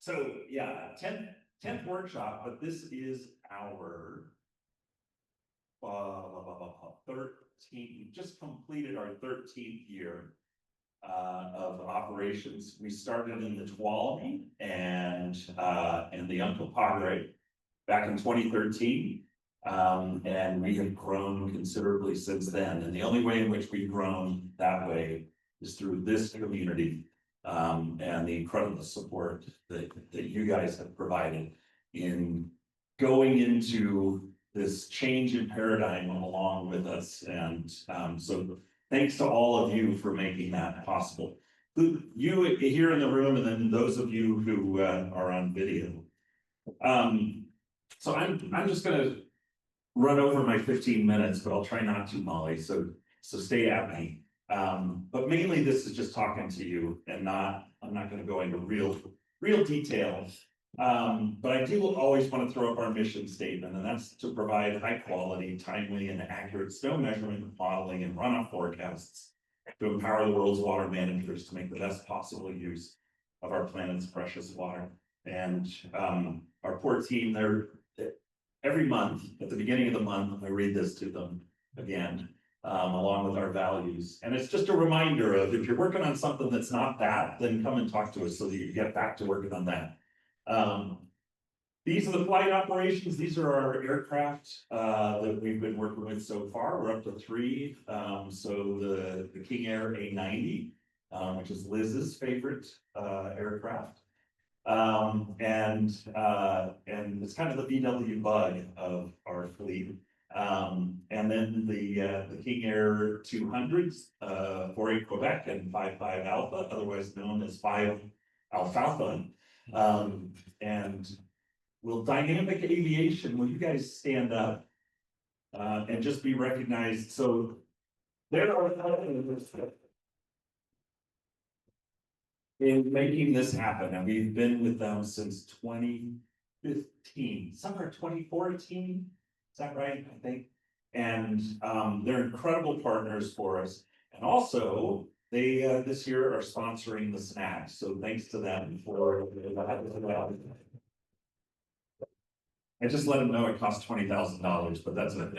So yeah, 10th workshop, but this is our 13th, just completed our 13th year of operations. We started in the Tuolumne and the Uncle Padre back in 2013. And we have grown considerably since then. And the only way in which we've grown that way is through this community and the incredible support that you guys have provided in going into this change in paradigm along with us. And so thanks to all of you for making that possible. You here in the room, and then those of you who are on video. So I'm just gonna run over my 15 minutes, but I'll try not to, Molly. So stay at me. But mainly this is just talking to you, and I'm not going to go into real detail. But I do always want to throw up our mission statement, and that's to provide high quality, timely, and accurate snow measurement, modeling, and runoff forecasts to empower the world's water managers to make the best possible use of our planet's precious water. And our poor team, they're every month, at the beginning of the month, I read this to them again, along with our values. And it's just a reminder of, if you're working on something that's not that, then come and talk to us so that you get back to working on that. These are the flight operations. These are our aircraft that we've been working with so far. We're up to 3. So the King Air A90, which is Liz's favorite aircraft. And it's kind of the VW bug of our fleet. And then the King Air 200s, 4-8 Quebec and 5-5 Alpha, otherwise known as 5 Alfalfa. And will Dynamic Aviation, will you guys stand up and just be recognized? So there are in making this happen, and we've been with them since 2015, somewhere 2014, is that right? I think. And they're incredible partners for us. And also, they this year are sponsoring the snacks. So thanks to them for that. I just let them know it costs $20,000, but that's it.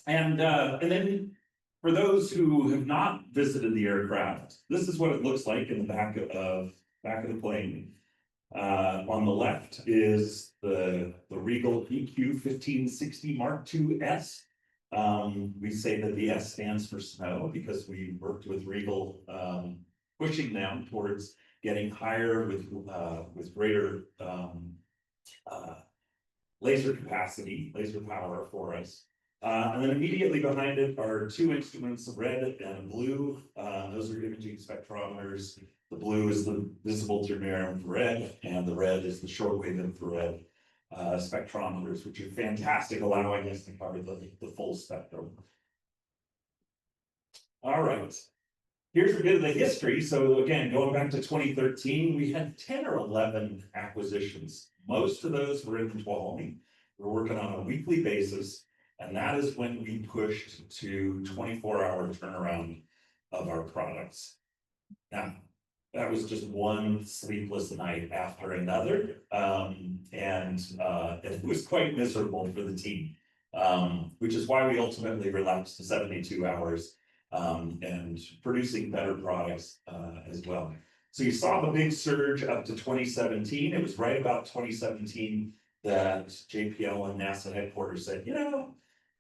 And then for those who have not visited the aircraft, this is what it looks like in the back of the plane. On the left is the Regal EQ 1560 Mark II S. We say that the S stands for snow because we worked with Regal, pushing them towards getting higher with greater laser capacity, laser power for us. And then immediately behind it are 2 instruments, a red and a blue. Those are imaging spectrometers. The blue is the visible to near infrared, and the red is the shortwave infrared spectrometers, which are fantastic, allowing us to cover the full spectrum. All right. Here's a bit of the history. So again, going back to 2013, we had 10 or 11 acquisitions. Most of those were in the Tuolumne. We're working on a weekly basis. And that is when we pushed to 24-hour turnaround of our products. Now, that was just one sleepless night after another. And it was quite miserable for the team, which is why we ultimately relapsed to 72 hours and producing better products as well. So you saw the big surge up to 2017. It was right about 2017 that JPL and NASA headquarters said, you know,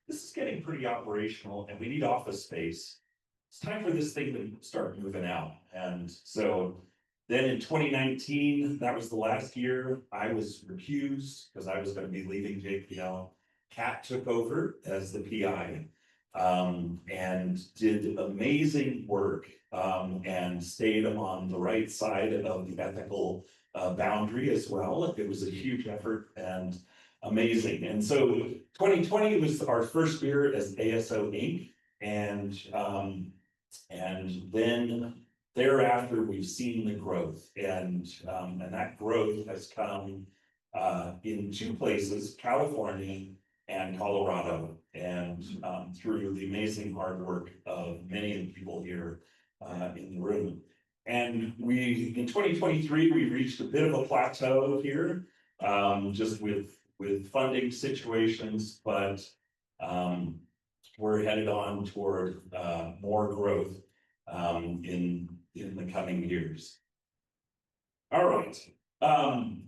this is getting pretty operational and we need office space. It's time for this thing to start moving out. And so then in 2019, that was the last year, I was recused because I was going to be leaving JPL. Kat took over as the PI and did amazing work and stayed on the right side of the ethical boundary as well. It was a huge effort and amazing. And so 2020 was our first year as ASO Inc. And then thereafter, we've seen the growth, and that growth has come in 2 places, California and Colorado, and through the amazing hard work of many of the people here in the room. And in 2023, we reached a bit of a plateau here, just with funding situations, but we're headed on toward more growth in the coming years. All right.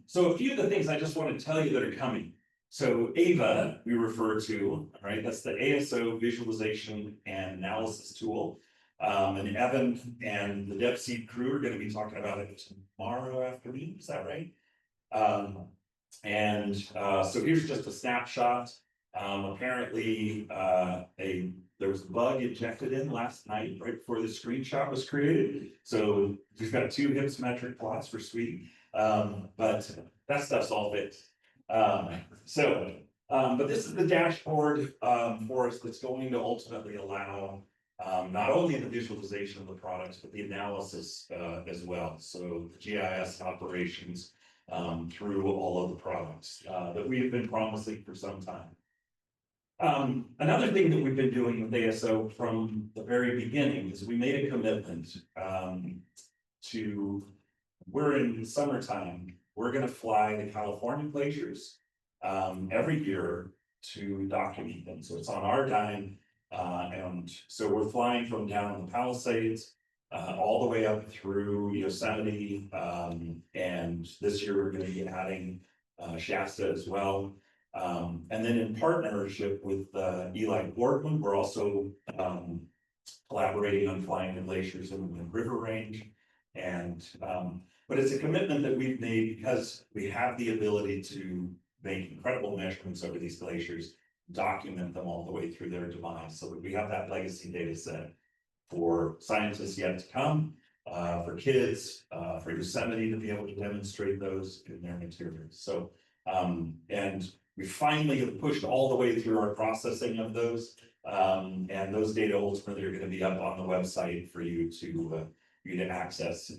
So a few of the things I just want to tell you that are coming. So AVA, we refer to, right? That's the ASO visualization and analysis tool. And Evan and the DevSeed crew are going to be talking about it tomorrow afternoon. Is that right? So here's just a snapshot. Apparently, there was a bug injected in last night, right before the screenshot was created. So we've got 2 HIPS metric plots for Sweet, but that stuff's all fixed. But this is the dashboard for us that's going to ultimately allow not only the visualization of the products, but the analysis as well. So the GIS operations through all of the products that we have been promising for some time. Another thing that we've been doing with ASO from the very beginning is we made a commitment we're in summertime, we're going to fly the California glaciers every year to document them. So it's on our dime. And so we're flying from down in the Palisades all the way up through Yosemite. And this year we're going to be adding Shasta as well. And then in partnership with Eli Boardman, we're also collaborating on flying the glaciers in the River Range. And but it's a commitment that we've made because we have the ability to make incredible measurements over these glaciers, document them all the way through their demise, so that we have that legacy data set for scientists yet to come, for kids, for Yosemite to be able to demonstrate those in their materials. So, and we finally have pushed all the way through our processing of those, and those data ultimately are going to be up on the website for you to access.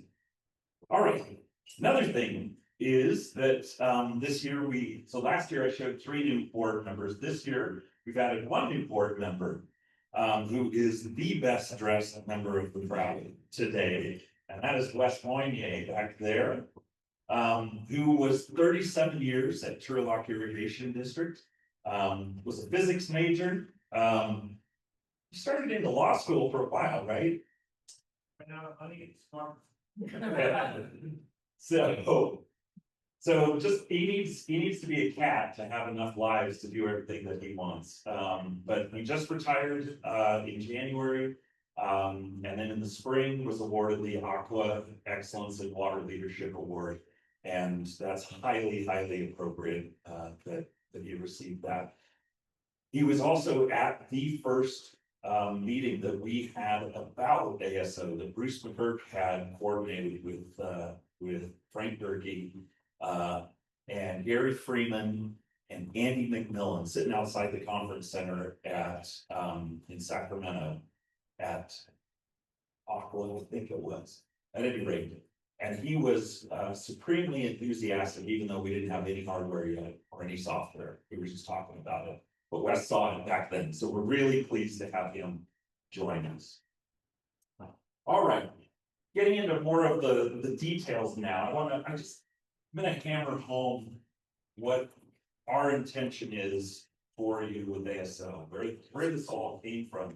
All right, another thing is that this year so last year I showed 3 new board members. This year we've added 1 new board member who is the best dressed member of the crowd today, and that is Wes Moynier back there, who was 37 years at Turlock Irrigation District, was a physics major. You started into law school for a while, right? I think it's smart. So just he needs to be a cat to have enough lives to do everything that he wants. But he just retired in January, and then in the spring was awarded the Aqua Excellence in Water Leadership Award, and that's highly appropriate that he received that. He was also at the first meeting that we had about ASO that Bruce McGurk had coordinated with Frank Durkee and Gary Freeman and Andy McMillan sitting outside the conference center in Sacramento at Aqua, I think it was, at any rate. And he was supremely enthusiastic, even though we didn't have any hardware yet or any software. We were just talking about it. But Wes saw it back then. So we're really pleased to have him join us. All right. Getting into more of the details now, I'm going to hammer home what our intention is for you with ASO, where this all came from.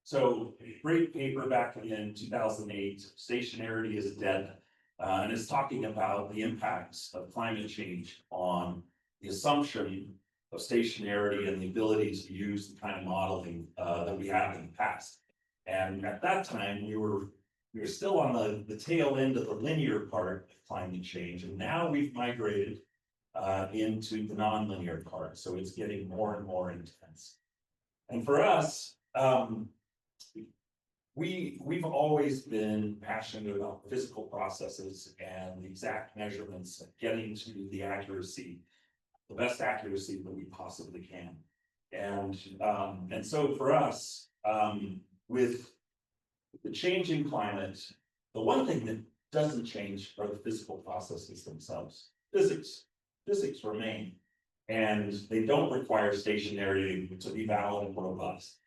So, great paper back in 2008, Stationarity is Dead, and it's talking about the impacts of climate change on the assumption of stationarity and the ability to use the kind of modeling that we have in the past. And at that time, we were still on the tail end of the linear part of climate change, and now we've migrated into the nonlinear part. So it's getting more and more intense. And for us, we've always been passionate about physical processes and the exact measurements and getting to the accuracy, the best accuracy that we possibly can. And so for us, with the changing climate, the one thing that doesn't change are the physical processes themselves. Physics remain, and they don't require stationarity to be valid and robust.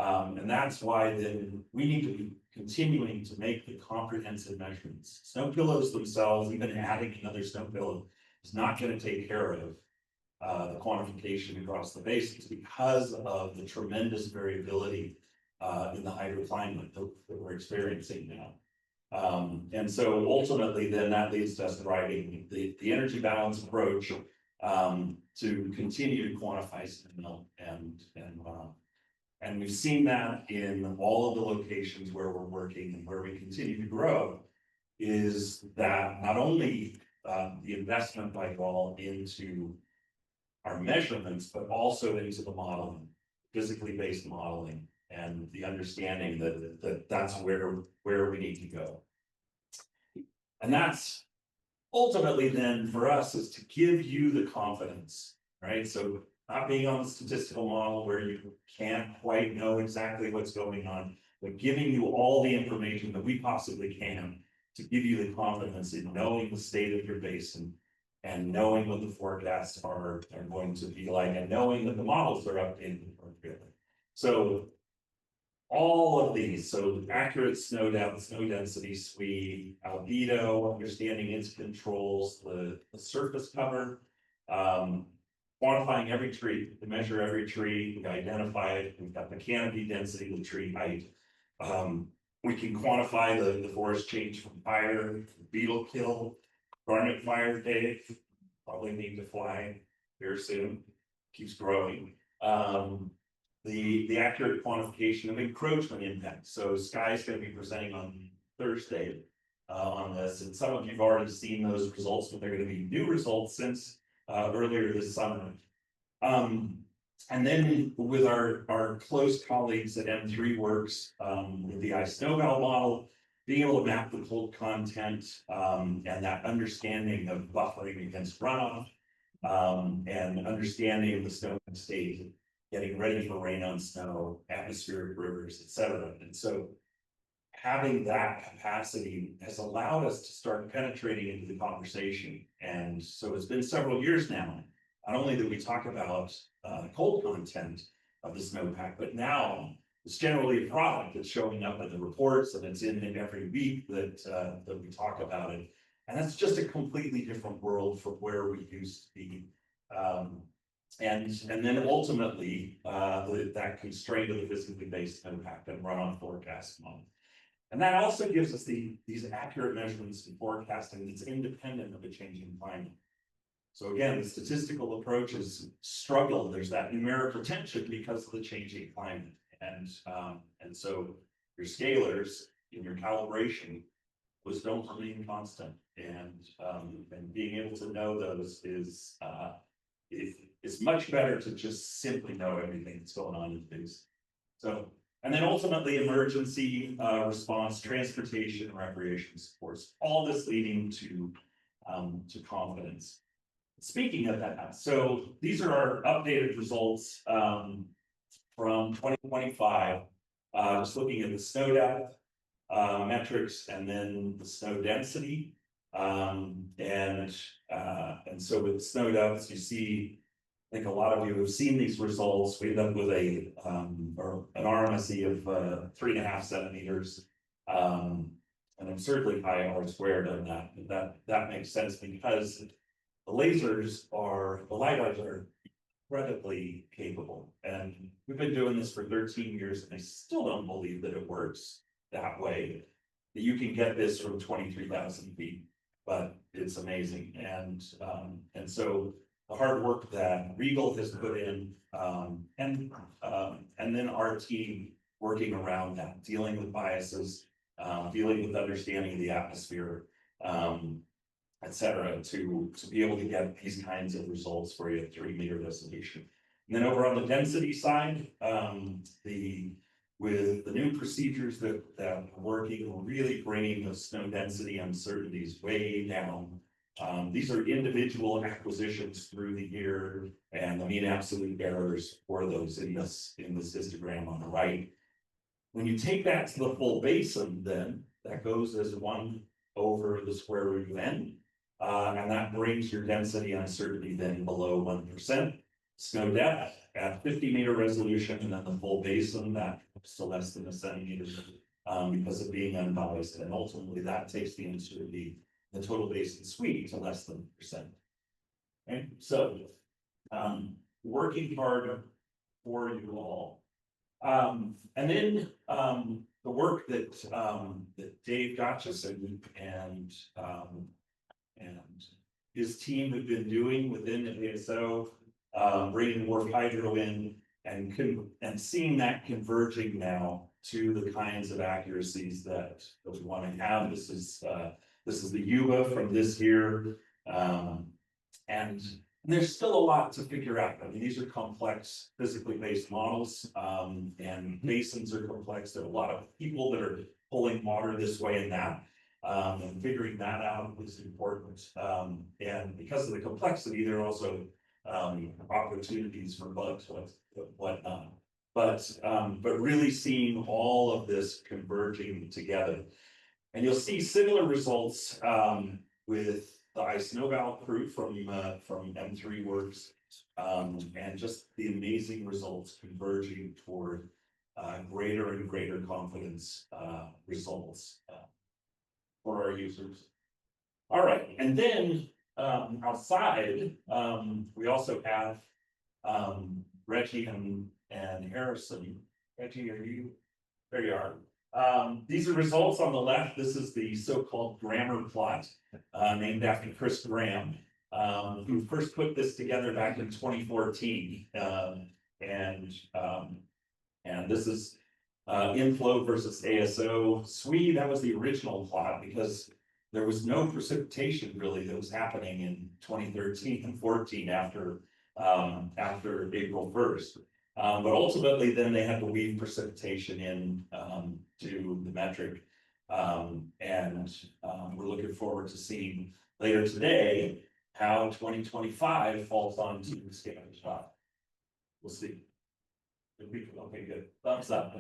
And that's why then we need to be continuing to make the comprehensive measurements. Snow pillows themselves, even adding another snow pillow, is not going to take care of the quantification across the basins because of the tremendous variability in the hydroclimate that we're experiencing now. And so ultimately, then that leads to us driving the energy balance approach to continue to quantify snow and we've seen that in all of the locations where we're working and where we continue to grow, is that not only the investment by Gall into our measurements, but also into the modeling, physically based modeling, and the understanding that that's where we need to go. And that's ultimately then for us is to give you the confidence, right? So not being on the statistical model where you can't quite know exactly what's going on, but giving you all the information that we possibly can to give you the confidence in knowing the state of your basin and knowing what the forecasts are going to be like and knowing that the models are updated appropriately. So all of these, so accurate snow depth, snow density, SWE, albedo, understanding its controls, the surface cover, quantifying every tree, to measure every tree, we identify it, we've got the canopy density, the tree height. We can quantify the forest change from fire, beetle kill, garnet fire day, probably need to fly very soon, keeps growing. The accurate quantification of encroachment impact. So Sky's going to be presenting on Thursday on this, and some of you've already seen those results, but they're going to be new results since earlier this summer. And then with our close colleagues at M3 Works, with the ice snowmelt model, being able to map the cold content and that understanding of buffering against runoff and understanding the snow state, getting ready for rain on snow, atmospheric rivers, etc. And so having that capacity has allowed us to start penetrating into the conversation. And so it's been several years now. Not only did we talk about cold content of the snowpack, but now it's generally a product that's showing up in the reports, and it's in every week that we talk about it. And that's just a completely different world from where we used to be. And then ultimately, that constraint of the physically based impact and runoff forecast model. And that also gives us these accurate measurements and forecasting that's independent of a changing climate. So again, the statistical approaches struggle. There's that numerical tension because of the changing climate. And so your scalars in your calibration don't remain constant. And being able to know those is it's much better to just simply know everything that's going on in things. So, and then ultimately emergency response, transportation, and recreation supports, all this leading to confidence. Speaking of that, so these are our updated results from 2025, just looking at the snow depth metrics and then the snow density. And so with snow depths, you see, I think a lot of you have seen these results. We end up with an RMSE of 3.5 centimeters. And I'm certainly high R squared on that, but that makes sense because the lasers the LiDARs are incredibly capable. And we've been doing this for 13 years and I still don't believe that it works that way, that you can get this from 23,000 feet, but it's amazing. And so the hard work that Regal has put in, and then our team working around that, dealing with biases, dealing with understanding the atmosphere, et cetera, to be able to get these kinds of results for you at 3-meter resolution. And then over on the density side, with the new procedures that are working, we're really bringing the snow density uncertainties way down. These are individual acquisitions through the year and the mean absolute errors for those in this histogram on the right. When you take that to the full basin, then that goes as 1 over the square root of n, and that brings your density uncertainty then below 1%. Snow depth at 50-meter resolution, and then the full basin that to less than a centimeter, because of being unbiased, and ultimately that takes the answer to be the total basin suite to less than percent. Okay, so working hard for you all. And then the work that that Dave Gotchison and his team have been doing within the ASO, bringing more hydro in and seeing that converging now to the kinds of accuracies that we want to have. This is the Yuba from this year, and there's still a lot to figure out. I mean, these are complex physically based models, and basins are complex. There are a lot of people that are pulling water this way and that, and figuring that out is important. And because of the complexity, there are also opportunities for bugs, whatnot. But really seeing all of this converging together, and you'll see similar results with the ice snowbound crew from M3 Works, and just the amazing results converging toward greater and greater confidence results for our users. All right, and then outside, we also have Reggie and Harrison. Reggie, are you? There you are. These are results on the left. This is the so-called grammar plot, named after Chris Graham, who first put this together back in 2014. And this is inflow versus ASO SWE. That was the original plot because there was no precipitation really that was happening in 2013 and 14 after April 1st. But ultimately, then they had to weave precipitation in to the metric. We're looking forward to seeing later today how 2025 falls onto the scale shot. We'll see. Okay, good. Thumbs up.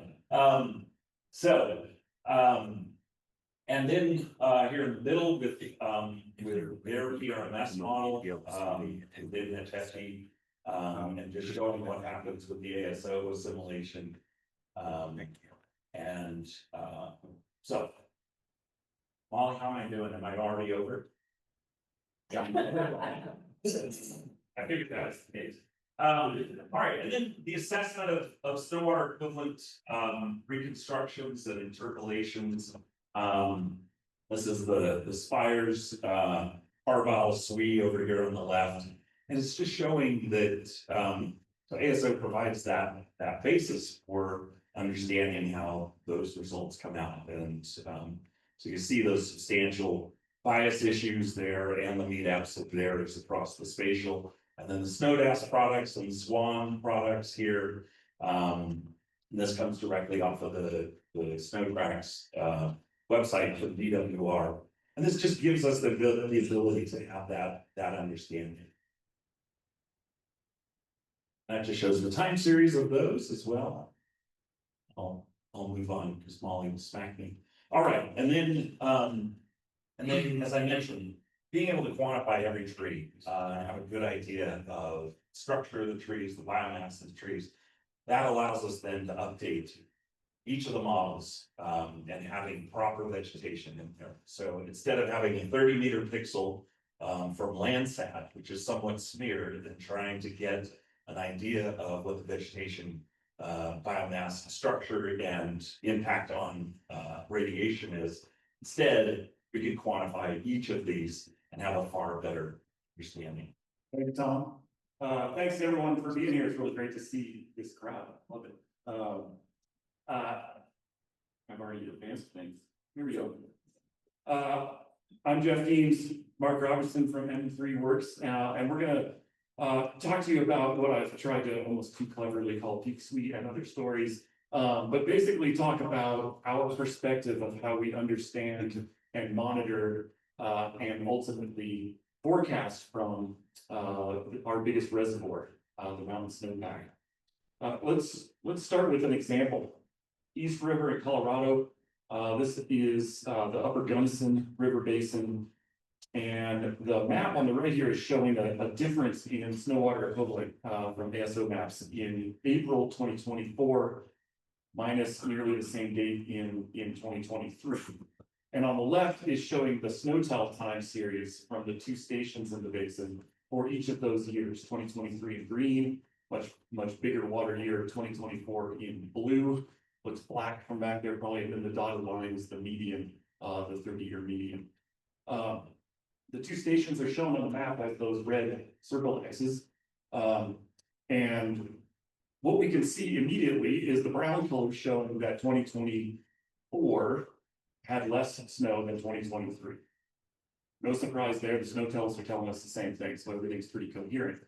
And then here in the middle with their PRMS model, within Hetch Hetchy, and just showing what happens with the ASO assimilation. So, Molly, how am I doing? Am I already over? Yeah. I figured that was the case. All right, and then the assessment of snow water equivalent reconstructions and interpolations. This is the Spires Carval SWE over here on the left, and it's just showing that so ASO provides that basis for understanding how those results come out, and so you see those substantial bias issues there and the mean absolute errors across the spatial. And then the Snowdass products and the Swan products here. This comes directly off of the Snowcracks website for DWR. And this just gives us the ability to have that understanding. That just shows the time series of those as well. I'll move on because Molly smacked me. All right, and then as I mentioned, being able to quantify every tree, have a good idea of structure of the trees, the biomass of the trees, that allows us then to update each of the models and having proper vegetation in there. So instead of having a 30-meter pixel from Landsat, which is somewhat smeared, and trying to get an idea of what the vegetation biomass structure and impact on radiation is, instead we can quantify each of these and have a far better understanding. Thank you, Tom. Thanks to everyone for being here. It's really great to see this crowd. Love it. I've already advanced things. Here we go. I'm Jeff Deems, Mark Robertson from M3 Works, and we're gonna talk to you about what I've tried to almost too cleverly call Peak Suite and other stories, but basically talk about our perspective of how we understand and monitor and ultimately forecast from our biggest reservoir, the mountain snowpack. Let's start with an example. East River in Colorado. This is the Upper Gunnison River Basin, and the map on the right here is showing a difference in snow water equivalent from ASO maps in April 2024 minus nearly the same date in 2023. And on the left is showing the SNOTEL time series from the two stations in the basin for each of those years, 2023 in green, much bigger water year, 2024 in blue, looks black from back there, probably, and then the dotted line is the median, the 30-year median. The two stations are shown on the map as those red circle X's. And what we can see immediately is the brown color showing that 2024 had less snow than 2023. No surprise there, the SNOTELs are telling us the same thing, so everything's pretty coherent.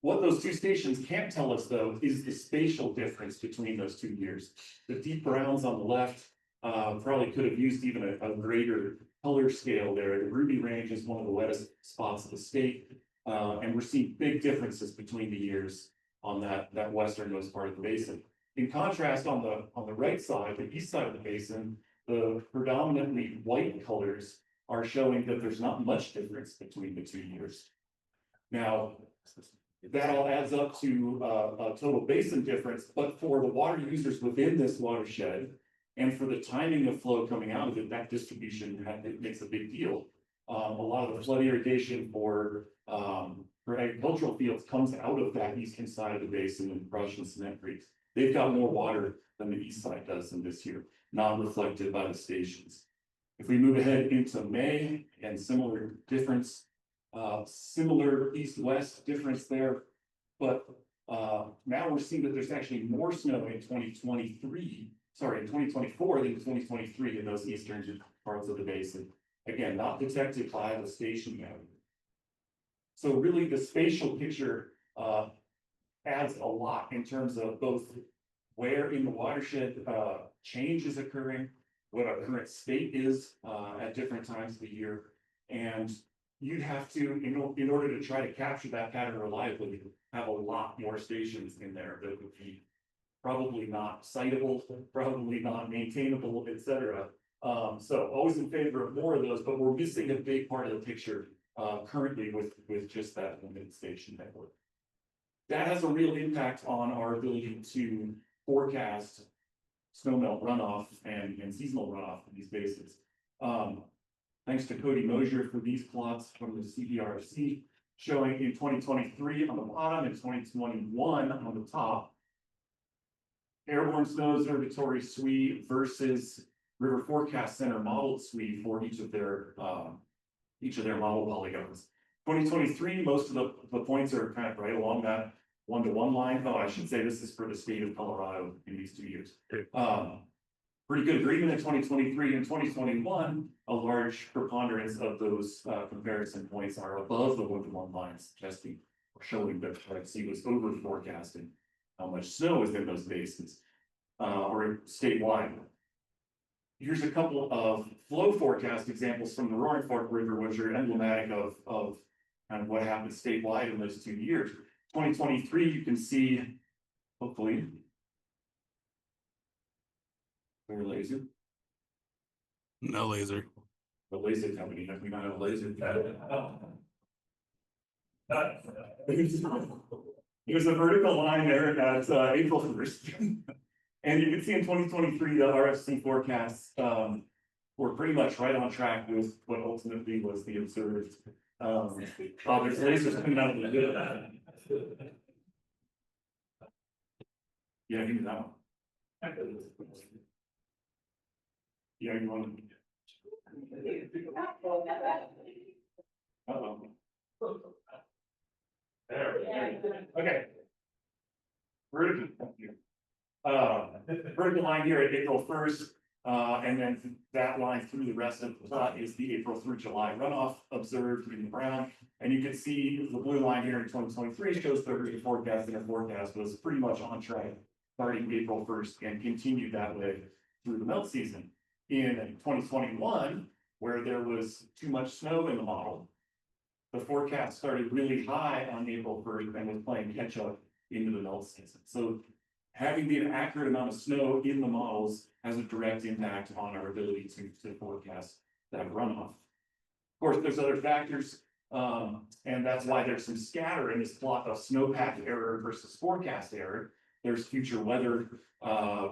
What those two stations can't tell us, though, is the spatial difference between those 2 years. The deep browns on the left probably could have used even a greater color scale there. The Ruby Range is one of the wettest spots of the state, and we're seeing big differences between the years on that westernmost part of the basin. In contrast, on the right side, the east side of the basin, the predominantly white colors are showing that there's not much difference between the 2 years. Now, that all adds up to a total basin difference, but for the water users within this watershed, and for the timing of flow coming out of it, that distribution it makes a big deal. A lot of the flood irrigation for agricultural fields comes out of that eastern side of the basin and Brush and Cement Creeks. They've got more water than the east side does in this year, not reflected by the stations. If we move ahead into May, and similar difference, similar east-west difference there, but now we're seeing that there's actually more snow in 2024 than 2023 in those eastern parts of the basin. Again, not detected by the station yet. So really the spatial picture adds a lot in terms of both where in the watershed change is occurring, what our current state is at different times of the year, and you'd have to, in order to try to capture that pattern reliably, have a lot more stations in there that would be probably not citable, probably not maintainable, etc. So always in favor of more of those, but we're missing a big part of the picture currently with just that limited station network. That has a real impact on our ability to forecast snowmelt runoff and seasonal runoff in these basins. Thanks to Cody Mosier for these plots from the CBRC, showing in 2023 on the bottom and 2021 on the top, Airborne Snow Observatory SWE versus River Forecast Center modeled SWE for each of their model polygons. 2023, most of the points are kind of right along that 1-to-1 line. Oh, I should say this is for the state of Colorado in these 2 years. Pretty good agreement in 2023 and 2021. A large preponderance of those comparison points are above the 1-to-1 line, suggesting or showing that RFC was over forecasting how much snow is in those basins or statewide. Here's a couple of flow forecast examples from the Roaring Fork River, which are emblematic of kind of what happened statewide in those 2 years. 2023, you can see, hopefully, clear laser. No laser. The laser company, we not have a laser. Here's a vertical line there at April 1st. And you can see in 2023, the RFC forecasts were pretty much right on track with what ultimately was the observed. There's lasers coming out of the hood. Yeah, give me that one. Yeah, you want to. Uh-oh. There. Okay. Vertical line here at April 1st, and then that line through the rest of the plot is the April through July runoff observed in the brown. And you can see the blue line here in 2023 shows the forecast, and the forecast was pretty much on track starting April 1st and continued that way through the melt season. In 2021, where there was too much snow in the model, the forecast started really high on April 1st and was playing catch up into the melt season. So having the accurate amount of snow in the models has a direct impact on our ability to forecast that runoff. Of course, there's other factors, and that's why there's some scatter in this plot of snowpack error versus forecast error. there's future weather,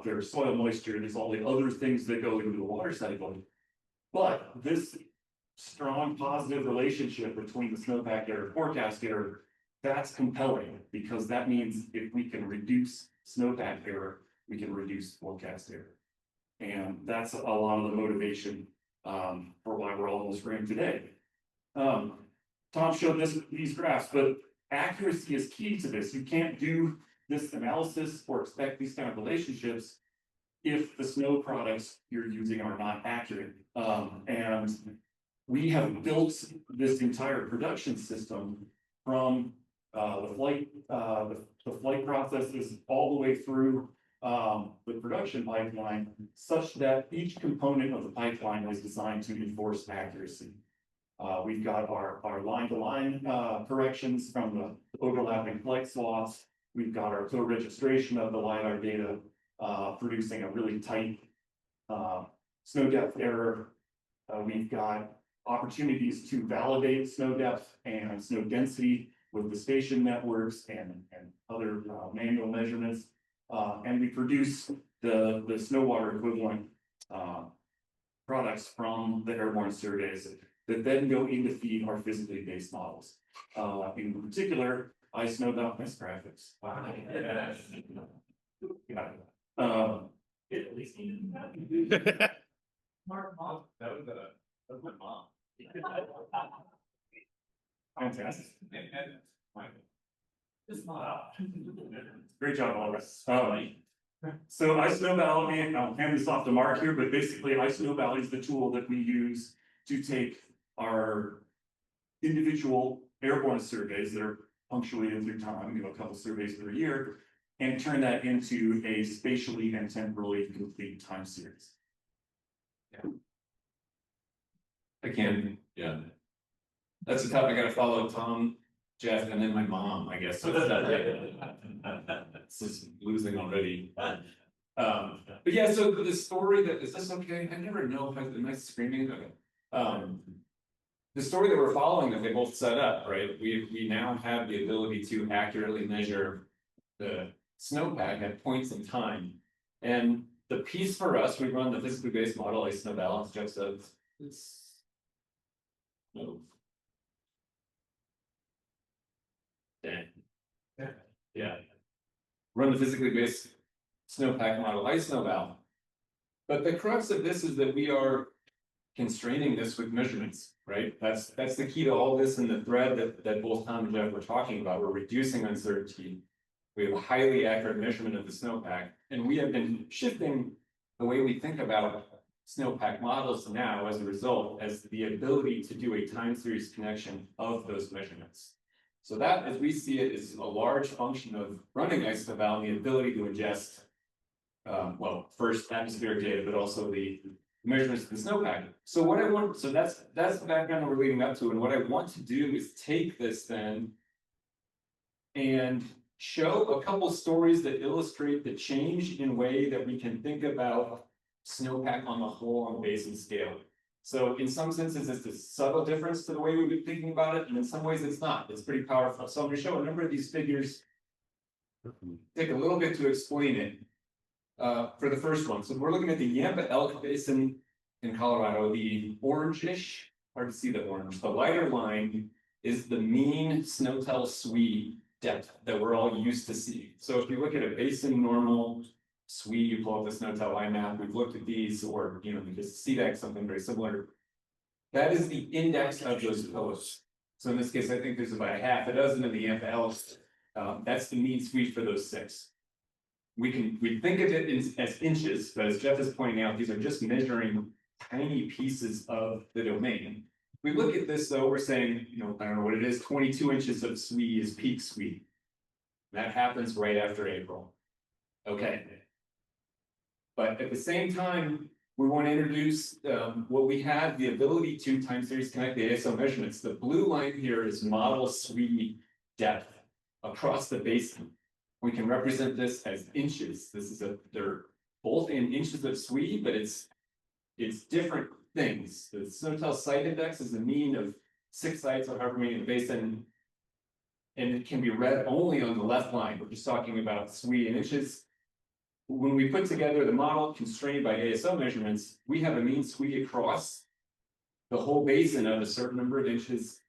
there's soil moisture, there's all the other things that go into the water cycle. But this strong positive relationship between the snowpack error and forecast error, that's compelling, because that means if we can reduce snowpack error, we can reduce forecast error. And that's a lot of the motivation for why we're all in this room today. Tom showed these graphs, but accuracy is key to this. You can't do this analysis or expect these kind of relationships if the snow products you're using are not accurate. And we have built this entire production system from the flight processes all the way through the production pipeline, such that each component of the pipeline is designed to enforce accuracy. We've got our line-to-line corrections from the overlapping flight swaths. We've got our co-registration of the LiDAR data, producing a really tight snow depth error. We've got opportunities to validate snow depth and snow density with the station networks and other manual measurements. And we produce the snow water equivalent products from the airborne surveys that then go in to feed our physically based models. In particular, I snowed out this graphics. At least he didn't have Smart mom. That was my mom. Fantastic. Great job, all right. So I snow valley, and I'll hand this off to Mark here, but basically I snow valley is the tool that we use to take our individual airborne surveys that are punctuated through time, a couple surveys per year, and turn that into a spatially and temporally complete time series. Yeah. I can, yeah. That's the topic I gotta follow Tom, Jeff, and then my mom, I guess. So it's just losing already. But yeah, so the story that, is this okay? I never know if am I screaming? Okay. The story that we're following that they both set up, right? We now have the ability to accurately measure the snowpack at points in time. And the piece for us, we run the physically based model, ice snow balance, Jeff says it's no. Yeah. Run the physically based snowpack model, ice snow val. But the crux of this is that we are constraining this with measurements, right? That's the key to all this in the thread that both Tom and Jeff were talking about. We're reducing uncertainty. We have a highly accurate measurement of the snowpack, and we have been shifting the way we think about snowpack models now as a result, as the ability to do a time series connection of those measurements. So that, as we see it, is a large function of running ice snow val and the ability to ingest, well, first atmospheric data, but also the measurements of the snowpack. So what I want, so that's the background that we're leading up to, and what I want to do is take this then and show a couple stories that illustrate the change in way that we can think about snowpack on the whole on the basin scale. So in some senses, it's a subtle difference to the way we've been thinking about it, and in some ways it's not. It's pretty powerful. So I'm going to show a number of these figures, take a little bit to explain it. For the first one, so we're looking at the Yampa Elk Basin in Colorado. The orangish, hard to see the orange, the lighter line is the mean Snowtell SWE depth that we're all used to seeing. So if you look at a basin normal SWE, you pull up the Snowtell IMAP, we've looked at these, or just CDEC, something very similar. That is the index of those posts. So in this case, I think there's about a half a dozen of the Yampa Elks. That's the mean SWE for those 6. We think of it as inches, but as Jeff is pointing out, these are just measuring tiny pieces of the domain. We look at this though, we're saying, I don't know what it is, 22 inches of SWE is peak SWE. That happens right after April. Okay. But at the same time, we want to introduce what we have the ability to time series connect the ASO measurements. The blue line here is model SWE depth across the basin. We can represent this as inches. This is they're both in inches of SWE, but it's different things. The Snowtell site index is the mean of 6 sites, or however many in the basin. and it can be read only on the left line. We're just talking about SWE in inches. When we put together the model constrained by ASO measurements, we have a mean SWE across the whole basin of a certain number of inches.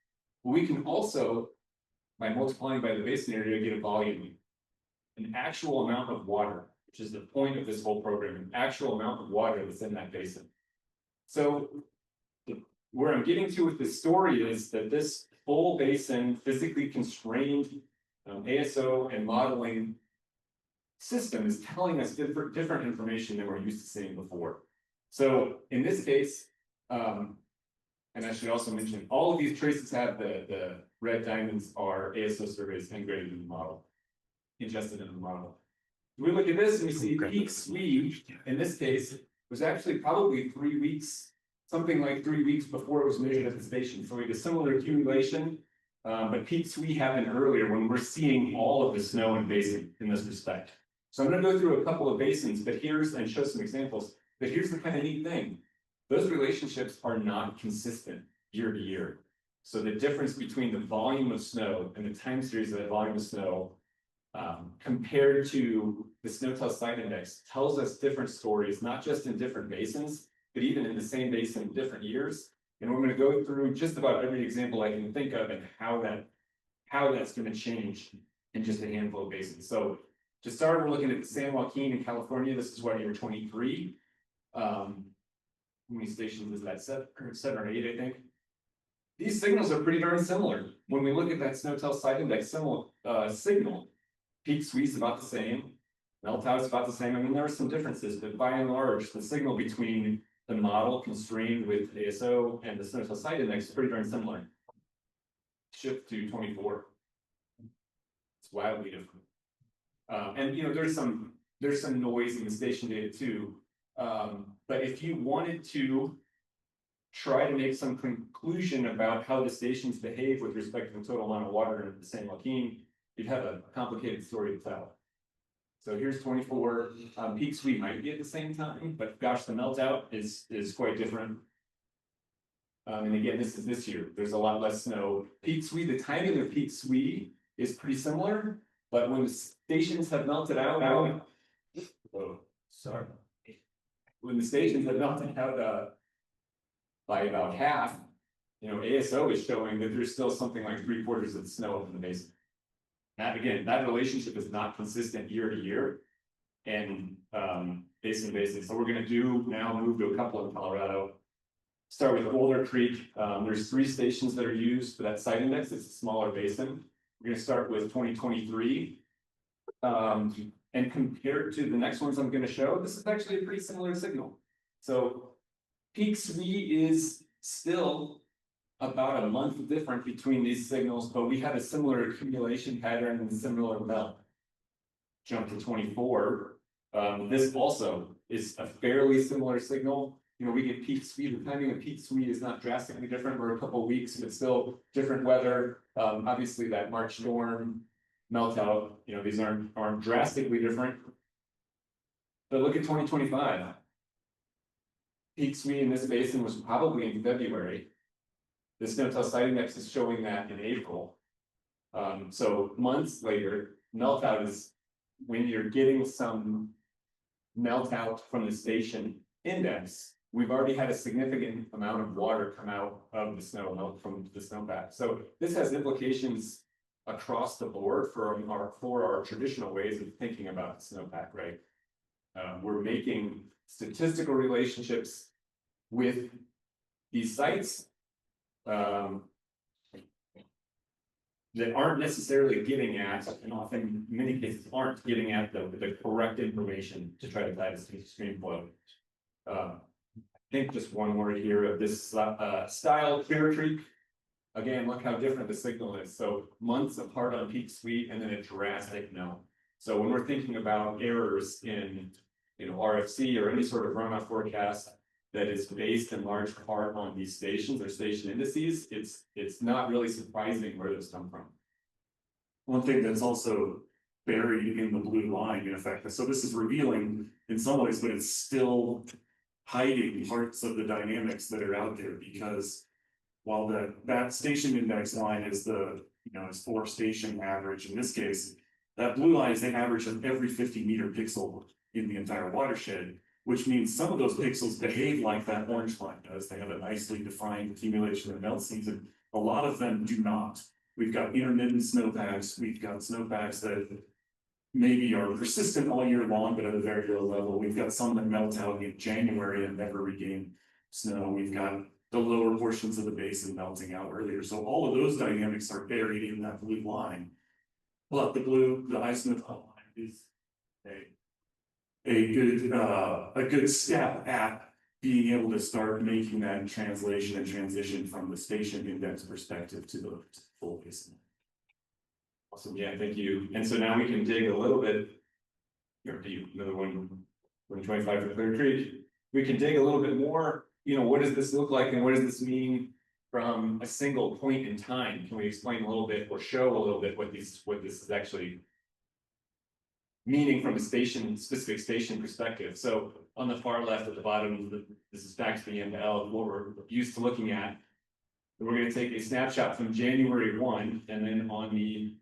We can also, by multiplying by the basin area, get a volume, an actual amount of water, which is the point of this whole program, an actual amount of water that's in that basin. So where I'm getting to with this story is that this full basin, physically constrained ASO and modeling system is telling us different information than we're used to seeing before. So in this case, and I should also mention, all of these traces have the red diamonds are ASO surveys integrated in the model, ingested in the model. We look at this and we see peak SWE, in this case, was actually probably 3 weeks, something like 3 weeks before it was measured at the station. So we had a similar accumulation, but peak SWE happened earlier when we're seeing all of the snow and basin in this respect. So I'm going to go through a couple of basins, but and show some examples. But here's the kind of neat thing. Those relationships are not consistent year to year. So the difference between the volume of snow and the time series of that volume of snow compared to the snow-tell site index tells us different stories, not just in different basins, but even in the same basin in different years. And we're going to go through just about every example I can think of and how that's going to change in just a handful of basins. So to start, we're looking at San Joaquin in California. This is what year 23. How many stations is that? Seven or eight, I think. These signals are pretty darn similar. When we look at that snow-tell site index signal, peak SWE is about the same. Melt-out is about the same. I mean, there are some differences, but by and large, the signal between the model constrained with ASO and the snow-tell site index is pretty darn similar. Shift to 24. It's wildly different. And you know, there's some noise in the station data too. But if you wanted to try to make some conclusion about how the stations behave with respect to the total amount of water in the San Joaquin, you'd have a complicated story to tell. So here's 24. Peak SWE might be at the same time, but gosh, the melt out is quite different. And again, this is this year. There's a lot less snow. Peak SWE, the timing of peak SWE is pretty similar, but when the stations have melted out, when the stations have melted out by about half, you know, ASO is showing that there's still something like 3/4 of the snow up in the basin. That again, that relationship is not consistent year to year and basin to basin. So we're going to move to a couple in Colorado. Start with Boulder Creek. There's 3 stations that are used for that site index. It's a smaller basin. We're going to start with 2023. And compared to the next ones I'm going to show, this is actually a pretty similar signal. So peak SWE is still about a month different between these signals, but we have a similar accumulation pattern and similar melt. Jump to 24. This also is a fairly similar signal. You know, we get peak SWE. The timing of peak SWE is not drastically different for a couple of weeks, but still different weather. Obviously, that March storm, melt out, you know, these aren't drastically different. But look at 2025. Peak SWE in this basin was probably in February. The snow-tell site index is showing that in April. So months later, melt out is when you're getting some melt out from the station index. We've already had a significant amount of water come out of the snow melt from the snowpack. So this has implications across the board for our traditional ways of thinking about the snowpack, right? We're making statistical relationships with these sites that aren't necessarily getting at, and often in many cases aren't getting at the correct information to try to tie this to stream flow. I think just one word here of this style Clear Creek. Again, look how different the signal is. So months apart on peak SWE and then a drastic no. So when we're thinking about errors in, you know, RFC or any sort of runoff forecast that is based in large part on these stations or station indices, it's not really surprising where those come from. One thing that's also buried in the blue line, in effect, so this is revealing in some ways, but it's still hiding parts of the dynamics that are out there, because while that station index line is the is 4 station average. In this case, that blue line is the average of every 50-meter pixel in the entire watershed, which means some of those pixels behave like that orange line does. They have a nicely defined accumulation and melt season. A lot of them do not. We've got intermittent snowpacks. We've got snowpacks that maybe are persistent all year long, but at a very low level. We've got some that melt out in January and never regain snow. We've got the lower portions of the basin melting out earlier. So all of those dynamics are buried in that blue line. But the ice smooth line is a good step at being able to start making that translation and transition from the station index perspective to the full basin. Awesome, yeah, thank you. And so now we can dig a little bit. Here, another 125 for Clear Creek. We can dig a little bit more. What does this look like and what does this mean from a single point in time? Can we explain a little bit or show a little bit what this is actually meaning from a specific station perspective? So on the far left at the bottom, this is back to the ML, what we're used to looking at. We're going to take a snapshot from January 1, and then on the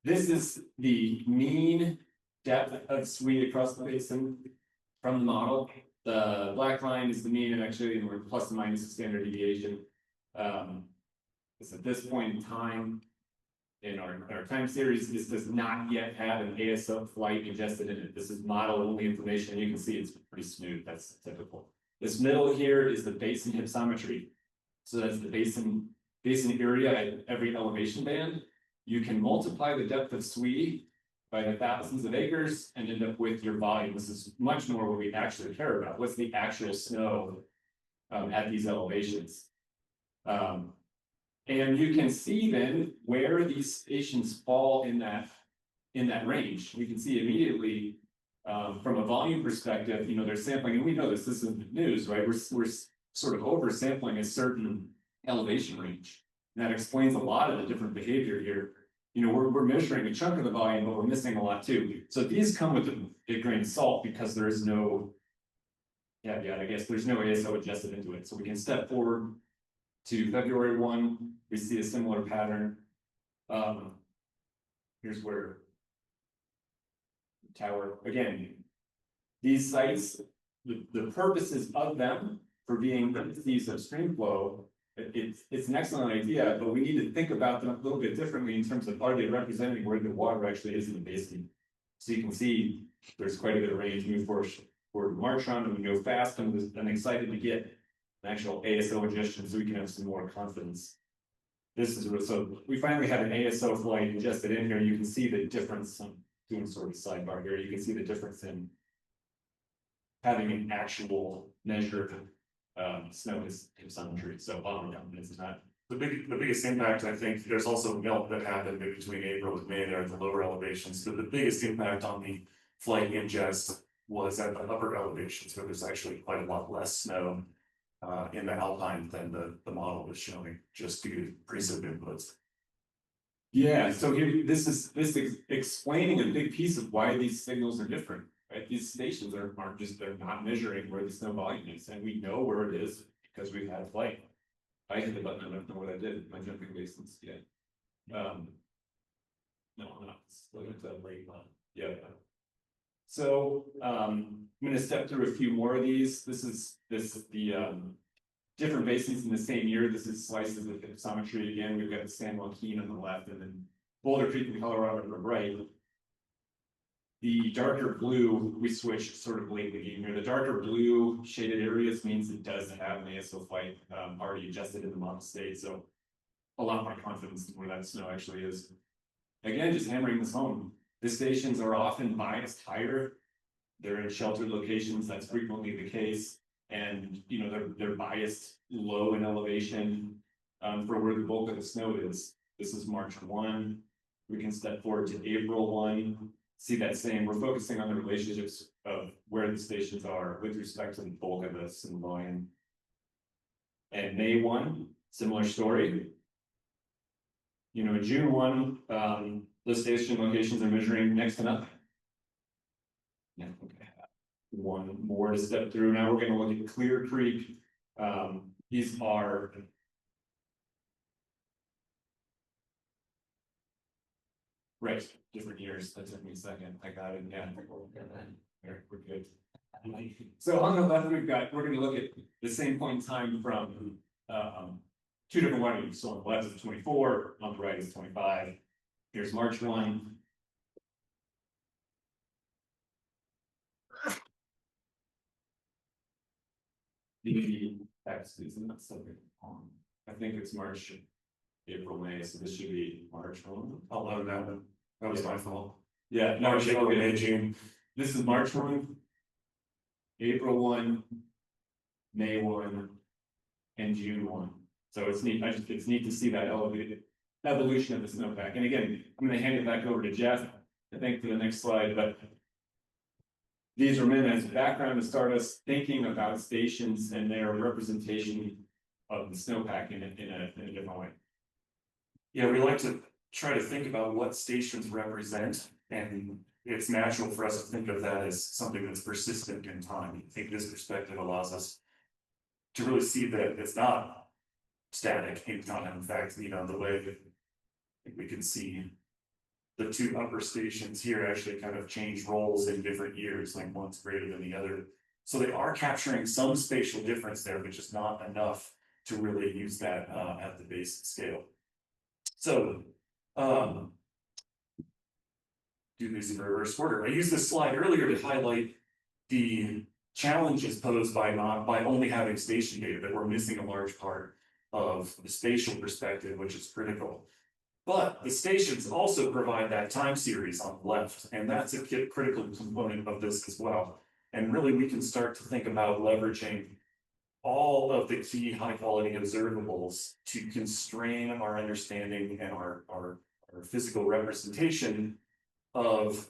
this is the mean depth of SWE across the basin from the model. The black line is the mean, and actually we're plus and minus the standard deviation. It's at this point in time in our time series, this does not yet have an ASO flight ingested in it. This is model only information. You can see it's pretty smooth. That's typical. This middle here is the basin hypsometry. So that's the basin area at every elevation band. You can multiply the depth of SWE by the thousands of acres and end up with your volume. This is much more what we actually care about. What's the actual snow at these elevations? And you can see then where these stations fall in that range. We can see immediately from a volume perspective, they're sampling, and we know this isn't news, right? We're sort of oversampling a certain elevation range. And that explains a lot of the different behavior here. We're measuring a chunk of the volume, but we're missing a lot too. So these come with a big grain of salt because there is no caveat, I guess. There's no ASO adjusted into it. So we can step forward to February 1. We see a similar pattern. Here's where tower, again, these sites, the purposes of them for being entities of stream flow, it's an excellent idea, but we need to think about them a little bit differently in terms of are they representing where the water actually is in the basin. So you can see there's quite a bit of range move forward march on, and we go fast, and I'm excited to get an actual ASO ingestion so we can have some more confidence. So we finally have an ASO flight ingested in here. You can see the difference. I'm doing sort of a sidebar here. You can see the difference in having an actual measured snow hypsometry. So it's not the biggest impact. I think there's also melt that happened in between April and May there at the lower elevations. So the biggest impact on the flight ingest was at the upper elevations, where there's actually quite a lot less snow in the alpine than the model was showing, just due to precip inputs. Yeah, so here this is explaining a big piece of why these signals are different. Right? These stations they're not measuring where the snow volume is, and we know where it is because we've had a flight. I hit the button, I don't know what I did. My jumping basins, yeah. No, I'm not. Look at that rate line. Yeah. So I'm going to step through a few more of these. This is the different basins in the same year. This is slices of hypsometry again. We've got the San Joaquin on the left, and then Boulder Creek in Colorado on the right. The darker blue, we switched sort of late in the game here. The darker blue shaded areas means it does have an ASO flight already adjusted in the model state. So a lot more confidence in where that snow actually is. Again, just hammering this home. The stations are often biased higher. They're in sheltered locations. That's frequently the case. And they're biased low in elevation for where the bulk of the snow is. This is March 1. We can step forward to April 1. See that same, we're focusing on the relationships of where the stations are with respect to the bulk of this and volume. And May 1, similar story. June 1, those station locations are measuring next to nothing. Yeah, okay. one more to step through. Now we're gonna look at Clear Creek. These are. Right, different years. That took me a second. I got it. Yeah. We're good. So on the left, we're gonna look at the same point in time from two different water use. So on the left is 24, on the right is 25. Here's March 1. The text is not subject on. I think it's March, April, May, so this should be March 1. I'll load that one. That was my fault. Yeah, no, March, April, May, June. this is March 1, April 1, May 1, and June 1. So it's neat, it's neat to see that elevated evolution of the snowpack. And again, I'm gonna hand it back over to Jeff, I think, for the next slide, but these are meant as background to start us thinking about stations and their representation of the snowpack in a different way. Yeah, we like to try to think about what stations represent, and it's natural for us to think of that as something that's persistent in time. I think this perspective allows us to really see that it's not static in time. In fact, you know, the way that we can see the two upper stations here actually kind of change roles in different years, like one's greater than the other. So they are capturing some spatial difference there, but just not enough to really use that at the base scale. So, do these in reverse order. I used this slide earlier to highlight the challenges posed by only having station data, that we're missing a large part of the spatial perspective, which is critical. But the stations also provide that time series on the left, and that's a critical component of this as well. And really, we can start to think about leveraging all of the key high quality observables to constrain our understanding and our physical representation of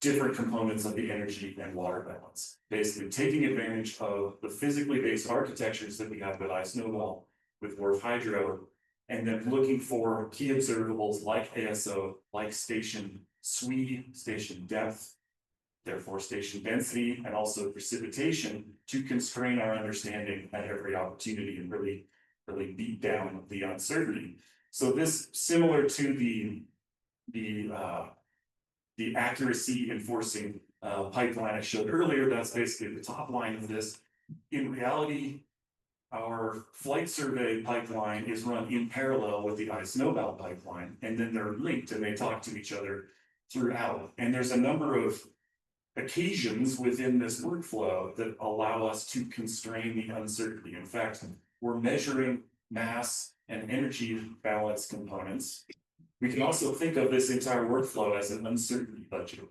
different components of the energy and water balance. Basically taking advantage of the physically based architectures that we have with iSnowball, with Wharf Hydro, and then looking for key observables like ASO, like station SWE, station depth, therefore station density, and also precipitation, to constrain our understanding at every opportunity and really beat down the uncertainty. So this, similar to the accuracy enforcing pipeline I showed earlier, that's basically the top line of this. In reality, our flight survey pipeline is run in parallel with the iSnowball pipeline, and then they're linked and they talk to each other throughout. And there's a number of occasions within this workflow that allow us to constrain the uncertainty. In fact, we're measuring mass and energy balance components. We can also think of this entire workflow as an uncertainty budget.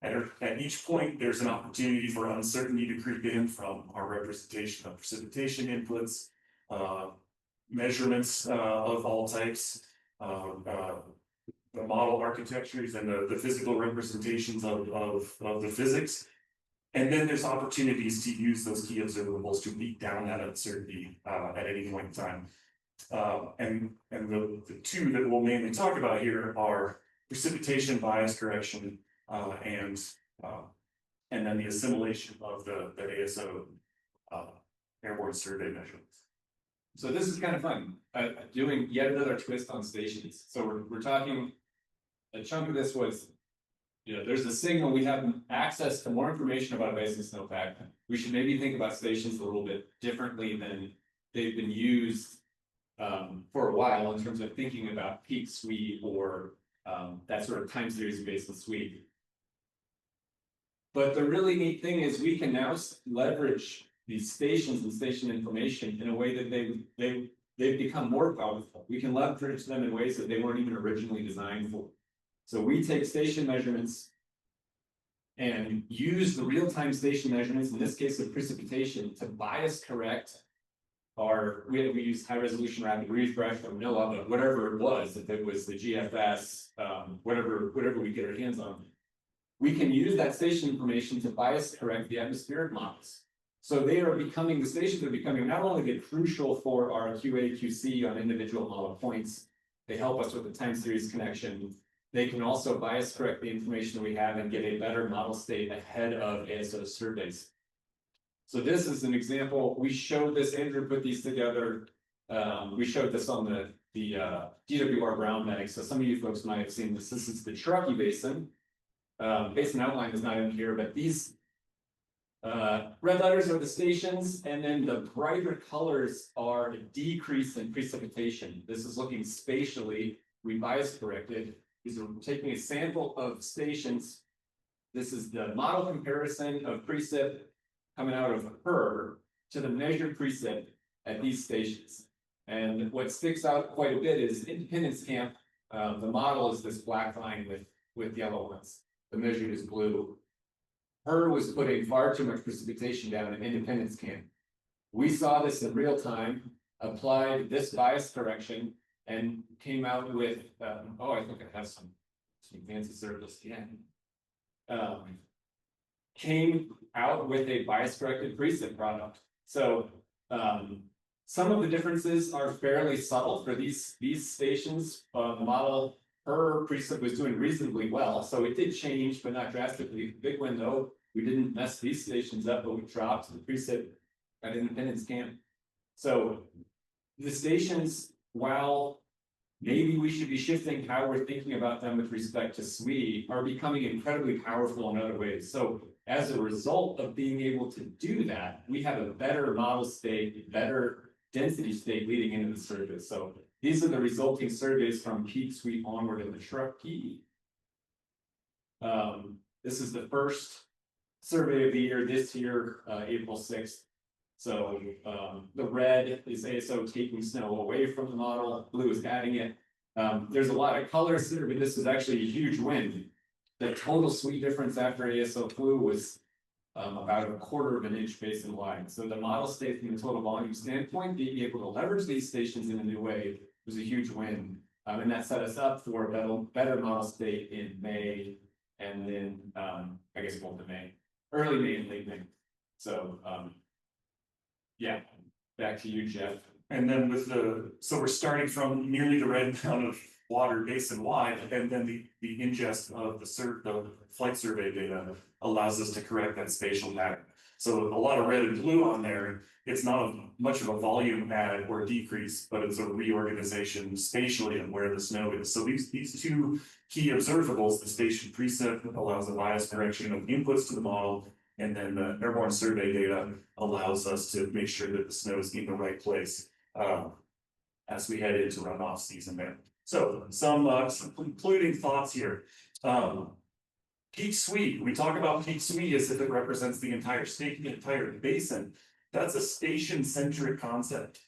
At each point, there's an opportunity for uncertainty to creep in from our representation of precipitation inputs, measurements of all types, the model architectures and the physical representations of the physics. And then there's opportunities to use those key observables to beat down that uncertainty at any point in time. And the two that we'll mainly talk about here are precipitation bias correction and then the assimilation of the ASO airborne survey measurements. So this is kind of fun, doing yet another twist on stations. So we're talking, a chunk of this was, you know, there's a signal, we have access to more information about a basin snowpack. We should maybe think about stations a little bit differently than they've been used for a while in terms of thinking about peak sweep or that sort of time series based on sweep. But the really neat thing is we can now leverage these stations and station information in a way that they've become more powerful. We can leverage them in ways that they weren't even originally designed for. So we take station measurements and use the real-time station measurements, in this case of precipitation, to bias correct we use high resolution rapid refresh or NOAA, but whatever it was, if it was the GFS, whatever we get our hands on. We can use that station information to bias correct the atmospheric models. So they are becoming, the stations are becoming not only crucial for our QA, QC on individual model points, they help us with the time series connection. they can also bias correct the information we have and get a better model state ahead of ASO surveys. So this is an example. We showed this, Andrew put these together. We showed this on the DWR ground medic. So some of you folks might have seen this. This is the Truckee Basin. Basin outline is not in here, but these red letters are the stations, and then the brighter colors are a decrease in precipitation. This is looking spatially. We bias corrected. These are taking a sample of stations. This is the model comparison of precip coming out of her to the measured precip at these stations. And what sticks out quite a bit is Independence Camp. The model is this black line with yellow ones. The measured is blue. Her was putting far too much precipitation down in Independence Camp. We saw this in real time, applied this bias correction, and came out with, oh, I think I have some fancy circles again. Came out with a bias corrected precip product. So some of the differences are fairly subtle for these stations. The model, her precip was doing reasonably well, so it did change, but not drastically. Big window. We didn't mess these stations up, but we dropped the precip at Independence Camp. So the stations, while maybe we should be shifting how we're thinking about them with respect to SWE, are becoming incredibly powerful in other ways. So as a result of being able to do that, we have a better model state, better density state leading into the surveys. So these are the resulting surveys from peak SWE onward in the Truckee. This is the first survey of the year this year, April 6th. So the red is ASO taking snow away from the model, blue is adding it. There's a lot of colors here, but this is actually a huge win. The total SWE difference after ASO flew was about 1/4 of an inch basin wide. So the model state from the total volume standpoint, being able to leverage these stations in a new way was a huge win. And that set us up for a better model state in May, and then I guess both in May, early May and late May. So yeah, back to you, Jeff. And then with so we're starting from nearly the red amount of water basin wide, and then the ingest of the flight survey data allows us to correct that spatial pattern. So a lot of red and blue on there, it's not much of a volume add or decrease, but it's a reorganization spatially of where the snow is. So these two key observables, the station precip allows a bias correction of inputs to the model, and then the airborne survey data allows us to make sure that the snow is in the right place as we head into runoff season there. So some concluding thoughts here. Peak SWE, we talk about peak SWE as if it represents the entire state, the entire basin. That's a station-centric concept.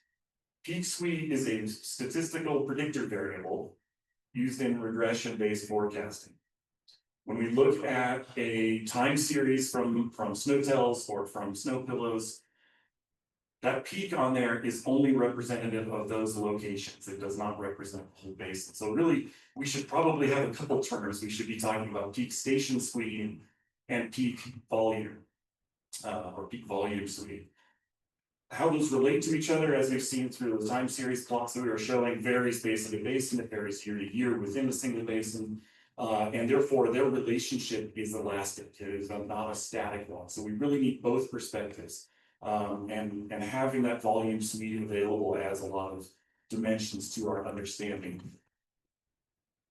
Peak SWE is a statistical predictor variable used in regression-based forecasting. When we look at a time series from snowtells or from snow pillows, that peak on there is only representative of those locations. It does not represent the whole basin. So really, we should probably have a couple terms. We should be talking about peak station SWE and peak volume, or peak volume SWE. How those relate to each other, as we've seen through the time series plots that we are showing, varies basin to basin. It varies year to year within a single basin. And therefore, their relationship is elastic. It is not a static one. So we really need both perspectives. And having that volume SWE available adds a lot of dimensions to our understanding.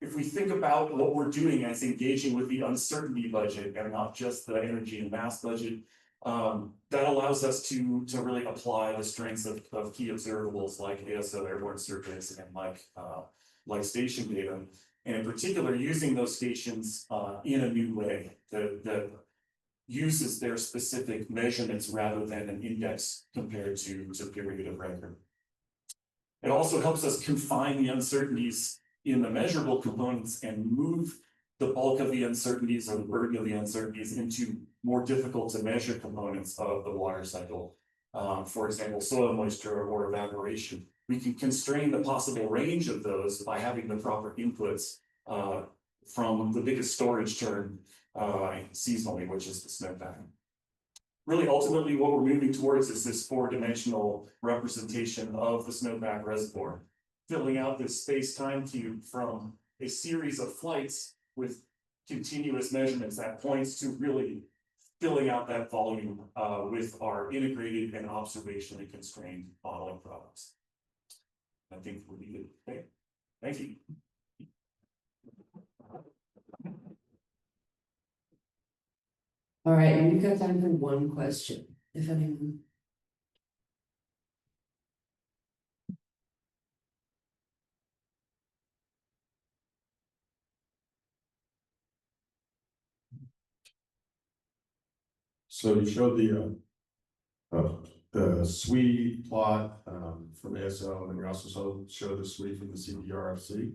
If we think about what we're doing as engaging with the uncertainty budget and not just the energy and mass budget, that allows us to really apply the strengths of key observables like ASO airborne surveys and like station data, and in particular using those stations in a new way that uses their specific measurements rather than an index compared to period of record. It also helps us confine the uncertainties in the measurable components and move the bulk of the uncertainties or the burden of the uncertainties into more difficult to measure components of the water cycle. For example, soil moisture or evaporation. We can constrain the possible range of those by having the proper inputs from the biggest storage term seasonally, which is the snowpack. Really, ultimately, what we're moving towards is this 4-dimensional representation of the snowpack reservoir, filling out this space-time cube from a series of flights with continuous measurements that points to really filling out that volume with our integrated and observationally constrained modeling products. I think we'll be good. Okay. Thank you. All right, and we've got time for one question, if anyone. So you showed the SWE plot from ASO, and you also showed the SWE from the CBRFC.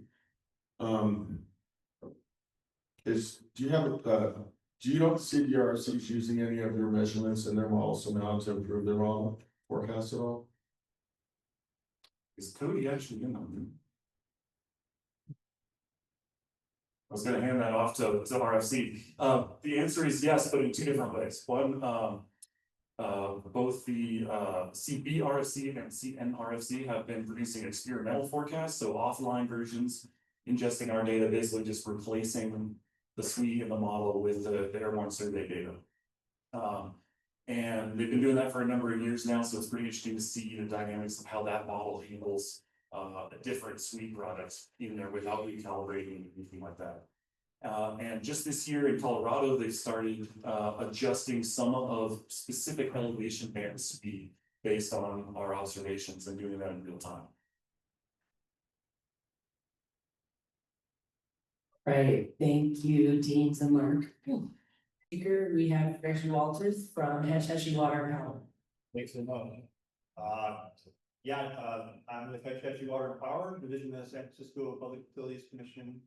Do you know if CBRFC is using any of your measurements in their models now to improve their model forecast at all? Is Cody actually in on them? I was gonna hand that off to RFC. The answer is yes, but in two different ways. One, both the CBRFC and CNRFC have been producing experimental forecasts, so offline versions, ingesting our data, basically just replacing the SWE in the model with the airborne survey data. And they've been doing that for a number of years now, so it's pretty interesting to see the dynamics of how that model handles different SWE products in there without recalibrating anything like that. And just this year in Colorado, they started adjusting some of specific elevation band speed based on our observations and doing that in real time. Right, thank you, Deems and Mark. Speaker, we have Reggie Walters from Hetch Hetchy Water Power. Thanks so much. I'm with Hetch Hetchy Water Power, Division of the San Francisco Public Utilities Commission.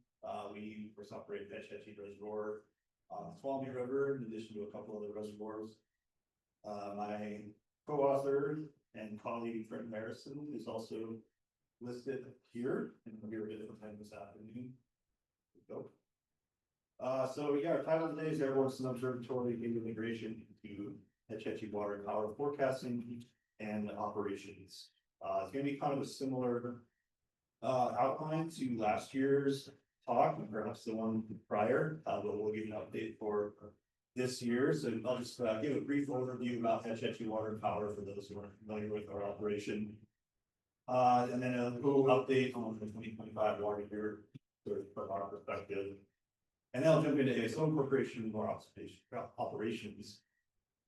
We first operate Hetch Hetchy Reservoir on the Swami River, in addition to a couple other reservoirs. My co-author and colleague, Friant Merced, is also listed here, and we'll hear a bit from him this afternoon. Go. Our title today is Airborne Observatory Integration into Hetch Hetchy Water Power Forecasting and Operations. It's going to be kind of a similar outline to last year's talk, and perhaps the one prior, but we'll give an update for this year. So I'll just give a brief overview about Hetch Hetchy Water Power for those who aren't familiar with our operation. And then a little update on the 2025 water year from our perspective. And then I'll jump into ASO Corporation and more operations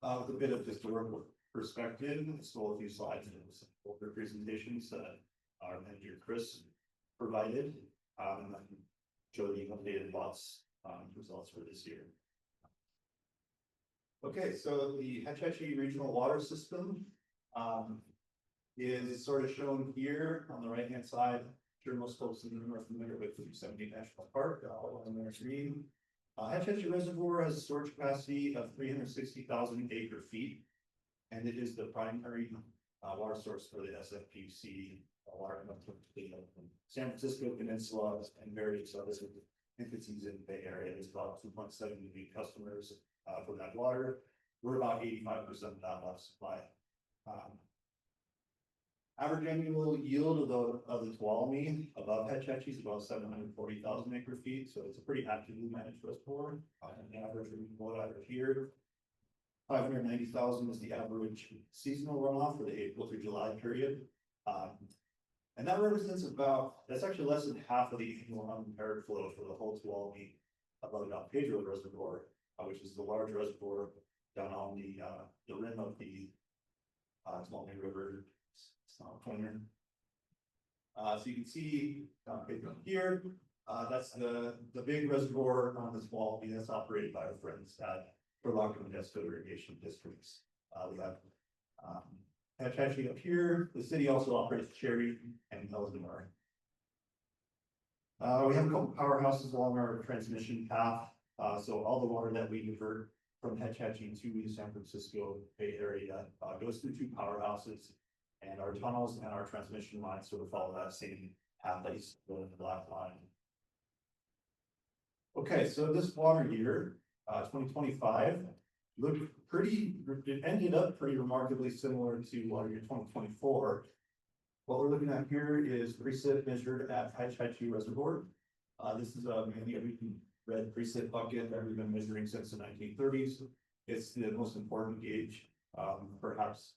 with a bit of historical perspective. So a few slides and some older presentations that our manager Chris provided, and then show the updated results for this year. Okay, so the Hetch Hetchy Regional Water System is sort of shown here on the right hand side. I'm sure most folks in the room are familiar with 270 National Park on their screen. Hetch Hetchy Reservoir has a storage capacity of 360,000 acre feet, and it is the primary water source for the SFPC water company of San Francisco Peninsula and various other entities in the Bay Area. There's about 2.7 million customers for that water. We're about 85% of that water supply. Average annual yield of the Tuolumne above Hetch Hetchy is about 740,000 acre feet, so it's a pretty actively managed reservoir. An average water average here, 590,000 is the average seasonal runoff for the April through July period. And that represents that's actually less than half of the annual unimpaired flow for the whole Tuolumne above Don Pedro Reservoir, which is the large reservoir down on the rim of the Tuolumne River. Pointer. So you can see here, that's the big reservoir on this wall. That's operated by our friends at Dorado and ASO Irrigation districts. We have Hetch Hetchy up here. The city also operates Cherry and Elsinore. We have a couple powerhouses along our transmission path. So all the water that we divert from Hetch Hetchy to the San Francisco Bay Area goes through two powerhouses. And our tunnels and our transmission lines sort of follow that same path that you see in the black line. Okay, so this water year, 2025, it ended up pretty remarkably similar to water year 2024. What we're looking at here is precip measured at Hetch Hetchy Reservoir. This is mainly a red precip bucket that we've been measuring since the 1930s. It's the most important gauge, perhaps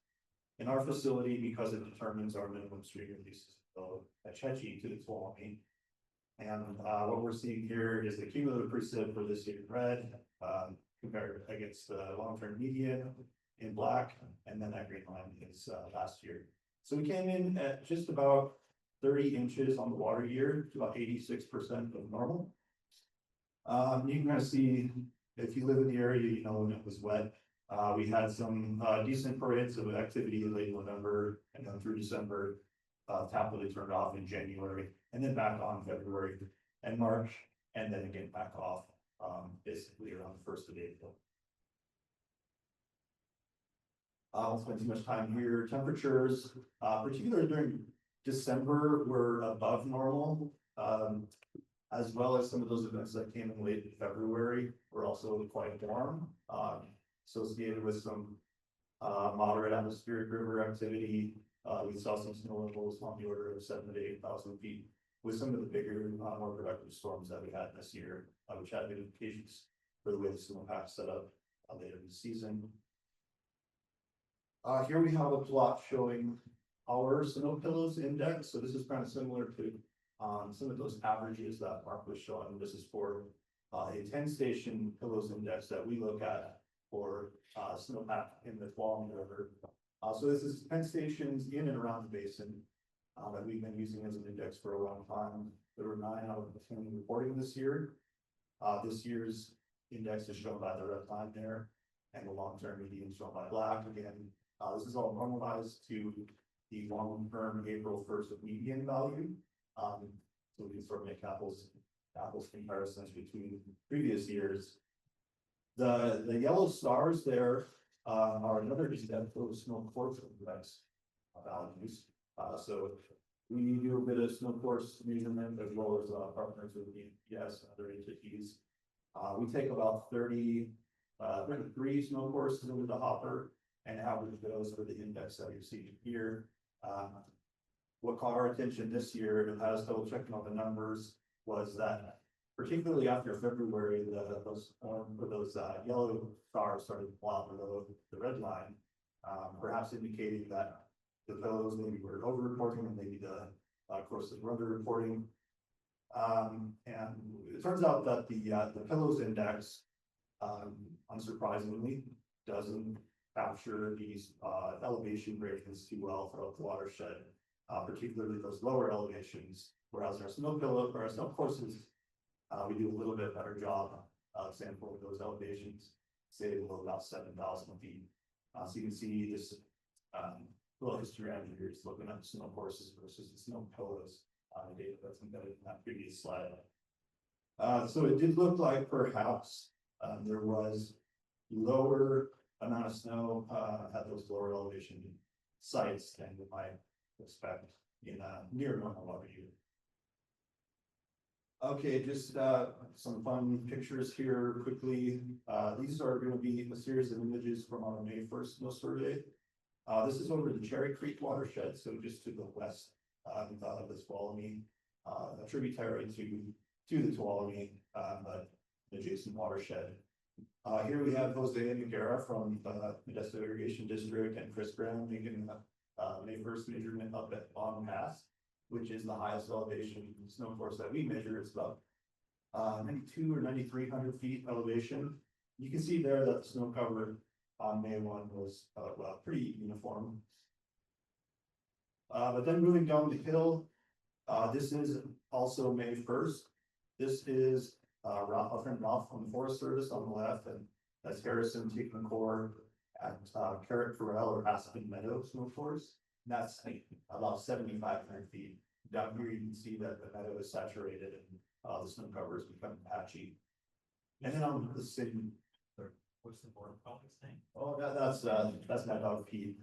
in our facility, because it determines our minimum stream releases of Hetch Hetchy to the Tuolumne. And what we're seeing here is the cumulative precip for this year in red, compared against the long-term median in black, and then that green line is last year. So we came in at just about 30 inches on the water year, to about 86% of normal. You can kind of see, if you live in the area, you know when it was wet. We had some decent periods of activity in late November and then through December. Tap really turned off in January and then back on February and March, and then again back off basically around the 1st of April. I won't spend too much time here. Temperatures, particularly during December, were above normal, as well as some of those events that came in late February were also quite warm, associated with some moderate atmospheric river activity. We saw some snow levels on the order of 7,000 to 8,000 feet with some of the bigger, more productive storms that we had this year, which had implications for the way the snowpack set up later in the season. Here we have a plot showing our snow pillows index. So this is kind of similar to some of those averages that Mark was showing. This is for a 10-station pillows index that we look at for snowpack in the Tuolumne River. So this is 10 stations in and around the basin that we've been using as an index for a long time. There were 9 out of 10 reporting this year. This year's index is shown by the red line there, and the long-term median shown by black. Again, this is all normalized to the long-term April 1st median value. So we can sort of make apples comparisons between previous years. The yellow stars there are another extent of snow course index values. So we do a bit of snow course measurement as well as partners with the EPS and other entities. We take about 33 snow courses into the hopper and average those for the index that you're seeing here. What caught our attention this year, and I was double checking on the numbers, was that particularly after February, those yellow stars started to plot below the red line, perhaps indicating that the pillows maybe were over-reporting and maybe the courses were under-reporting. And it turns out that the pillows index, unsurprisingly, doesn't capture these elevation gradients too well throughout the watershed, particularly those lower elevations, whereas our snow courses, we do a little bit better job sampling those elevations, say below about 7,000 feet. So you can see this little histogram here is looking at the snow courses versus the snow pillows data that's embedded in that previous slide. So it did look like perhaps there was lower amount of snow at those lower elevation sites than you might expect in a near normal water year. Okay, just some fun pictures here quickly. These are going to be a series of images from our May 1st snow survey. This is over the Cherry Creek watershed, so just to the west of the Tuolumne, a tributary to the Tuolumne, but adjacent watershed. Here we have Jose Noguera from the Modesto Irrigation District and Chris Brown making May 1st measurement up at Long Pass, which is the highest elevation snow course that we measure. It's about 92 or 9,300 feet elevation. You can see there that the snow cover on May 1 was pretty uniform. But then moving down the hill, this is also May 1st. This is our friend Ralph from the Forest Service on the left, and that's Harrison taking the core at Carrot Corral or Aspen Meadow snow course. That's about 7,500 feet. Down here, you can see that the meadow is saturated and the snow cover has become patchy. And then on the same, what's the border province name? Oh, that's my dog Pete.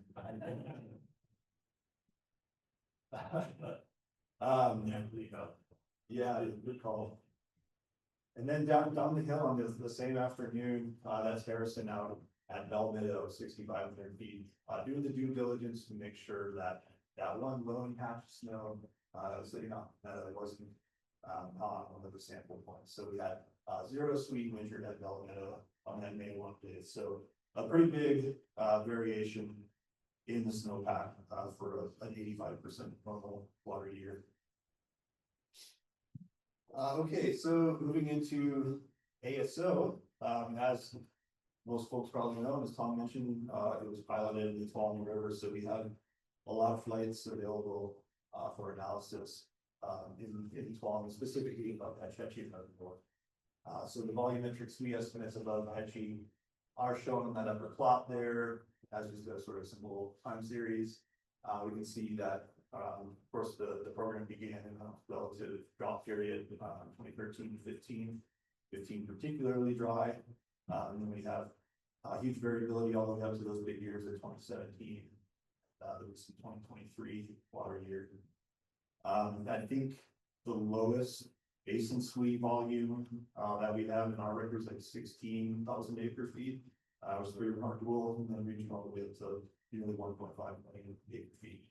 Yeah, good call. And then down the hill on the same afternoon, that's Harrison out at Bell Meadow, 6,500 feet, doing the due diligence to make sure that that one lone patch of snow sitting on that wasn't on one of the sample points. So we had, zero sweep measured at Meadow on that May 1 day. So a pretty big, variation in the snowpack, for an 85% normal water year. Okay, so moving into ASO, as most folks probably know, as Tom mentioned, it was piloted in the Tuolumne River, so we have a lot of flights available for analysis in Tuolumne, specifically about Hetch Hetchy Reservoir. So the volumetric SWE estimates above Hetchy are shown in that upper plot there as just a sort of simple time series. We can see that, of course, the program began in a relative drought period, 2013 to 15, 15 particularly dry. And then we have huge variability all the way up to those big years of 2017. There was some 2023 water year. I think the lowest basin SWE volume that we have in our records, like 16,000 acre feet, was pretty remarkable, and then reaching all the way up to nearly 1.5 million acre feet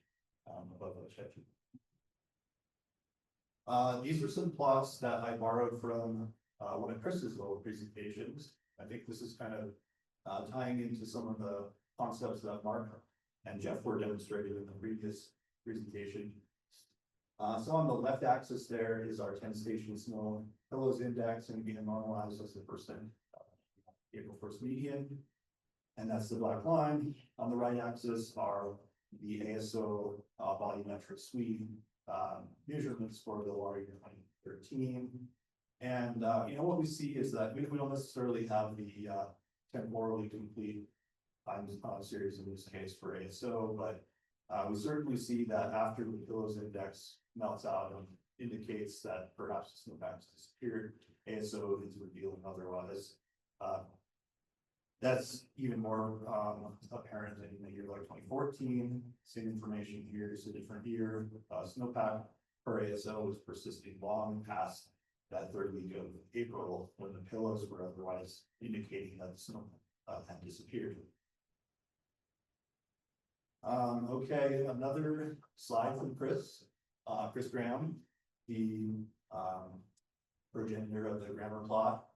above the Hetchy. These are some plots that I borrowed from one of Chris's little presentations. I think this is kind of tying into some of the concepts that Mark and Jeff were demonstrating in the previous presentation. So on the left axis there is our 10 station snow pillows index, and being normalized as the percent April 1st median. And that's the black line. On the right axis are the ASO volumetric SWE measurements for the water year 2013. And you know, what we see is that we don't necessarily have the temporally complete time series in this case for ASO, but we certainly see that after the pillows index melts out and indicates that perhaps the snowpack has disappeared, ASO is revealing otherwise. That's even more apparent in the year like 2014. Same information here, just a different year. Snowpack per ASO was persisting long past that third week of April, when the pillows were otherwise indicating that the snow had disappeared. Okay, another slide from Chris Graham, the progenitor of the grammar plot.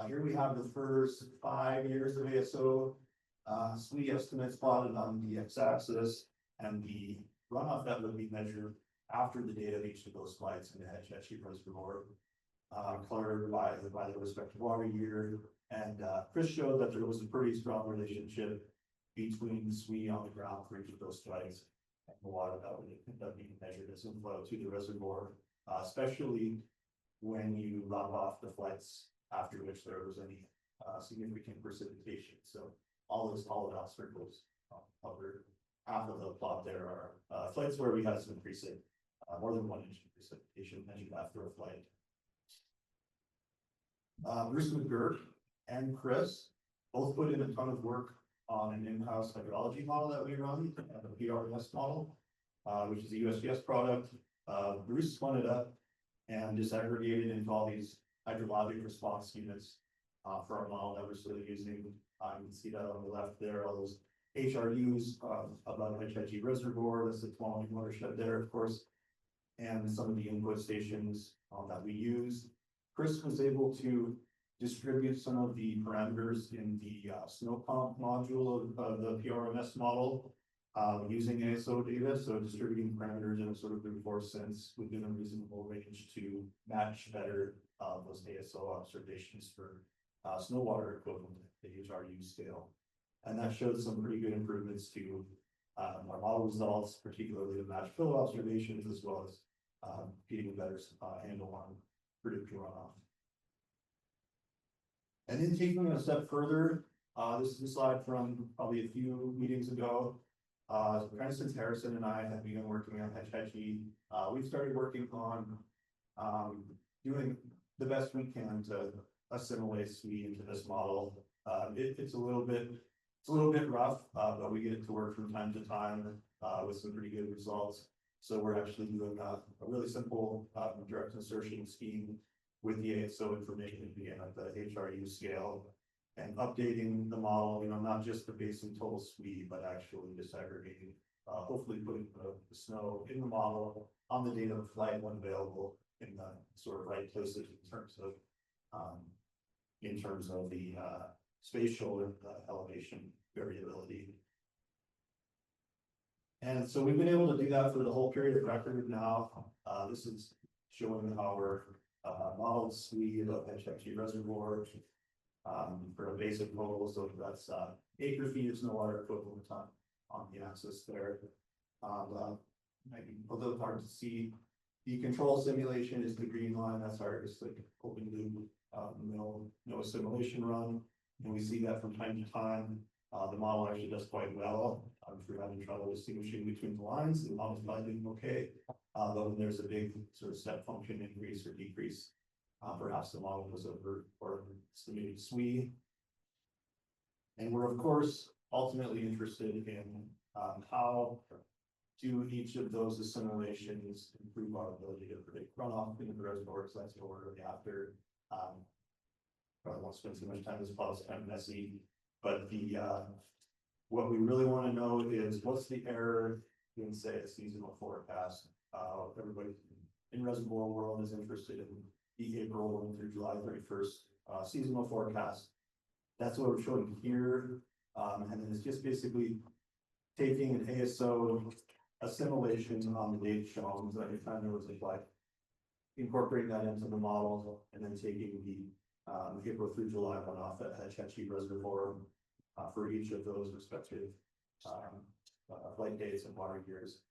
Here we have the first 5 years of ASO SWE estimates plotted on the x-axis, and the runoff that would be measured after the date of each of those flights in the Hetch Hetchy Reservoir, colored by the respective water year. And Chris showed that there was a pretty strong relationship between the SWE on the ground for each of those flights and the water that would end up being measured as inflow to the reservoir, especially when you lop off the flights after which there was any significant precipitation. So all those hollowed out circles cover half of the plot there are flights where we had some precip, more than 1 inch of precipitation measured after a flight. Bruce McGurk and Chris both put in a ton of work on an in-house hydrology model that we run, the PRMS model, which is a USGS product. Bruce spun it up and disaggregated into all these hydrologic response units for our model that we're still using. You can see that on the left there, all those HRUs above Hetch Hetchy Reservoir. That's the Tuolumne watershed there, of course, and some of the input stations that we use. Chris was able to distribute some of the parameters in the snow pump module of the PRMS model using ASO data. So distributing parameters in a sort of brute force sense within a reasonable range to match better those ASO observations for snow water equivalent, the HRU scale. And that showed some pretty good improvements to our model results, particularly the match flow observations, as well as getting a better handle on predicting runoff. And then taking it a step further, this is a slide from probably a few meetings ago. Kind of since Harrison and I have begun working on Hetch Hetchy, we've started working on doing the best we can to assimilate SWE into this model. It's a little bit rough, but we get it to work from time to time with some pretty good results. So we're actually doing a really simple direct insertion scheme with the ASO information again at the HRU scale, and updating the model, you know, not just the basin total SWE, but actually disaggregating, hopefully putting the snow in the model on the date of flight when available, in the sort of right places in terms of the spatial and elevation variability. And so we've been able to do that for the whole period of record now. This is showing our modeled suite of Hetch Hetchy Reservoir for a basic model, so that's acre feet of snow water equivalent on the axis there. Maybe a little hard to see. The control simulation is the green line. That's our just like open loop no assimilation run, and we see that from time to time. The model actually does quite well. If you're having trouble distinguishing between the lines, the model's probably doing okay. But when there's a big sort of step function increase or decrease, perhaps the model was over or estimated SWE. And we're of course ultimately interested in how do each of those assimilations improve our ability to predict runoff in the reservoirs. That's what we're really after. Probably won't spend too much time. This plot is kind of messy, but the what we really want to know is what's the error in, say, a seasonal forecast. Everybody in reservoir world is interested in the April 1 through July 31st seasonal forecast. That's what we're showing here, and then it's just basically taking an ASO assimilation on the date shown, so every time there was a flight, incorporating that into the model, and then taking the April through July runoff at Hetch Hetchy Reservoir for each of those respective flight dates and water years.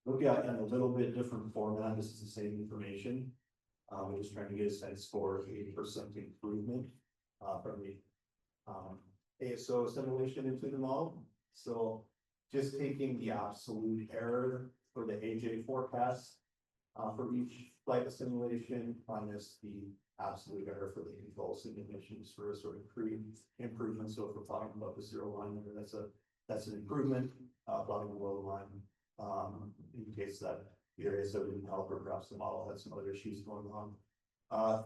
Look at in a little bit different format. This is the same information. We're just trying to get a sense for 80% improvement from the ASO assimilation into the model. So just taking the absolute error for the AJ forecast for each flight assimilation minus the absolute error for the control simulations for a sort of improvement. So if we're talking about the 0 line, that's an improvement. Plotting below the line indicates that either ASO didn't help or perhaps the model had some other issues going on.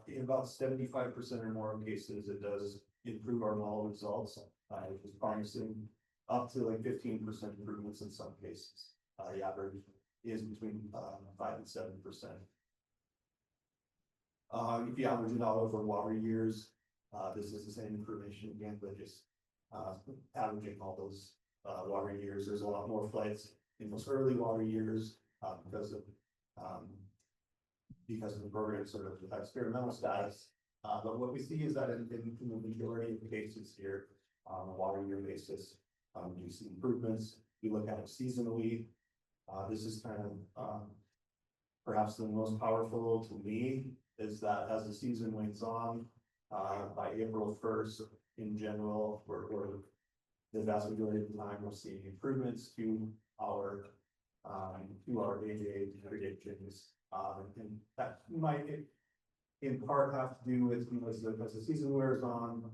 In about 75% or more cases, it does improve our model results, which is promising, up to like 15% improvements in some cases. The average is between 5 and 7%. If you average it out over water years, this is the same information again, but just averaging all those water years. There's a lot more flights in those early water years because of the program sort of experimental status. But what we see is that in the majority of the cases here, on a water year basis, we see improvements. We look at it seasonally. This is kind of perhaps the most powerful to me is that as the season wanes on, by April 1st, in general, we're the vast majority of the time we're seeing improvements to our AJ predictions, and that might in part have to do with as the season wears on,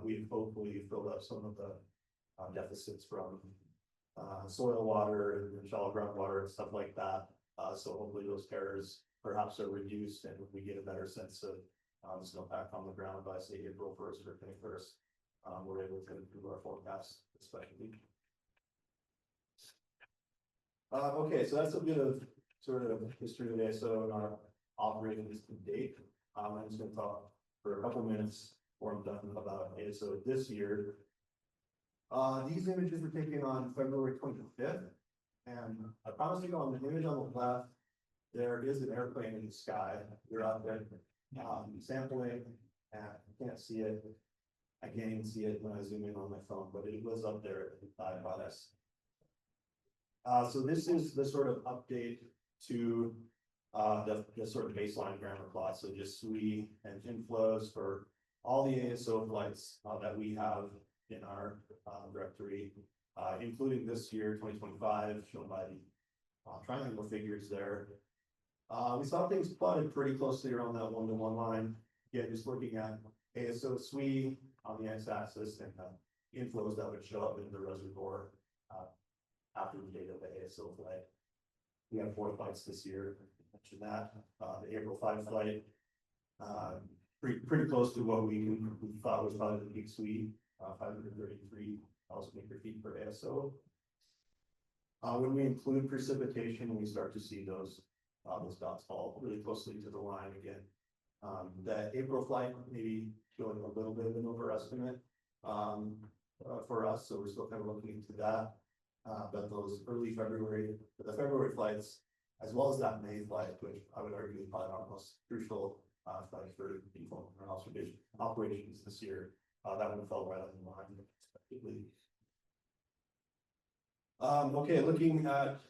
we've hopefully filled up some of the deficits from soil water and shallow groundwater and stuff like that. So hopefully those errors perhaps are reduced and we get a better sense of snowpack on the ground by say April 1st or 21st. We're able to improve our forecast, especially. Okay, so that's a bit of sort of history of the ASO and our operating this to date. I'm just going to talk for a couple minutes before I'm done about ASO this year. These images were taken on February 25th, and I promise you on the image on the left, there is an airplane in the sky. We're out there sampling, and you can't see it. I can't even see it when I zoom in on my phone, but it was up there by us. So this is the sort of update to the sort of baseline grammar plot. So just SWE and inflows for all the ASO flights that we have in our directory, including this year, 2025, shown by the triangle figures there. We saw things plotted pretty closely around that 1-to-1 line. Yeah, just looking at ASO SWE on the x-axis and inflows that would show up in the reservoir after the date of the ASO flight. We have 4 flights this year. I mentioned that the April 5 flight, pretty close to what we thought was probably the peak SWE, 533,000 acre feet per ASO. When we include precipitation, we start to see those those dots fall really closely to the line again. The April flight maybe showing a little bit of an overestimate, for us, so we're still kind of looking into that. But those early February, the February flights, as well as that May flight, which I would argue is probably our most crucial, flight for people in our observation operations this year, that one fell right in line unexpectedly. Okay, looking at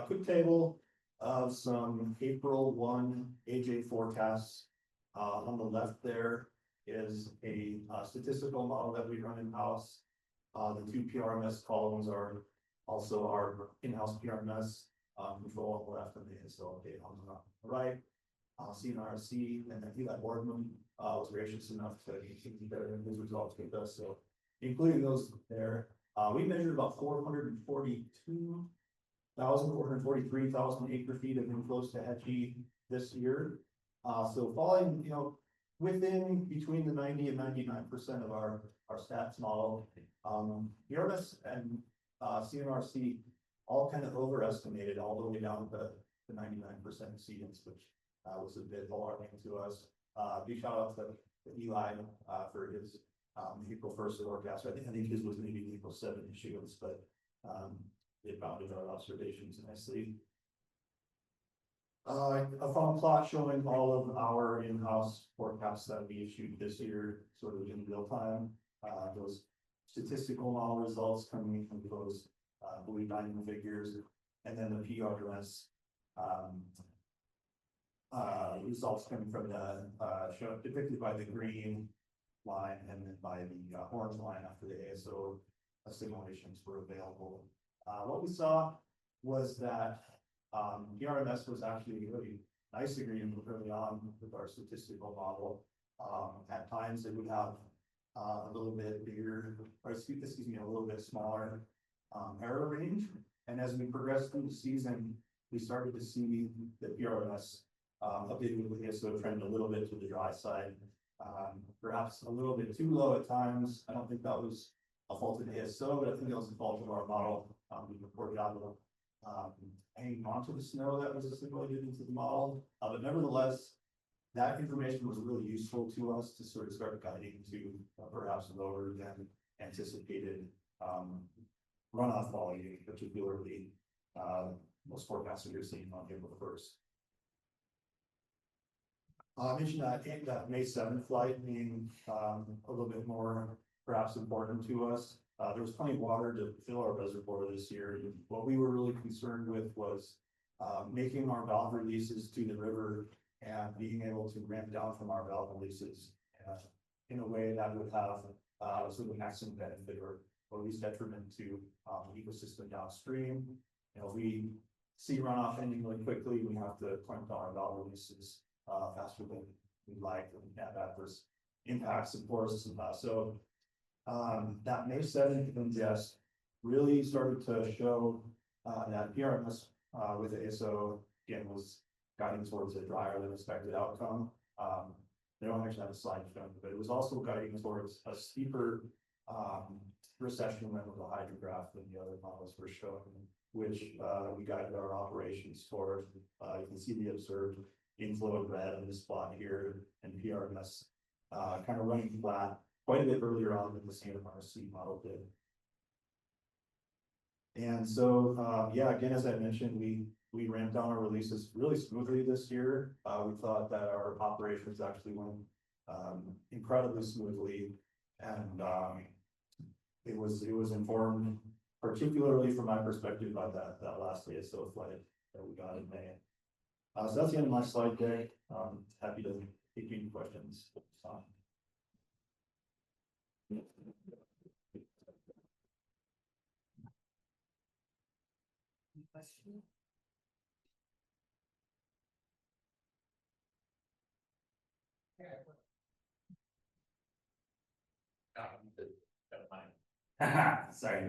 quick table of some April 1 AJ forecasts. On the left there is a statistical model that we run in-house. The two PRMS columns are also our in-house PRMS control on the left and the ASO update on the right. CNRC and then Eli Boardman was gracious enough to share his results with us. So including those there, we measured about 443,000 acre feet of inflows to Hetchy this year. So falling, within between the 90 and 99% of our stats model. PRMS and CNRC all kind of overestimated all the way down to the 99% exceedance, which was a bit alarming to us. Big shout out to Eli for his April 1st forecast. I think his was maybe April 7 issuance, but it bounded our observations nicely. A fun plot showing all of our in-house forecasts that we issued this year, sort of in real time. Those statistical model results coming from those blue diamond figures, and then the PRMS results coming from the show depicted by the green line and then by the orange line after the ASO simulations were available. What we saw was that PRMS was actually really nice agreement early on with our statistical model. At times it would have a little bit bigger, or excuse me, a little bit smaller error range. And as we progressed through the season, we started to see the PRMS updated with the ASO trend a little bit to the dry side, perhaps a little bit too low at times. I don't think that was a fault of the ASO, but I think it was a fault of our model. We reported out hanging onto the snow that was assimilated into the model, but nevertheless, that information was really useful to us to sort of start guiding to perhaps lower than anticipated runoff volume, particularly most forecasts are seeing on April 1st. I mentioned that May 7th flight being a little bit more perhaps important to us. There was plenty of water to fill our reservoir this year. What we were really concerned with was making our valve releases to the river and being able to ramp down from our valve releases in a way that would have sort of a maximum benefit or at least detriment to the ecosystem downstream. If we see runoff ending really quickly, we have to clamp down our valve releases faster than we'd like, and have adverse impacts, of course. So that May 7th ingest really started to show that PRMS with ASO again was guiding towards a drier than expected outcome. They don't actually have a slide showing, but it was also guiding towards a steeper recession than the hydrograph than the other models were showing, which we guided our operations toward. You can see the observed inflow of red in this plot here, and PRMS kind of running flat quite a bit earlier on than the CNRC model did. And so, yeah, again, as I mentioned, we ramped down our releases really smoothly this year. We thought that our operations actually went incredibly smoothly, and it was informed, particularly from my perspective, by that last ASO flight that we got in May. So that's the end of my slide deck. Happy to take any questions. Question? Sorry,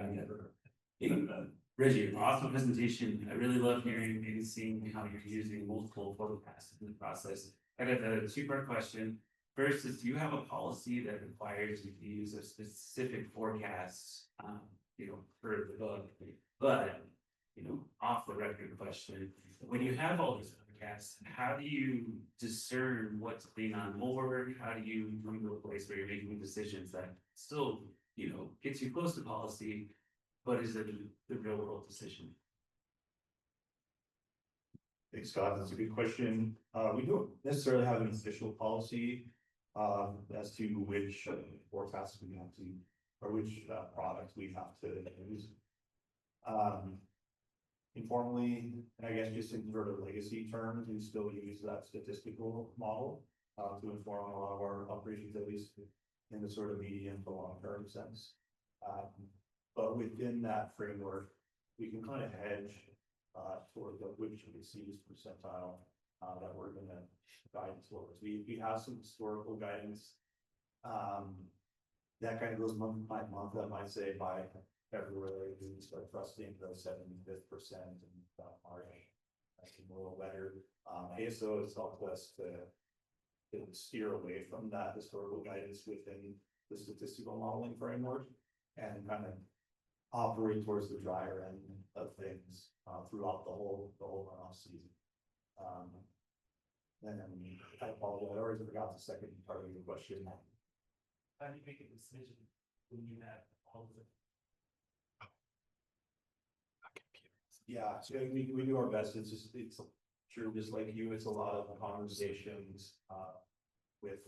Reggie, awesome presentation. I really love hearing and seeing how you're using multiple forecasts in the process. I got a two-part question. First is, do you have a policy that requires you to use a specific forecast, for the book? But, off the record question. When you have all these forecasts, how do you discern what's being on board? How do you come to a place where you're making decisions that still, gets you close to policy, but is it the real world decision? Thanks, Scott. That's a good question. We don't necessarily have an official policy as to which forecasts we have to, or which products we have to use. Informally, and I guess just in sort of legacy terms, we still use that statistical model to inform a lot of our operations, at least in the sort of medium to long term sense. But within that framework, we can kind of hedge toward which we see this percentile that we're going to guide towards. We have some historical guidance that kind of goes month by month. That might say by February we start trusting the 75th percent, and March a little better. ASO has helped us to steer away from that historical guidance within the statistical modeling framework and kind of operate towards the drier end of things throughout the whole runoff season. And then I apologize, I already forgot the second part of your question. How do you make a decision when you have all of it? Yeah, so we do our best. It's true, just like you, it's a lot of conversations with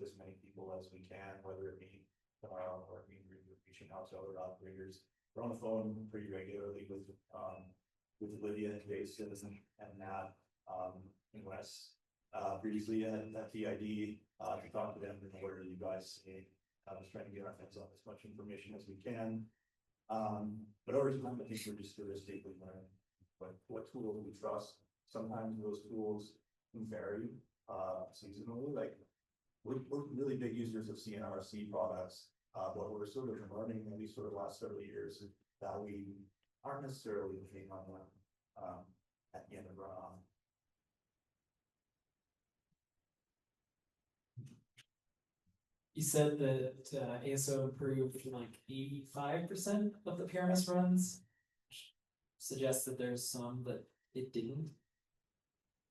as many people as we can, whether it be or reaching out to other operators. We're on the phone pretty regularly with Lydia and Basin and Matt in Weist. Previously at TID to talk to them and where you guys see. I was trying to get our hands on as much information as we can. But over time, I think we're just heuristically learning what tools we trust. Sometimes those tools can vary seasonally. Like we're really big users of CNRC products, but we're sort of learning in these sort of last several years that we aren't necessarily looking on them at the end of runoff. You said that ASO approved like 85% of the PRMS runs, which suggests that there's some that it didn't.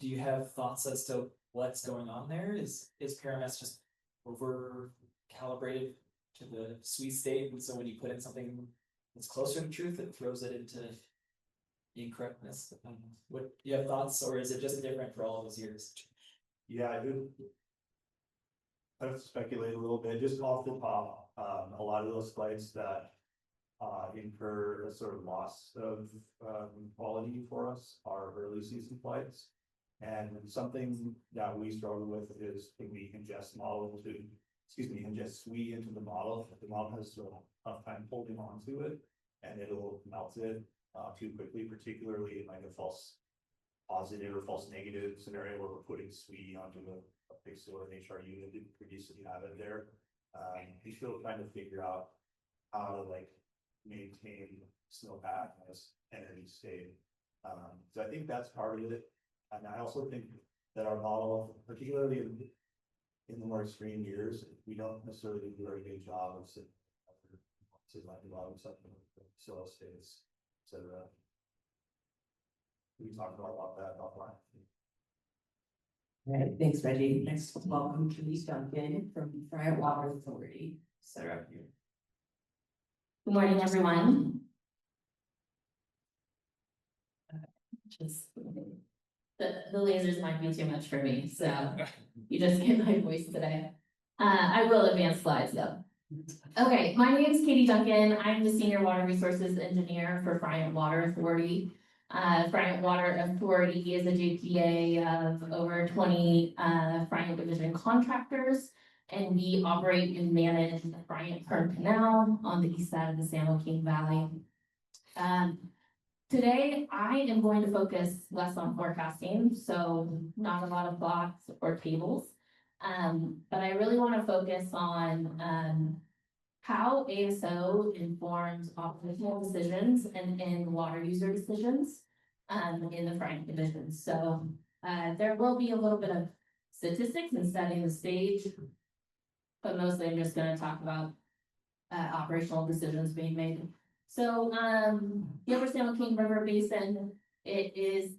Do you have thoughts as to what's going on there? Is PRMS just over calibrated to the sweet state, and so when you put in something that's closer to truth, it throws it into incorrectness? What do you have thoughts, or is it just different for all those years? Yeah, I do. I have to speculate a little bit, just off the top. A lot of those flights that incur a sort of loss of quality for us are early season flights. And something that we struggle with is when we ingest ingest SWE into the model. If the model has a tough time holding on to it, and it'll melt it too quickly, particularly in like a false positive or false negative scenario where we're putting SWE onto a pixel or an HRU that didn't previously have it there. We still trying to figure out how to like maintain snowpack as entity state. So I think that's part of it. And I also think that our model, particularly in the more extreme years, we don't necessarily do a very good job of soil states, etc. We can talk about that offline. All right, thanks, Reggie. Next, welcome to Duncan from Friant Water Authority. Sarah here. Good morning, everyone. Just the lasers might be too much for me, so you just get my voice today. I will advance slides though. Okay, my name is Katie Duncan. I'm the Senior Water Resources Engineer for Friant Water Authority. Friant Water Authority is a JPA of over 20 Friant Division contractors, and we operate and manage the Friant Kern Canal on the east side of the San Joaquin Valley. Today, I am going to focus less on forecasting, so not a lot of plots or tables, but I really want to focus on how ASO informs operational decisions and water user decisions in the Friant division. So there will be a little bit of statistics and setting the stage, but mostly I'm just going to talk about operational decisions being made. So, the Upper San Joaquin River Basin, it is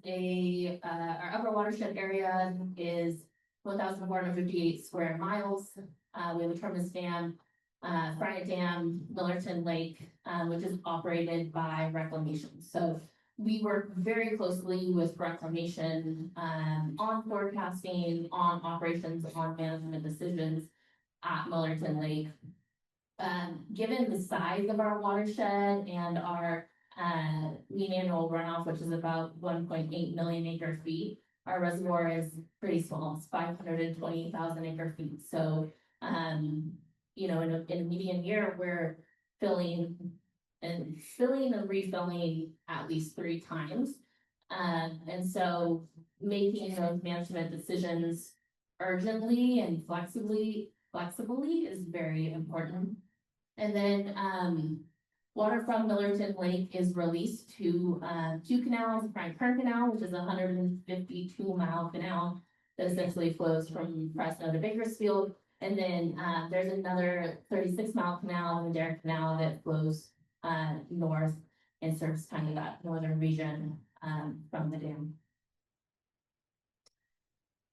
our upper watershed area is 1,458 square miles. We have a Terminus Dam, Friant Dam, Millerton Lake, which is operated by Reclamation. So we work very closely with Reclamation, on forecasting, on operations, on management decisions at Millerton Lake. Given the size of our watershed and our mean annual runoff, which is about 1.8 million acre feet, our reservoir is pretty small. It's 520,000 acre feet. So, you know, in a median year, we're filling and refilling at least 3 times. And so making those management decisions urgently and flexibly is very important. And then, water from Millerton Lake is released to, 2 canals, the Friant Canal, which is a 152-mile canal that essentially flows from Fresno to Bakersfield. And then, there's another 36-mile canal, the Derrick Canal, that flows, north and serves kind of that northern region, from the dam.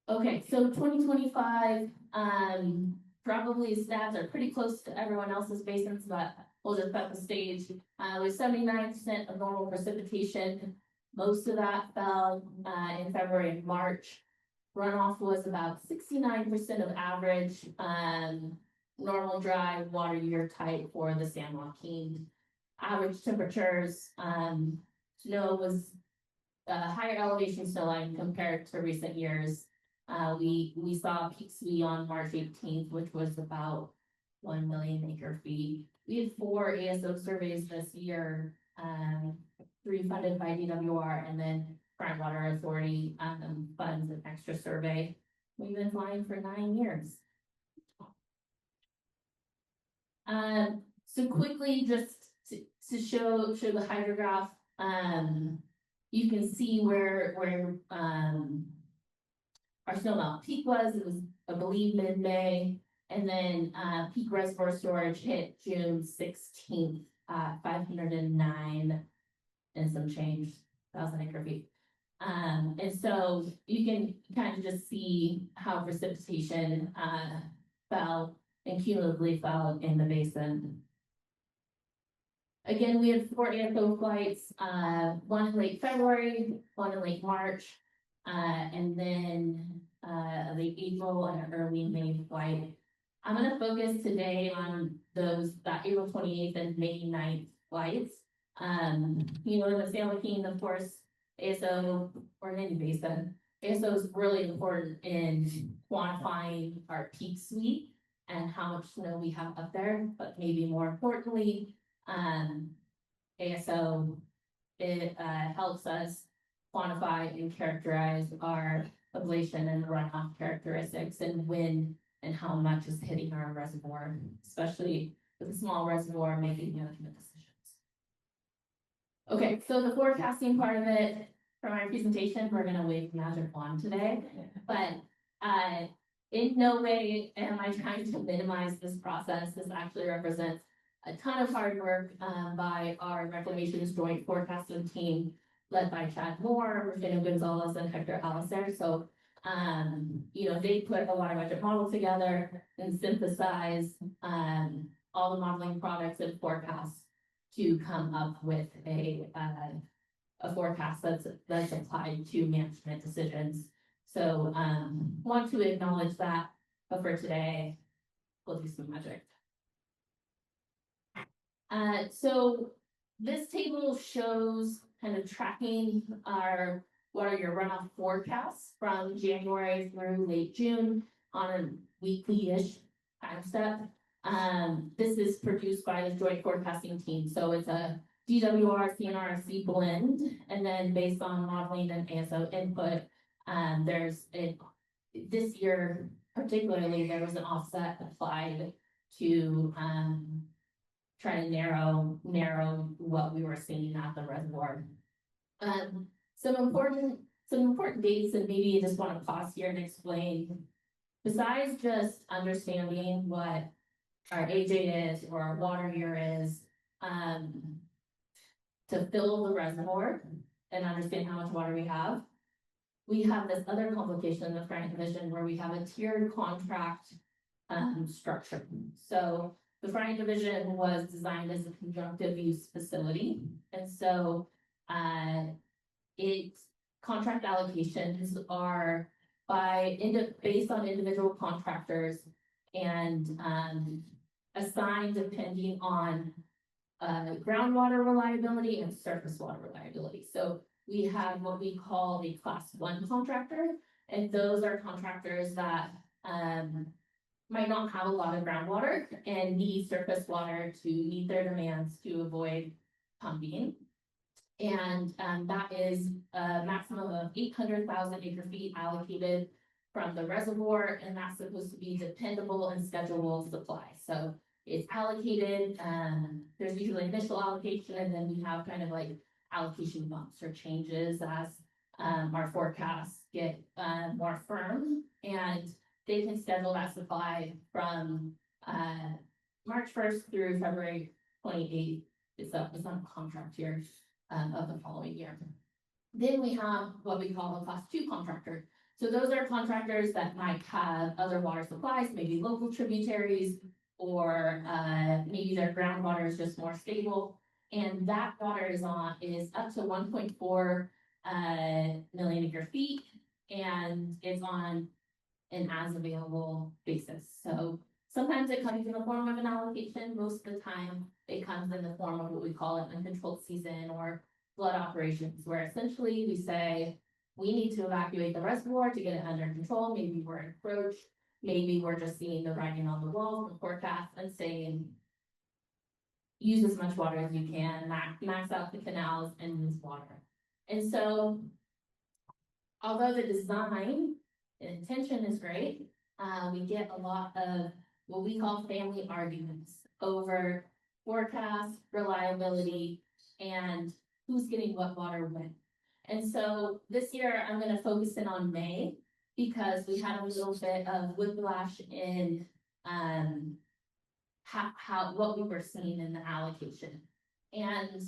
Okay, so 2025, probably stats are pretty close to everyone else's basins, but we'll just set the stage. With 79% of normal precipitation, most of that fell in February and March. Runoff was about 69% of average, normal dry water year type for the San Joaquin. Average temperatures, snow was higher elevation snow line compared to recent years. We saw a peak SWE on March 18th, which was about 1 million acre feet. We had 4 ASO surveys this year, 3 funded by DWR, and then Friant Water Authority funds an extra survey. We've been flying for 9 years. So quickly, just to show the hydrograph, you can see where our snowmelt peak was. It was, I believe, mid-May, and then peak reservoir storage hit June 16th, 509 and some change thousand acre feet. And so you can kind of just see how precipitation fell and cumulatively fell in the basin. Again, we had 4 ASO flights, 1 in late February, 1 in late March, and then late April and early May flight. I'm going to focus today on that April 28th and May 9th flights. You know, in the San Joaquin, of course, ASO, or in any basin, ASO is really important in quantifying our peak SWE and how much snow we have up there, but maybe more importantly, ASO, it helps us quantify and characterize our ablation and runoff characteristics and when and how much is hitting our reservoir, especially with a small reservoir making management decisions. Okay, so the forecasting part of it, for my presentation, we're gonna wave magic wand today, but in no way am I trying to minimize this process. This actually represents a ton of hard work by our Reclamation's joint forecasting team, led by Chad Moore, Rufino Gonzalez, and Hector Alistair. So, you know, they put a water budget model together and synthesize all the modeling products and forecasts to come up with a forecast that's applied to management decisions. So, want to acknowledge that, but for today, we'll do some magic. So this table shows kind of tracking our water year runoff forecasts from January through late June on a weekly-ish time step. This is produced by the joint forecasting team. So it's a DWR CNRC blend, and then based on modeling and ASO input, this year particularly, there was an offset applied to try to narrow what we were seeing at the reservoir. Some important dates, and maybe you just want to pause here and explain, besides just understanding what our AJ is or our water year is, to fill the reservoir and understand how much water we have. We have this other complication in the Friant division where we have a tiered contract structure. So the Friant division was designed as a conjunctive use facility. And so its contract allocations are based on individual contractors and assigned depending on groundwater reliability and surface water reliability. So we have what we call a class 1 contractor, and those are contractors that might not have a lot of groundwater and need surface water to meet their demands to avoid pumping. And that is a maximum of 800,000 acre feet allocated from the reservoir, and that's supposed to be dependable and schedulable supply. So it's allocated, there's usually initial allocation, and then we have kind of like allocation bumps or changes as our forecasts get more firm, and they can schedule that supply from March 1st through February 28th. It's on a contract year of the following year. Then we have what we call a class 2 contractor. So those are contractors that might have other water supplies, maybe local tributaries, or maybe their groundwater is just more stable. And that water is up to 1.4 million acre feet, and it's on an as available basis. So sometimes it comes in the form of an allocation. Most of the time it comes in the form of what we call an uncontrolled season or flood operations, where essentially we say, we need to evacuate the reservoir to get it under control. Maybe we're encroached. Maybe we're just seeing the writing on the wall from forecast and saying, use as much water as you can, max out the canals and use water. And so, although the design and intention is great, we get a lot of what we call family arguments over forecast, reliability, and who's getting what water when. And so this year I'm going to focus in on May, because we had a little bit of whiplash in what we were seeing in the allocation. And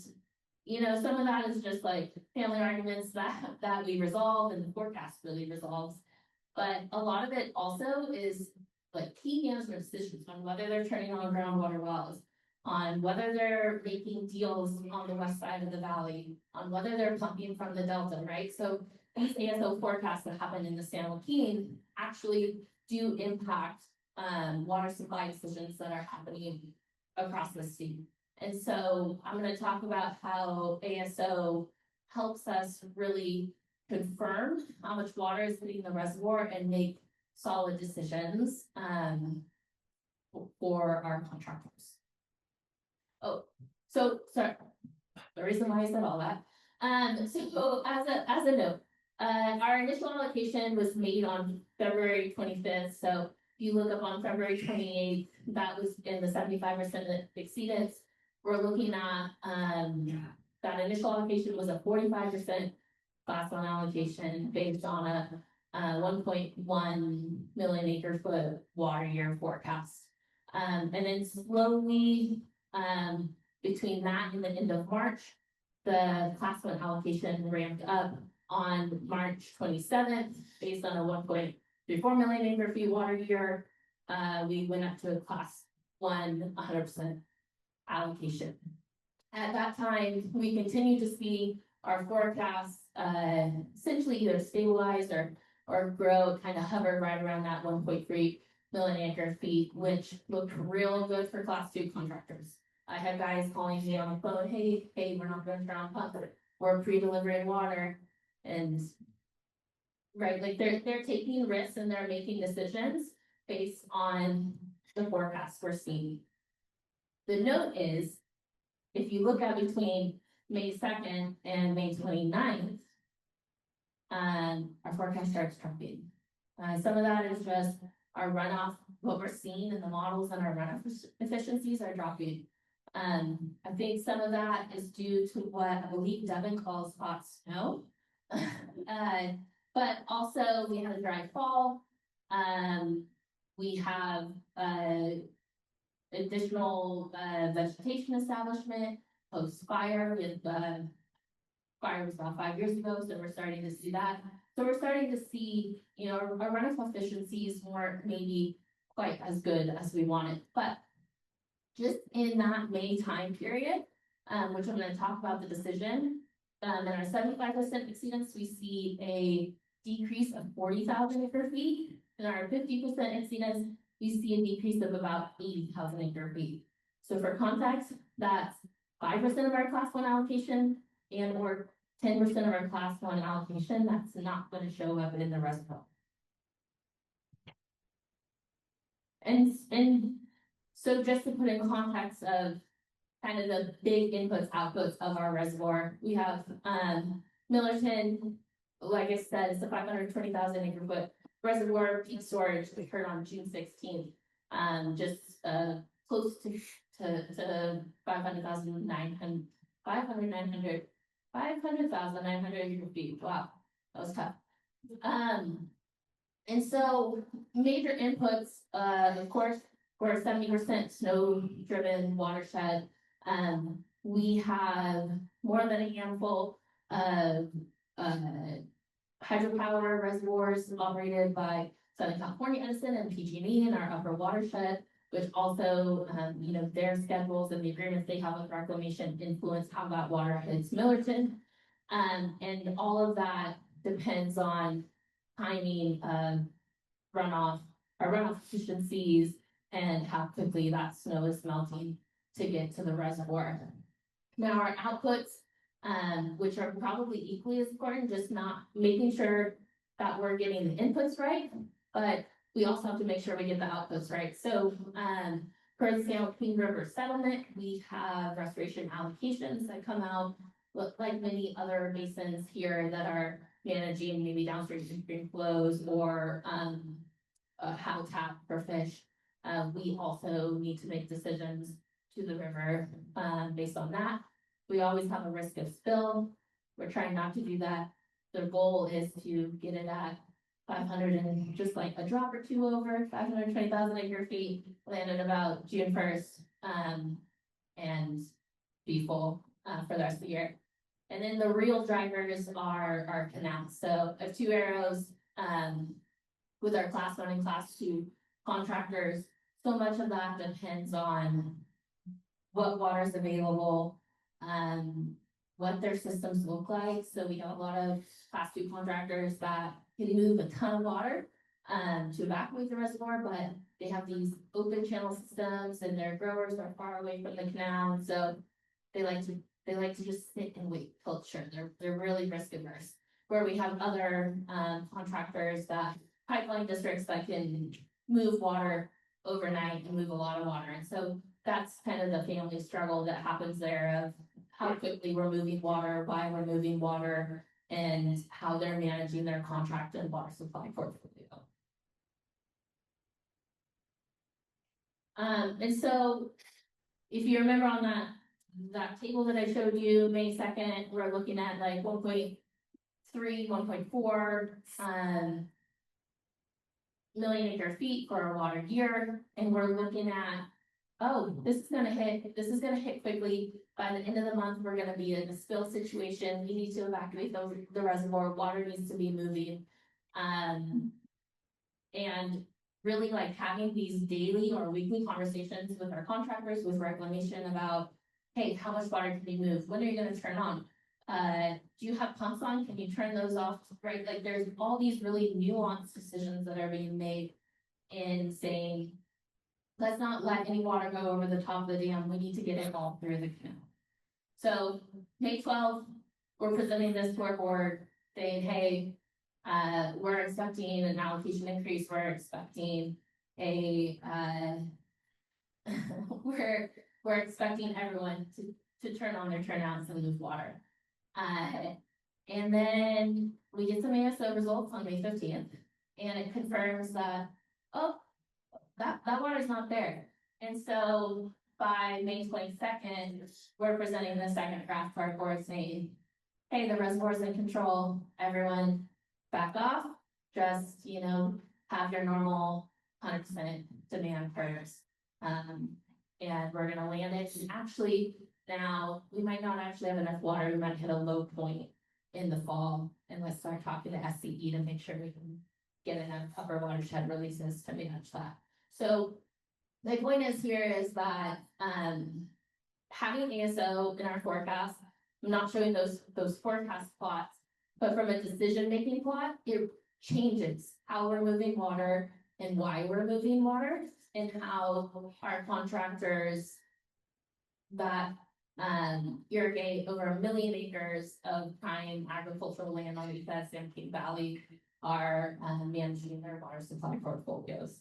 you know, some of that is just like family arguments that we resolve and the forecast really resolves. But a lot of it also is like key management decisions on whether they're turning on groundwater wells, on whether they're making deals on the west side of the valley, on whether they're pumping from the delta, right? So these ASO forecasts that happen in the San Joaquin actually do impact water supply decisions that are happening across the state. And so I'm going to talk about how ASO helps us really confirm how much water is hitting the reservoir and make solid decisions for our contractors. Oh, so sorry, the reason why I said all that. So as a note, our initial allocation was made on February 25th. So if you look up on February 28th, that was in the 75% exceedance. We're looking at that initial allocation was a 45% class 1 allocation based on a 1.1 million acre foot water year forecast. And then slowly between that and the end of March, the class 1 allocation ramped up on March 27th based on a 1.34 million acre feet water year. We went up to a class 1 100% allocation. At that time, we continued to see our forecasts essentially either stabilize or grow, kind of hover right around that 1.3 million acre feet, which looked real good for class 2 contractors. I had guys calling me on the phone, hey, we're not going to turn on pump, we're pre-delivering water. And right, like they're taking risks and they're making decisions based on the forecast we're seeing. The note is, if you look at between May 2nd and May 29th, our forecast starts dropping. Some of that is just our runoff, what we're seeing in the models, and our runoff efficiencies are dropping. I think some of that is due to what I believe Devin calls hot snow. But also we had a dry fall. We have additional vegetation establishment. post-fire with, fire was about 5 years ago, so we're starting to see that. So we're starting to see, you know, our runoff efficiencies weren't maybe quite as good as we wanted, but just in that May time period, which I'm gonna talk about the decision, in our 75% exceedance, we see a decrease of 40,000 acre feet. In our 50% exceedance, we see a decrease of about 80,000 acre feet. So for context, that's 5% of our class 1 allocation and or 10% of our class 1 allocation that's not going to show up in the reservoir. And so just to put in context of kind of the big inputs, outputs of our reservoir, we have Millerton, like I said, it's a 520,000 acre foot reservoir. Peak storage occurred on June 16th, just close to 500,900 acre feet. Wow, that was tough. And so major inputs, of course, we're a 70% snow-driven watershed. We have more than a handful of hydropower reservoirs operated by Southern California Edison and PG&E in our upper watershed, which also, you know, their schedules and the agreements they have with reclamation influence how that water hits Millerton. And all of that depends on timing of runoff, our runoff efficiencies, and how quickly that snow is melting to get to the reservoir. Now our outputs, which are probably equally as important, just not making sure that we're getting the inputs right, but we also have to make sure we get the outputs right. So for the San Joaquin River settlement, we have restoration allocations that come out, like many other basins here that are managing maybe downstream flows or habitat for fish. We also need to make decisions to the river based on that. We always have a risk of spill. We're trying not to do that. The goal is to get it at 500 and just like a drop or two over 520,000 acre feet, land at about June 1st, and be full for the rest of the year. And then the real drivers are our canals. So I have 2 arrows with our class 1 and class 2 contractors. So much of that depends on what water is available, what their systems look like. So we have a lot of class 2 contractors that can move a ton of water to evacuate the reservoir, but they have these open channel systems and their growers are far away from the canal. And so they like to just sit and wait till it's sure. They're really risk averse. Where we have other contractors, that pipeline districts that can move water overnight and move a lot of water. And so that's kind of the family struggle that happens there of how quickly we're moving water, why we're moving water, and how they're managing their contract and water supply portfolio. And so if you remember on that table that I showed you, May 2nd, we're looking at like 1.3, 1.4 million acre feet for our water year. And we're looking at, oh, this is gonna hit quickly. By the end of the month, we're gonna be in a spill situation. We need to evacuate the reservoir, water needs to be moving. And really like having these daily or weekly conversations with our contractors, with reclamation about, hey, how much water can you move? When are you gonna turn on? Do you have pumps on? Can you turn those off? Right? Like there's all these really nuanced decisions that are being made in saying, let's not let any water go over the top of the dam. We need to get it all through the canal. So May 12th, we're presenting this to our board saying, hey, we're expecting an allocation increase. We're expecting we're expecting everyone to turn on their turnouts and move water. And then we get some ASO results on May 15th, and it confirms that, oh, that water's not there. And so by May 22nd, we're presenting the second draft to our board saying, hey, the reservoir's in control, everyone back off, just, you know, have your normal 100% demand first. And we're gonna land it. And actually, Now, we might not actually have enough water, we might hit a low point in the fall, and let's start talking to SCE to make sure we can get enough upper watershed releases to manage that. So the point is here is that, having ASO in our forecast, I'm not showing those forecast plots, but from a decision-making plot, it changes how we're moving water and why we're moving water, and how our contractors that irrigate over 1 million acres of prime agricultural land on the east side of San Joaquin Valley are managing their water supply portfolios.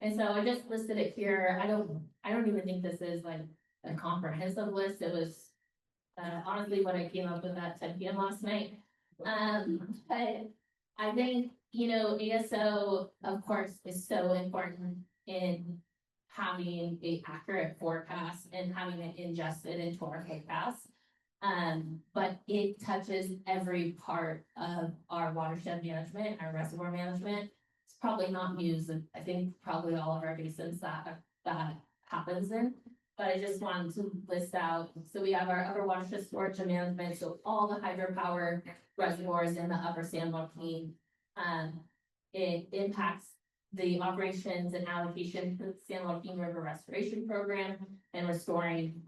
And so I just listed it here. I don't even think this is like a comprehensive list. It was honestly what I came up with at 10 p.m. last night. But I think, you know, ASO, of course, is so important in having a accurate forecast and having it ingested into our forecast. But it touches every part of our watershed management, our reservoir management. It's probably not news, and I think probably all of our basins that happens in. But I just wanted to list out, so we have our upper watershed storage and management, so all the hydropower reservoirs in the upper San Joaquin. It impacts the operations and allocation for the San Joaquin River Restoration Program and restoring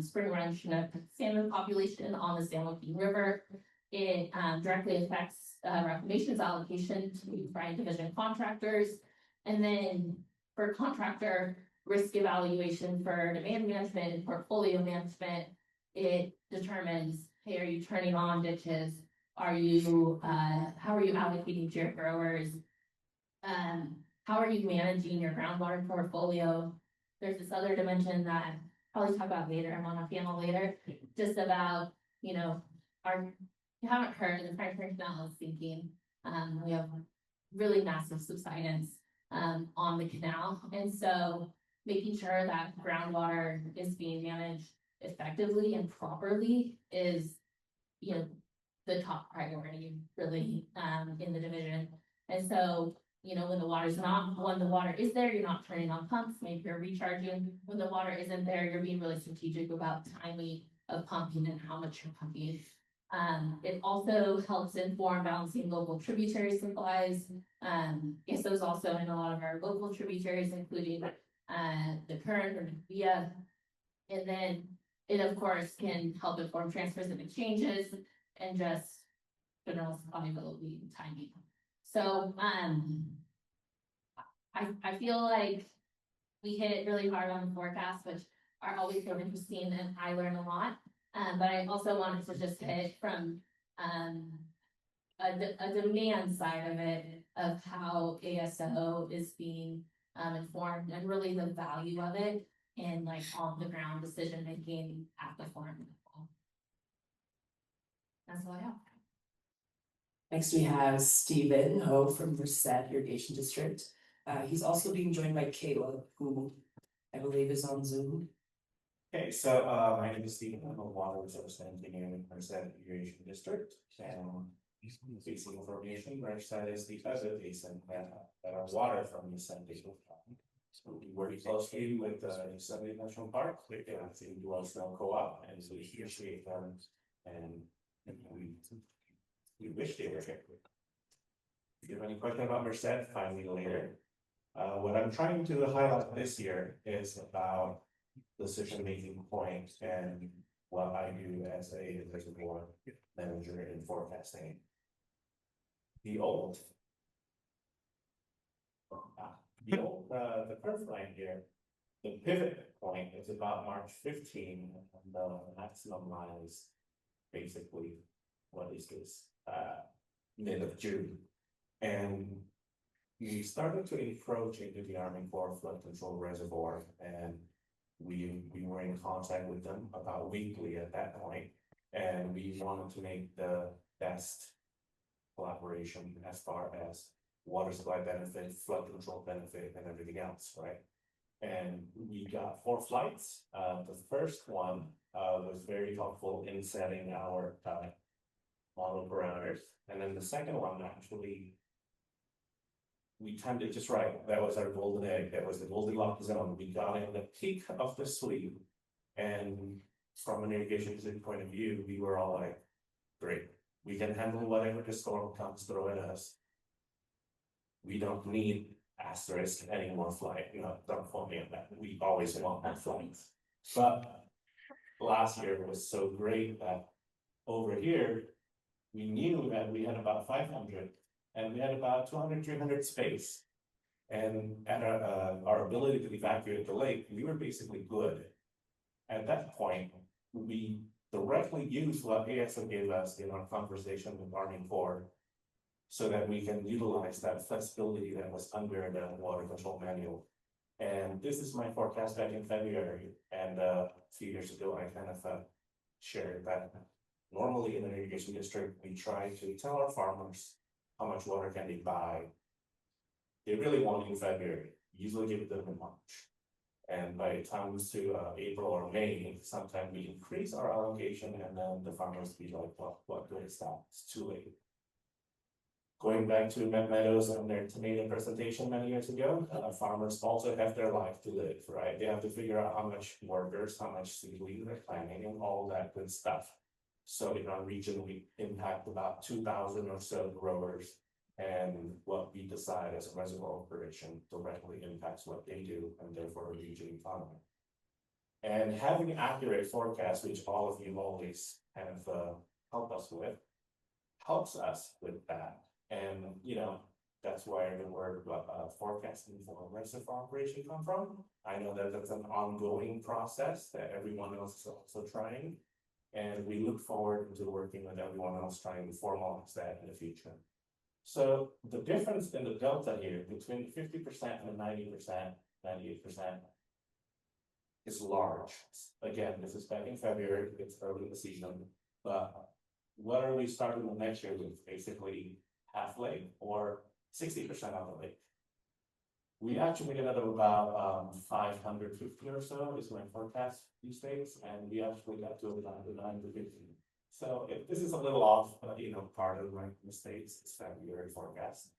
spring run Chinook salmon population on the San Joaquin River. It directly affects reclamation's allocation to Friant division contractors. And then for contractor risk evaluation for demand management and portfolio management, it determines, hey, are you turning on ditches? Are you, how are you allocating to your growers? How are you managing your groundwater portfolio? There's this other dimension that I'll probably talk about later. I'm on a panel later, just about, you know, you haven't heard the primary canal is sinking. We have really massive subsidence on the canal. And so making sure that groundwater is being managed effectively and properly is, you know, the top priority really in the division. And so, you know, when the water is there, you're not turning on pumps, maybe you're recharging. When the water isn't there, you're being really strategic about timing of pumping and how much you're pumping. It also helps inform balancing local tributary supplies. ASO is also in a lot of our local tributaries, including the current or Kaweah. And then it of course can help inform transfers and exchanges and just general supply availability and timing. So I feel like we hit it really hard on the forecast, which are always so interesting and I learn a lot. But I also wanted to just hit from a demand side of it, of how ASO is being informed and really the value of it in like on the ground decision making at the farm level. That's all I have. Next, we have Stephen Ho from Merced Irrigation District. He's also being joined by Kayla, who I believe is on Zoom. Okay, so my name is Stephen. I'm a water resource engineer in Merced Irrigation District. And basic information, Merced is the other basin that are water from the Sept. So we work closely with the Sept National Park, with the Dual Co-op, and so we appreciate them and we wish they were here. If you have any question about Merced, find me later. What I'm trying to highlight this year is about decision-making point and what I do as a reservoir manager in forecasting. The curve line here, the pivot point is about March 15, and the maximum line is basically, what is this, mid of June. And we started to encroach into the Army Corps flood control reservoir, and we were in contact with them about weekly at that point, and we wanted to make the best collaboration as far as water supply benefit, flood control benefit, and everything else, right? And we got 4 flights. The first one was very helpful in setting our model parameters, and then the second one actually we timed it just right. That was our golden egg. That was the Goldilocks zone. We got in the peak of the sweep. And from an irrigation point of view, we were all like, great, we can handle whatever the storm comes through at us. We don't need asterisk any more flight. You know, don't quote me on that. We always want more flights. But last year was so great that over here, we knew that we had about 500 and we had about 200, 300 space. And at our ability to evacuate the lake, we were basically good. At that point, we directly used what ASO gave us in our conversation with Army Corps so that we can utilize that flexibility that was under the water control manual. And this is my forecast back in February. And a few years ago, I kind of shared that normally in an irrigation district, we try to tell our farmers how much water can they buy. They really want it in February, usually give it them in March. And by the time it was to April or May, sometimes we increase our allocation and then the farmers be like, well, what good is that? It's too late. Going back to Met Meadows and their tomato presentation many years ago, farmers also have their life to live, right? They have to figure out how much workers, how much seedling they're planting and all that good stuff. So in our region, we impact about 2,000 or so growers. And what we decide as a reservoir operation directly impacts what they do and therefore a region economy. And having accurate forecasts, which all of you always have helped us with, helps us with that. And, you know, that's where the word forecasting for reservoir operation come from. I know that that's an ongoing process that everyone else is also trying. And we look forward to working with everyone else trying to formalize that in the future. So the difference in the delta here between 50% and 90%, 98% is large. Again, this is back in February, it's early in the season, but what are we starting with next year with? Basically half lake or 60% of the lake. We actually ended up about 550 or so is my forecast these days, and we actually got to about 950. So if this is a little off, you know, part of my mistakes, it's February forecast.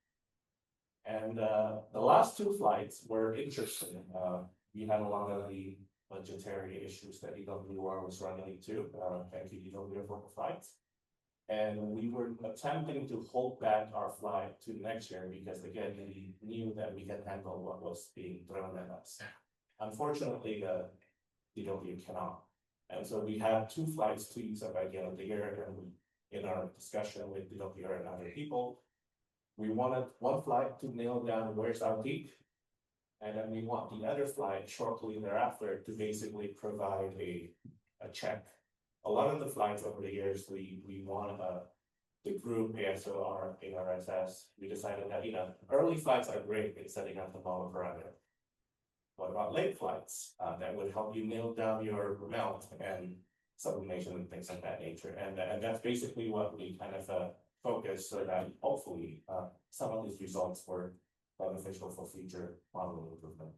And the last two flights were interesting. We had a lot of the budgetary issues that EWR was running into. Thank you, EWR, for the flights. And we were attempting to hold back our flight to next year because, again, we knew that we could handle what was being thrown at us. Unfortunately, DW cannot. And so we had two flights to use up by the end of the year. And in our discussion with DW and other people, we wanted one flight to nail down where's our peak. And then we want the other flight shortly thereafter to basically provide a check. A lot of the flights over the years, we want the group ASO, ARSS, we decided that, you know, early flights are great in setting up the model parameter. What about late flights? That would help you nail down your melt and sublimation and things of that nature. And that's basically what we kind of focus so that hopefully some of these results were beneficial for future modeling improvement.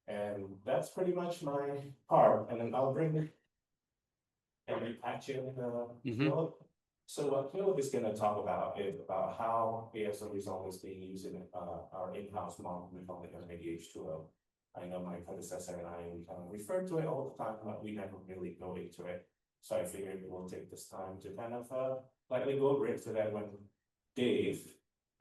And that's pretty much my part. And then I'll bring Action Philip. So what Philip is going to talk about is about how ASO result is being used in our in-house model we call it H2O. I know my predecessor and I kind of refer to it all the time, but we never really go into it. So I figured we'll take this time to kind of lightly go over it so that when Dave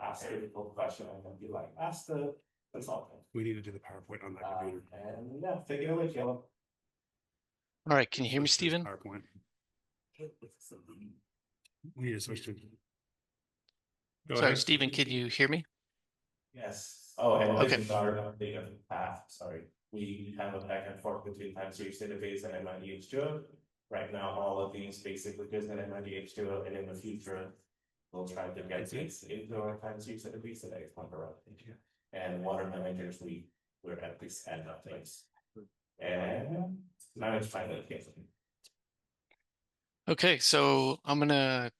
asks a difficult question, I can be like, ask the consultant. We need to do the PowerPoint on that computer. And yeah, take it away, Caleb. All right, can you hear me, Switch to Stephen? PowerPoint. We need to switch to. Go Sorry, ahead. Stephen, can you hear me? Yes. Oh, and Okay. this is our update of the path. Sorry. We have a back and forth between time series database and MIDH2. Right now, all of these basically goes in MIDH2, and in the future, we'll try to get these into our time series database that I talked about. And water managers, we're at this end of things. And now it's finally case. Okay, so I'm gonna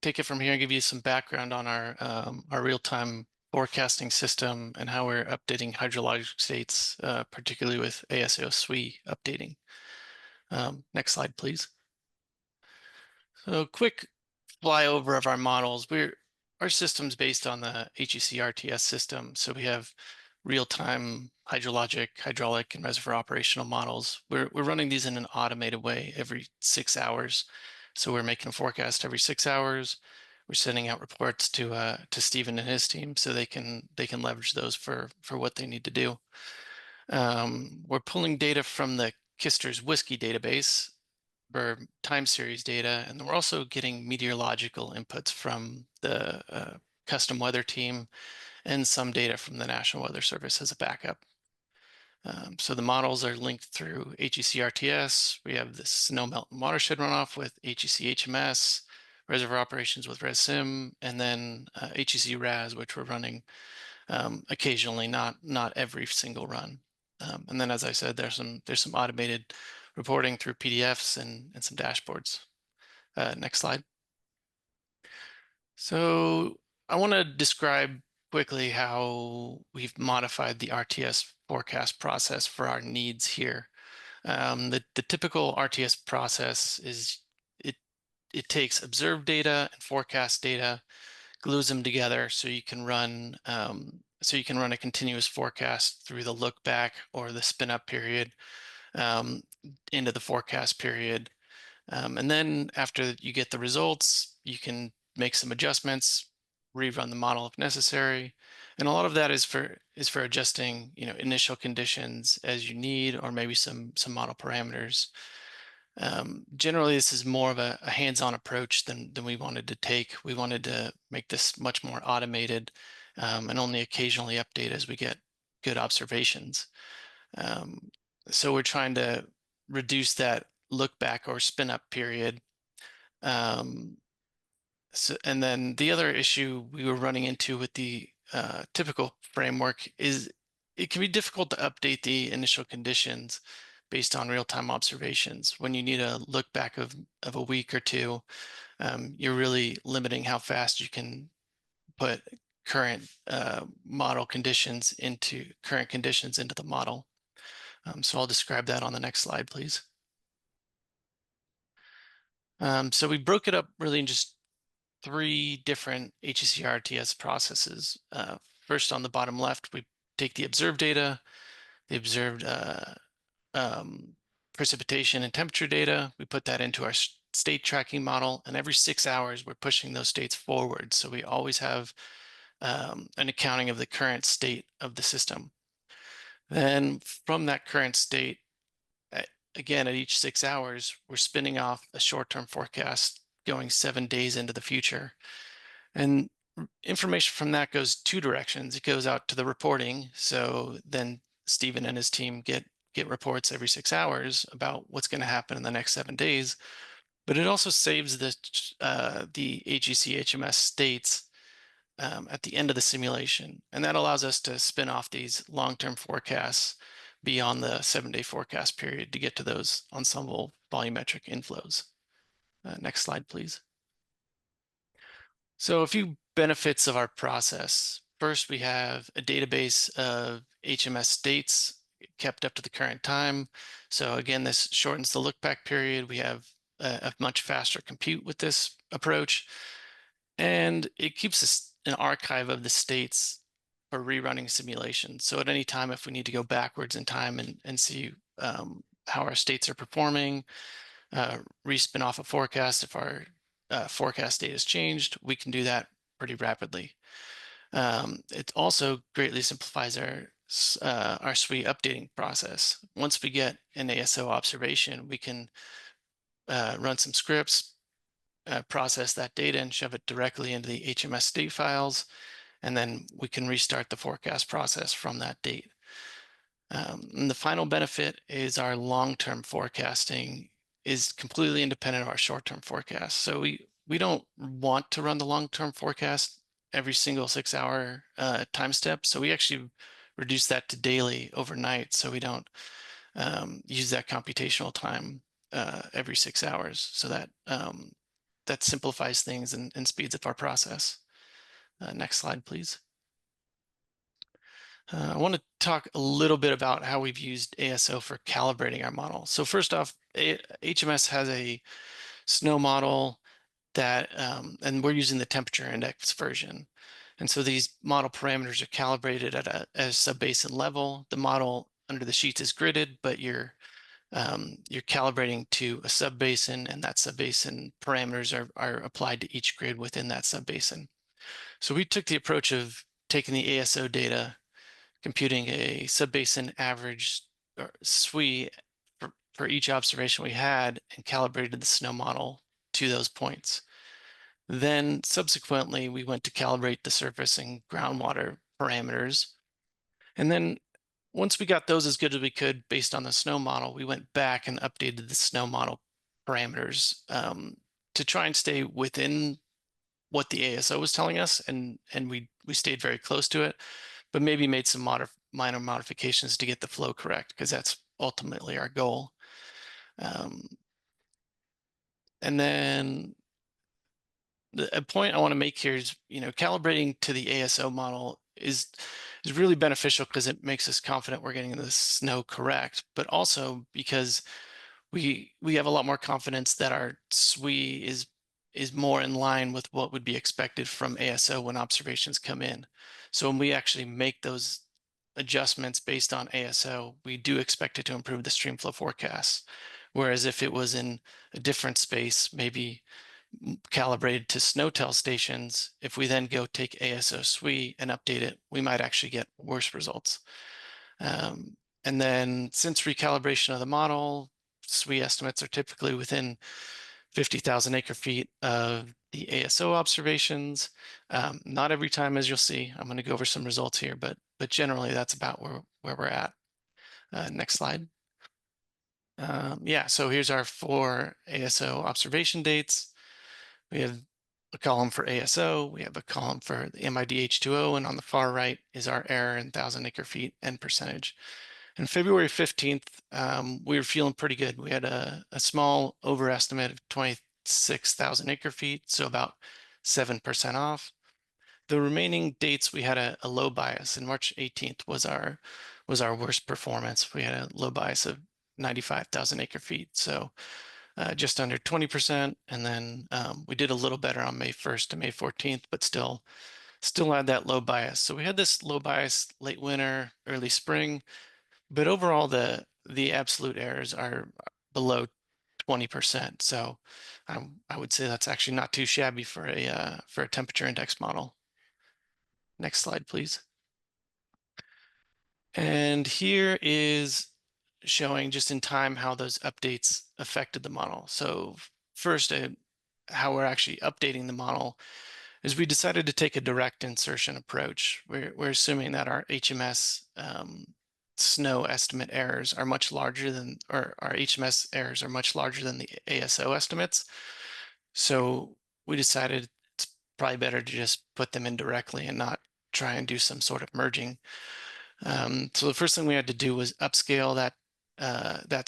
take it from here and give you some background on our real-time forecasting system and how we're updating hydrologic states, particularly with ASO SWE updating. Next slide, please. So quick flyover of our models. our system's based on the HEC RTS system. So we have real-time hydrologic, hydraulic, and reservoir operational models. We're running these in an automated way every 6 hours. So we're making a forecast every 6 hours. We're sending out reports to Stephen and his team so they can leverage those for what they need to do. We're pulling data from the Kister's whiskey database for time series data, and we're also getting meteorological inputs from the custom weather team and some data from the National Weather Service as a backup. So the models are linked through HEC RTS. We have the snow melt and watershed runoff with HEC HMS, reservoir operations with ResSim, and then HEC RAS, which we're running occasionally, not every single run. And then, as I said, there's some automated reporting through PDFs and some dashboards. Next slide. So I want to describe quickly how we've modified the RTS forecast process for our needs here. The typical RTS process is it takes observed data and forecast data, glues them together so you can run a continuous forecast through the look back or the spin up period into the forecast period. And then after you get the results, you can make some adjustments, rerun the model if necessary. And a lot of that is for adjusting, initial conditions as you need, or maybe some model parameters. Generally, this is more of a hands-on approach than we wanted to take. We wanted to make this much more automated and only occasionally update as we get good observations. So we're trying to reduce that look back or spin up period. And then the other issue we were running into with the typical framework is it can be difficult to update the initial conditions based on real-time observations. When you need a look back of a week or two, you're really limiting how fast you can put current model conditions into the model. So I'll describe that on the next slide, please. So we broke it up really in just 3 different HEC RTS processes. First, on the bottom left, we take the observed data, the observed precipitation and temperature data. We put that into our state tracking model, and every 6 hours, we're pushing those states forward. So we always have an accounting of the current state of the system. Then from that current state, again, at each 6 hours, we're spinning off a short-term forecast going 7 days into the future. And information from that goes 2 directions. It goes out to the reporting. So then Stephen and his team get reports every 6 hours about what's going to happen in the next 7 days. But it also saves the HEC HMS states at the end of the simulation. And that allows us to spin off these long-term forecasts beyond the 7-day forecast period to get to those ensemble volumetric inflows. Next slide, please. So a few benefits of our process. First, we have a database of HMS states kept up to the current time. So again, this shortens the look back period. We have a much faster compute with this approach. And it keeps us an archive of the states for rerunning simulations. So at any time, if we need to go backwards in time and see how our states are performing, respin off a forecast, if our forecast data has changed, we can do that pretty rapidly. It also greatly simplifies our SWE updating process. Once we get an ASO observation, we can run some scripts, process that data and shove it directly into the HMS state files, and then we can restart the forecast process from that date. And the final benefit is our long-term forecasting is completely independent of our short-term forecast. So we don't want to run the long-term forecast every single 6-hour time step. So we actually reduce that to daily overnight. So we don't use that computational time every 6 hours. So that simplifies things and speeds up our process. Next slide, please. I want to talk a little bit about how we've used ASO for calibrating our model. So first off, HMS has a snow model that, and we're using the temperature index version. And so these model parameters are calibrated at a sub-basin level. The model under the sheets is gridded, but you're calibrating to a sub-basin, and that sub-basin parameters are applied to each grid within that sub-basin. So we took the approach of taking the ASO data, computing a sub-basin average or SWE for each observation we had, and calibrated the snow model to those points. Then subsequently, we went to calibrate the surface and groundwater parameters. And then once we got those as good as we could based on the snow model, we went back and updated the snow model parameters to try and stay within what the ASO was telling us, and we stayed very close to it, but maybe made some minor modifications to get the flow correct, because that's ultimately our goal. And then a point I want to make here is, calibrating to the ASO model is really beneficial because it makes us confident we're getting the snow correct, but also because we have a lot more confidence that our SWE is more in line with what would be expected from ASO when observations come in. So when we actually make those adjustments based on ASO, we do expect it to improve the streamflow forecast. Whereas if it was in a different space, maybe calibrated to SNOTEL stations, if we then go take ASO SWE and update it, we might actually get worse results. And then since recalibration of the model, SWE estimates are typically within 50,000 acre feet of the ASO observations. Not every time, as you'll see. I'm going to go over some results here, but generally that's about where we're at. Next slide. Yeah, so here's our 4 ASO observation dates. We have a column for ASO, we have a column for the MIDH2O, and on the far right is our error in 1,000 acre feet and percentage. And February 15th, we were feeling pretty good. We had a small overestimate of 26,000 acre feet, so about 7% off. The remaining dates, we had a low bias, and March 18th was our worst performance. We had a low bias of 95,000 acre feet, so just under 20%. And then we did a little better on May 1st to May 14th, but still had that low bias. So we had this low bias late winter, early spring, but overall the absolute errors are below 20%. So I would say that's actually not too shabby for a temperature index model. Next slide, please. And here is showing just in time how those updates affected the model. So first, how we're actually updating the model is we decided to take a direct insertion approach. We're assuming that our HMS snow estimate errors are much larger than, or our HMS errors are much larger than the ASO estimates. So we decided it's probably better to just put them in directly and not try and do some sort of merging. So the first thing we had to do was upscale that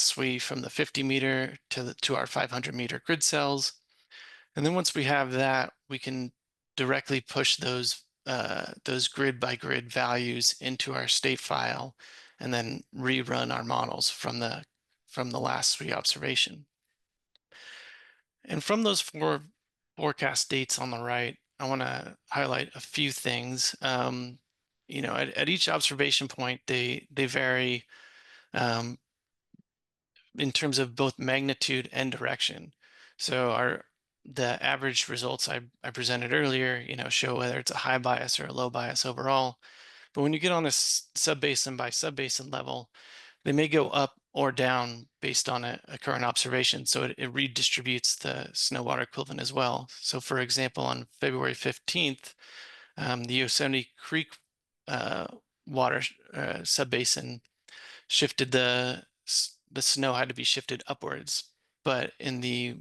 SWE from the 50 meter to our 500 meter grid cells. And then once we have that, we can directly push those grid by grid values into our state file and then rerun our models from the last SWE observation. And from those 4 forecast dates on the right, I want to highlight a few things. At each observation point, they vary in terms of both magnitude and direction. So the average results I presented earlier, show whether it's a high bias or a low bias overall. But when you get on this sub-basin by sub-basin level, they may go up or down based on a current observation. So it redistributes the snow water equivalent as well. So for example, on February 15th, the Yosemite Creek water sub-basin shifted the snow had to be shifted upwards, but in the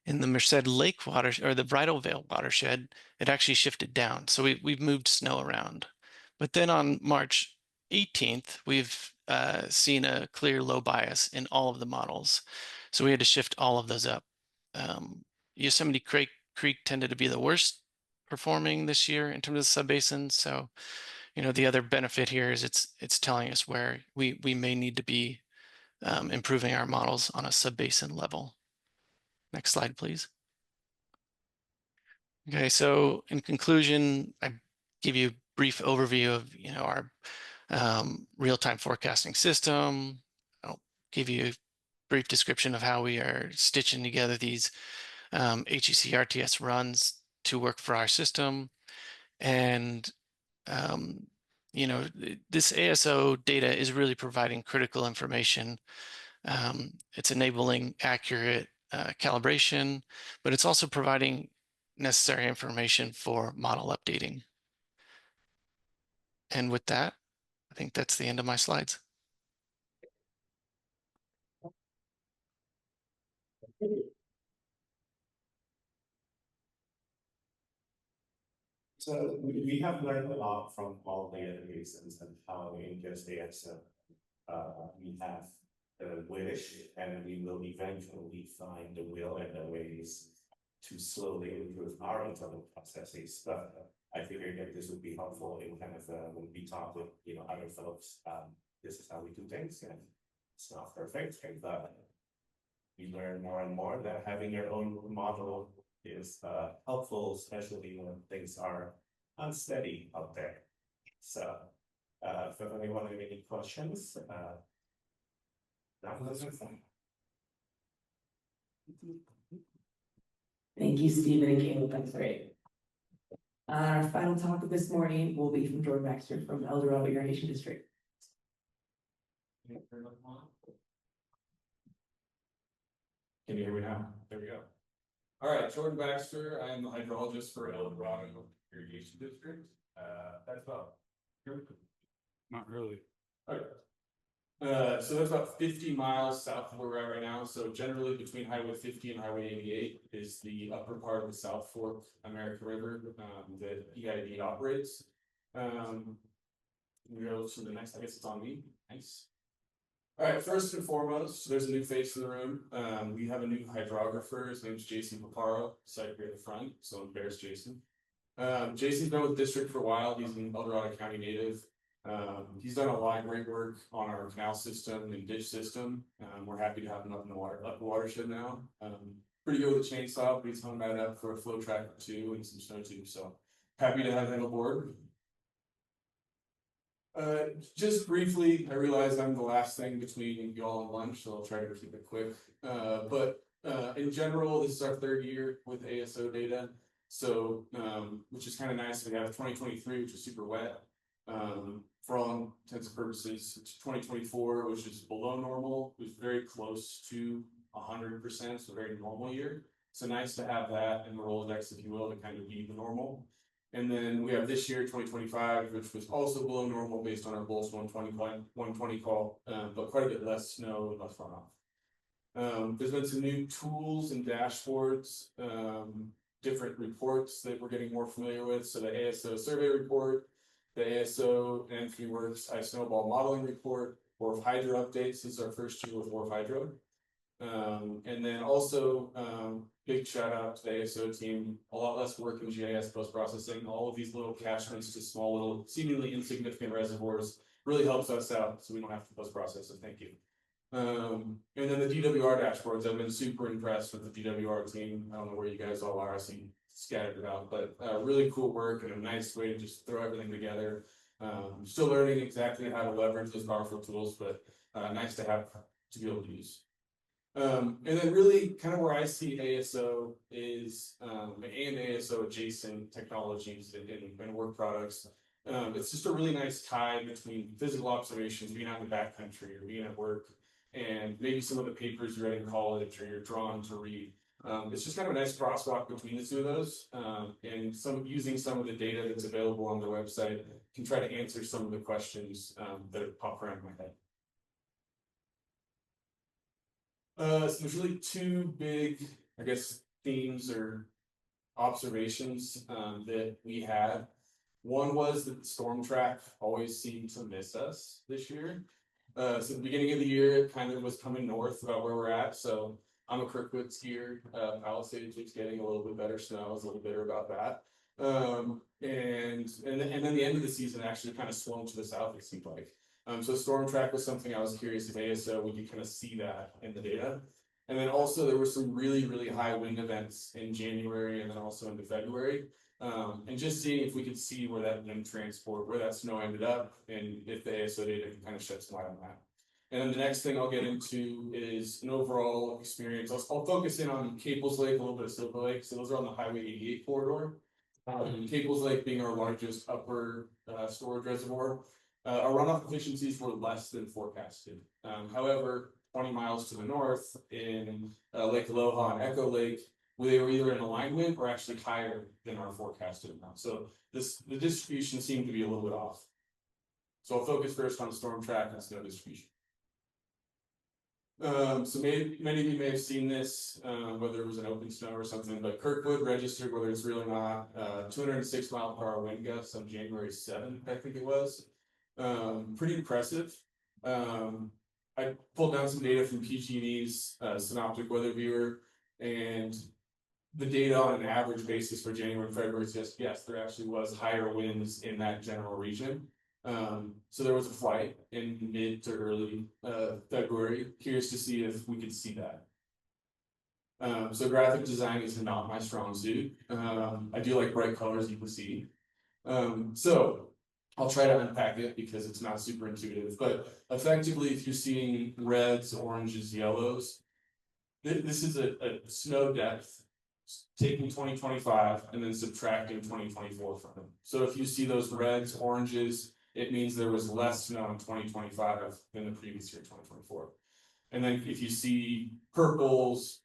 Merced Lake water, or the Bridal Veil watershed, it actually shifted down. So we've moved snow around. But then on March 18th, we've seen a clear low bias in all of the models. So we had to shift all of those up. Yosemite Creek tended to be the worst performing this year in terms of subbasins. So, the other benefit here is it's telling us where we may need to be improving our models on a subbasin level. Next slide, please. Okay, so in conclusion, I give you a brief overview of our real-time forecasting system. I'll give you a brief description of how we are stitching together these HEC RTS runs to work for our system. And this ASO data is really providing critical information. It's enabling accurate calibration, but it's also providing necessary information for model updating. And with that, I think that's the end of my slides. So we have learned a lot from all the other reasons and how we ingest data. So we have the wish, and we will eventually find the will and the ways to slowly improve our internal processes. But I figured that this would be helpful in kind of when we talk with other folks. This is how we do things, and it's not perfect, but we learn more and more that having your own model is helpful, especially when things are unsteady out there. So if anyone have any questions, Thank you, Stephen and Caleb. That's great. Our final talk of this morning will be from George Baxter from El Dorado Irrigation District. Can you hear me now? There we go. All right, Jordan Baxter. I am the hydrologist for El Dorado Irrigation District. That's about. Not really. Okay. So that's about 50 miles south of where we're at right now. So generally between Highway 50 and Highway 88 is the upper part of the South Fork American River that EID operates. We go to the next, I guess it's on me. Nice. All right, first and foremost, there's a new face in the room. We have a new hydrographer. His name's Jason Paparo, site here at the front. So embarrass Jason. Jason's been with the district for a while. He's an El Dorado County native. He's done a lot of great work on our canal system and ditch system. We're happy to have him up in the watershed now. Pretty good with the chainsaw, but he's hung that up for a flow track or two and some snow tubes. So happy to have him aboard. Just briefly, I realize I'm the last thing between y'all and lunch, so I'll try to keep it quick. But in general, this is our third year with ASO data. So, which is kind of nice. We have 2023, which was super wet. For all intents and purposes, 2024, which is below normal, was very close to 100%, so very normal year. So nice to have that in the Rolodex, if you will, to kind of be the normal. And then we have this year, 2025, which was also below normal based on our Bulls 120 call, but quite a bit less snow and less runoff. There's been some new tools and dashboards, different reports that we're getting more familiar with. So the ASO survey report, the ASO and N3 Works Ice Snowball modeling report, Wharf Hydro updates. This is our first year with Wharf Hydro. And then also, big shout out to the ASO team, a lot less work in GIS post-processing. All of these little catchments to small, little, seemingly insignificant reservoirs really helps us out so we don't have to post-process it. Thank you. And then the DWR dashboards, I've been super impressed with the DWR team. I don't know where you guys all are, I see scattered about, but really cool work and a nice way to just throw everything together. Still learning exactly how to leverage those powerful tools, but nice to have to be able to use. And then really kind of where I see ASO is and ASO adjacent technologies and work products. It's just a really nice tie between physical observations, being out in the backcountry or being at work, and maybe some of the papers you read in college or you're drawn to read. It's just kind of a nice crosswalk between the two of those, and using some of the data that's available on the website can try to answer some of the questions that pop around my head. So there's really two big, I guess, themes or observations that we had. One was that the storm track always seemed to miss us this year. So at the beginning of the year, it kind of was coming north about where we're at. So I'm a Kirkwood skier. Palisades keeps getting a little bit better snow. I was a little bitter about that. And then the end of the season actually kind of swung to the south, it seemed like. So storm track was something I was curious if ASO, we could kind of see that in the data. And then also there were some really, really high wind events in January and then also into February. And just seeing if we could see where that wind transport, where that snow ended up, and if the ASO data can kind of shed some light on that. And then the next thing I'll get into is an overall experience. I'll focus in on Caples Lake, a little bit of Silver Lake. So those are on the Highway 88 corridor. Caples Lake being our largest upper storage reservoir. Our runoff efficiencies were less than forecasted. However, 20 miles to the north in Lake Aloha and Echo Lake, they were either in alignment or actually higher than our forecasted amount. So the distribution seemed to be a little bit off. So I'll focus first on storm track and snow distribution. So many of you may have seen this, whether it was an open snow or something, but Kirkwood registered, whether it's real or not, 206 mile per hour wind gusts on January 7th, I think it was. Pretty impressive. I pulled down some data from PG&E's synoptic weather viewer, and the data on an average basis for January and February says, yes, there actually was higher winds in that general region. So there was a flight in mid to early February. Curious to see if we could see that. So graphic design is not my strong suit. I do like bright colors, you can see. So I'll try to unpack it because it's not super intuitive, but effectively if you're seeing reds, oranges, yellows, this is a snow depth taking 2025 and then subtracting 2024 from it. So if you see those reds, oranges, it means there was less snow in 2025 than the previous year, 2024. And then if you see purples,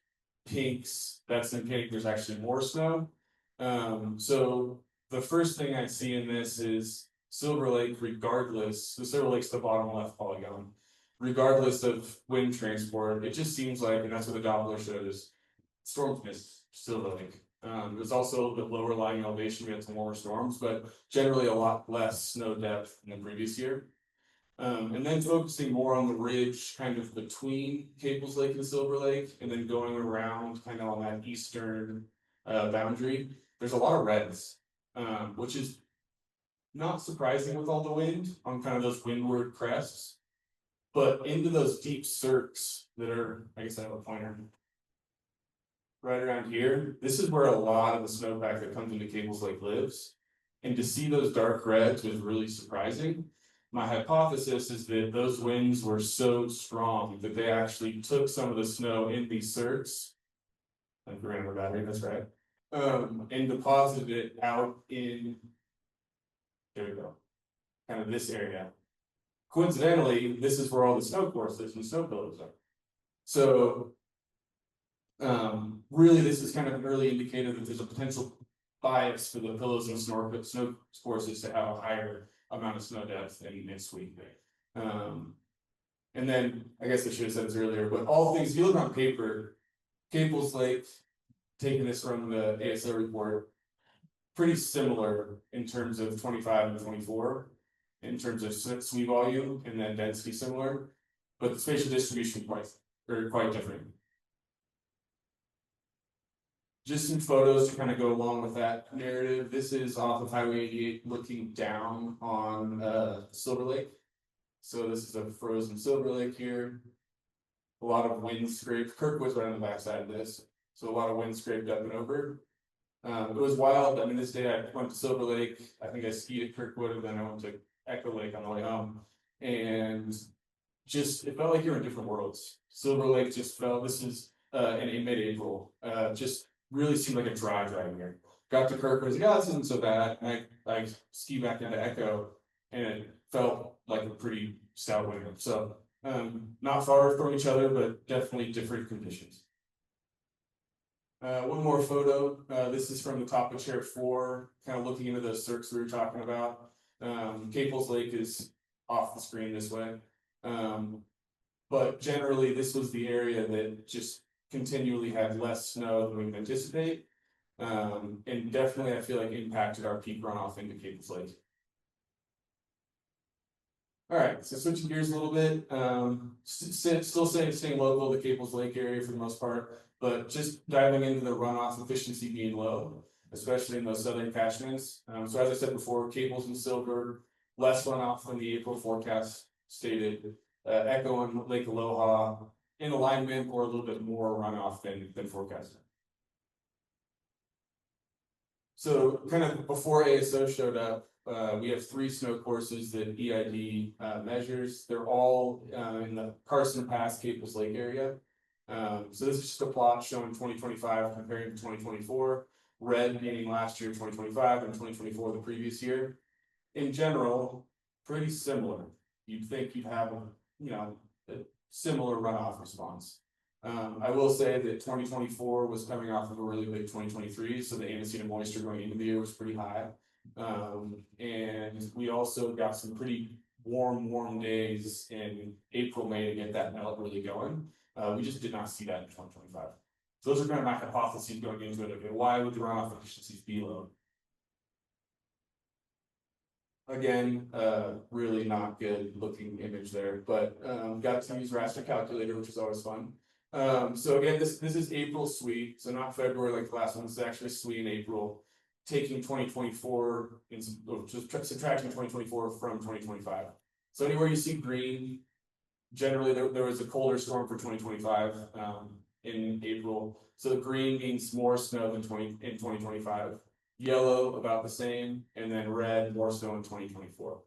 pinks, that's indicating there's actually more snow. So the first thing I see in this is Silver Lake, regardless, the Silver Lake's the bottom left polygon, regardless of wind transport, it just seems like, and that's what the Doppler shows, storms missed Silver Lake. It was also a little bit lower lying elevation, we had some warmer storms, but generally a lot less snow depth than the previous year. And then focusing more on the ridge kind of between Caples Lake and Silver Lake, and then going around kind of on that eastern boundary, there's a lot of reds, which is not surprising with all the wind on kind of those windward crests, but into those deep cirques that are, I guess I have a pointer. Right around here, this is where a lot of the snowpack that comes into Caples Lake lives. And to see those dark reds was really surprising. My hypothesis is that those winds were so strong that they actually took some of the snow in these cirques. I'm forgetting the battery, that's right. And deposited it out in, there we go, kind of this area. Coincidentally, this is where all the snow courses and snow pillows are. So really, this is kind of an early indicator that there's a potential bias for the pillows and snow courses to have a higher amount of snow depth and sweep. And then, I guess I should have said this earlier, but all things, if you look on paper, Caples Lake, taking this from the ASO report, pretty similar in terms of 25 and 24, in terms of sweep volume, and then density similar, but the spatial distribution quite different. Just some photos to kind of go along with that narrative. This is off of Highway 88 looking down on Silver Lake. So this is a frozen Silver Lake here. A lot of wind scraped. Kirkwood's right on the backside of this. So a lot of wind scraped up and over. It was wild. I mean, this day I went to Silver Lake. I think I skied at Kirkwood, and then I went to Echo Lake on the way home. And just, it felt like you're in different worlds. Silver Lake just felt, this is in mid-April, just really seemed like a dry year. Got to Kirkwood, I was like, oh, this isn't so bad. And I ski back into Echo, and it felt like a pretty stout winter. So not far from each other, but definitely different conditions. One more photo. This is from the top of chair 4, kind of looking into those cirques we were talking about. Caples Lake is off the screen this way. But generally, this was the area that just continually had less snow than we would anticipate. And definitely, I feel like impacted our peak runoff into Caples Lake. All right, so switching gears a little bit, still staying local to Caples Lake area for the most part, but just diving into the runoff efficiency being low, especially in those southern catchments. So as I said before, Caples and Silver, less runoff than the April forecast stated. Echo and Lake Aloha, in alignment or a little bit more runoff than forecasted. So kind of before ASO showed up, we have 3 snow courses that EID measures. They're all in the Carson Pass, Caples Lake area. So this is just a plot showing 2025 comparing to 2024. Red meaning last year, 2025, and 2024 the previous year. In general, pretty similar. You'd think you'd have a similar runoff response. I will say that 2024 was coming off of a really big 2023, so the antecedent moisture going into the year was pretty high. And we also got some pretty warm days in April, May to get that melt really going. We just did not see that in 2025. So those are kind of my hypotheses going into it. Okay, why would the runoff efficiencies be low? Again, really not good looking image there, but got to use raster calculator, which is always fun. So again, this is April SWE, so not February like the last one. This is actually SWE in April, taking 2024 and just subtracting 2024 from 2025. So anywhere you see green, generally there was a colder storm for 2025 in April. So the green means more snow than in 2025. Yellow about the same, and then red more snow in 2024.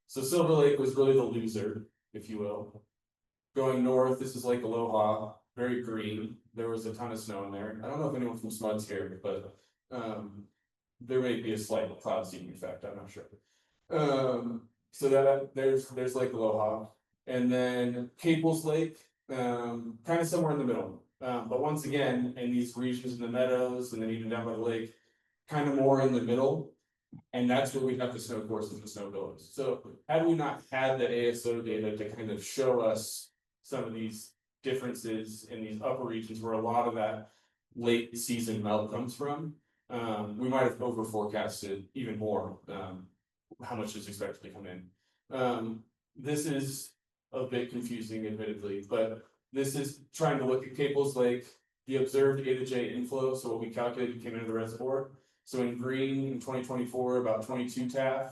So Silver Lake was really the loser, if you will. Going north, this is Lake Aloha, very green. There was a ton of snow in there. I don't know if anyone from Smud's here, but there may be a slight cloud seeding effect. I'm not sure. So that there's Lake Aloha, and then Caples Lake, kind of somewhere in the middle. But once again, in these regions in the meadows, and then even down by the lake, kind of more in the middle, and that's where we have the snow courses and snow buildings. So had we not had the ASO data to kind of show us some of these differences in these upper regions where a lot of that late season melt comes from, we might have over forecasted even more how much is expected to come in. This is a bit confusing, admittedly, but this is trying to look at Caples Lake, the observed A to J inflow, so what we calculated came into the reservoir. So in green in 2024, about 22 TAF,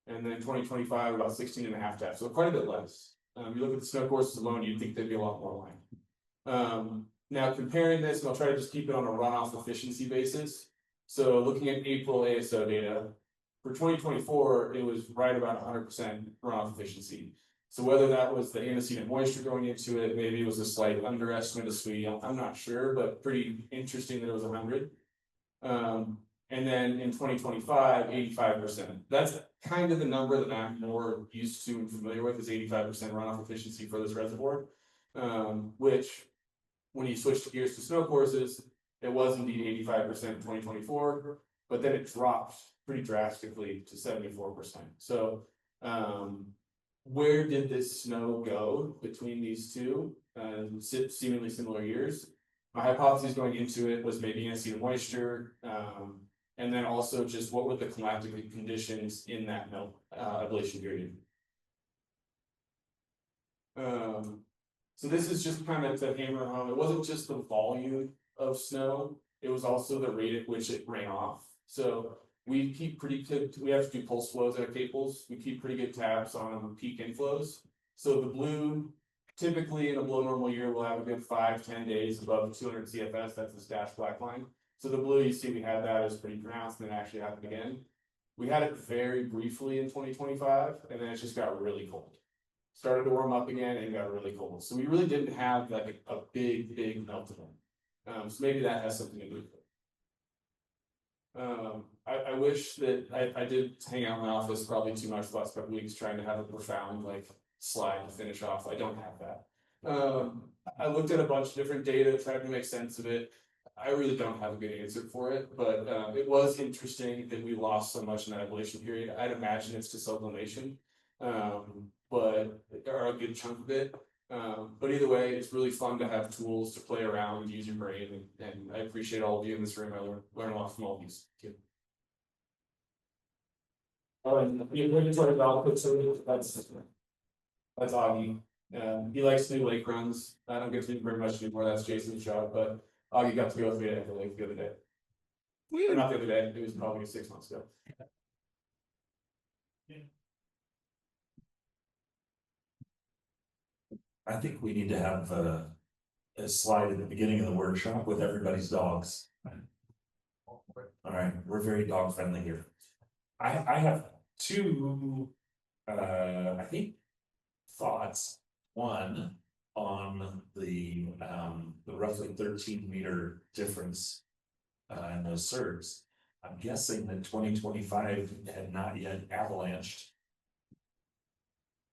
and then 2025, about 16.5 TAF, so quite a bit less. You look at the snow courses alone, you'd think they'd be a lot more aligned. Now comparing this, and I'll try to just keep it on a runoff efficiency basis. So looking at April ASO data, for 2024, it was right about 100% runoff efficiency. So whether that was the antecedent moisture going into it, maybe it was a slight underestimate of SWE, I'm not sure, but pretty interesting that it was 100. And then in 2025, 85%. That's kind of the number that I'm more used to and familiar with, is 85% runoff efficiency for this reservoir. Which, when you switch gears to snow courses, it was indeed 85% in 2024, but then it dropped pretty drastically to 74%. So where did this snow go between these two seemingly similar years? My hypothesis going into it was maybe antecedent moisture, and then also just what were the climatic conditions in that melt ablation period. So this is just kind of to hammer home. It wasn't just the volume of snow, it was also the rate at which it ran off. So we keep pretty good, we have to do pulse flows at Caples. We keep pretty good tabs on peak inflows. So the blue, typically in a below normal year, we'll have a good 5-10 days above 200 CFS. That's the stashed black line. So the blue, you see we had that as pretty pronounced, and then actually happened again. We had it very briefly in 2025, and then it just got really cold. Started to warm up again and got really cold. So we really didn't have like a big melt event. So maybe that has something to do with it. I wish that I did hang out in my office probably too much the last couple weeks trying to have a profound like slide to finish off. I don't have that. I looked at a bunch of different data, tried to make sense of it. I really don't have a good answer for it, but it was interesting that we lost so much in that ablation period. I'd imagine it's to sublimation, but or a good chunk of it. But either way, it's really fun to have tools to play around, use your brain, and I appreciate all of you in this room. I learn a lot from all of these. And the inventory development, so that's Augie. He likes to do lake runs. I don't get to do very much anymore. That's Jason's job, but Augie got to go with me at the lake the other day. Or not the other day, it was probably 6 months ago. I think we need to have a slide at the beginning of the workshop with everybody's dogs. All right, we're very dog friendly here. I have two, I think, thoughts. One, on the roughly 13-meter difference in those SERVs. I'm guessing that 2025 had not yet avalanched.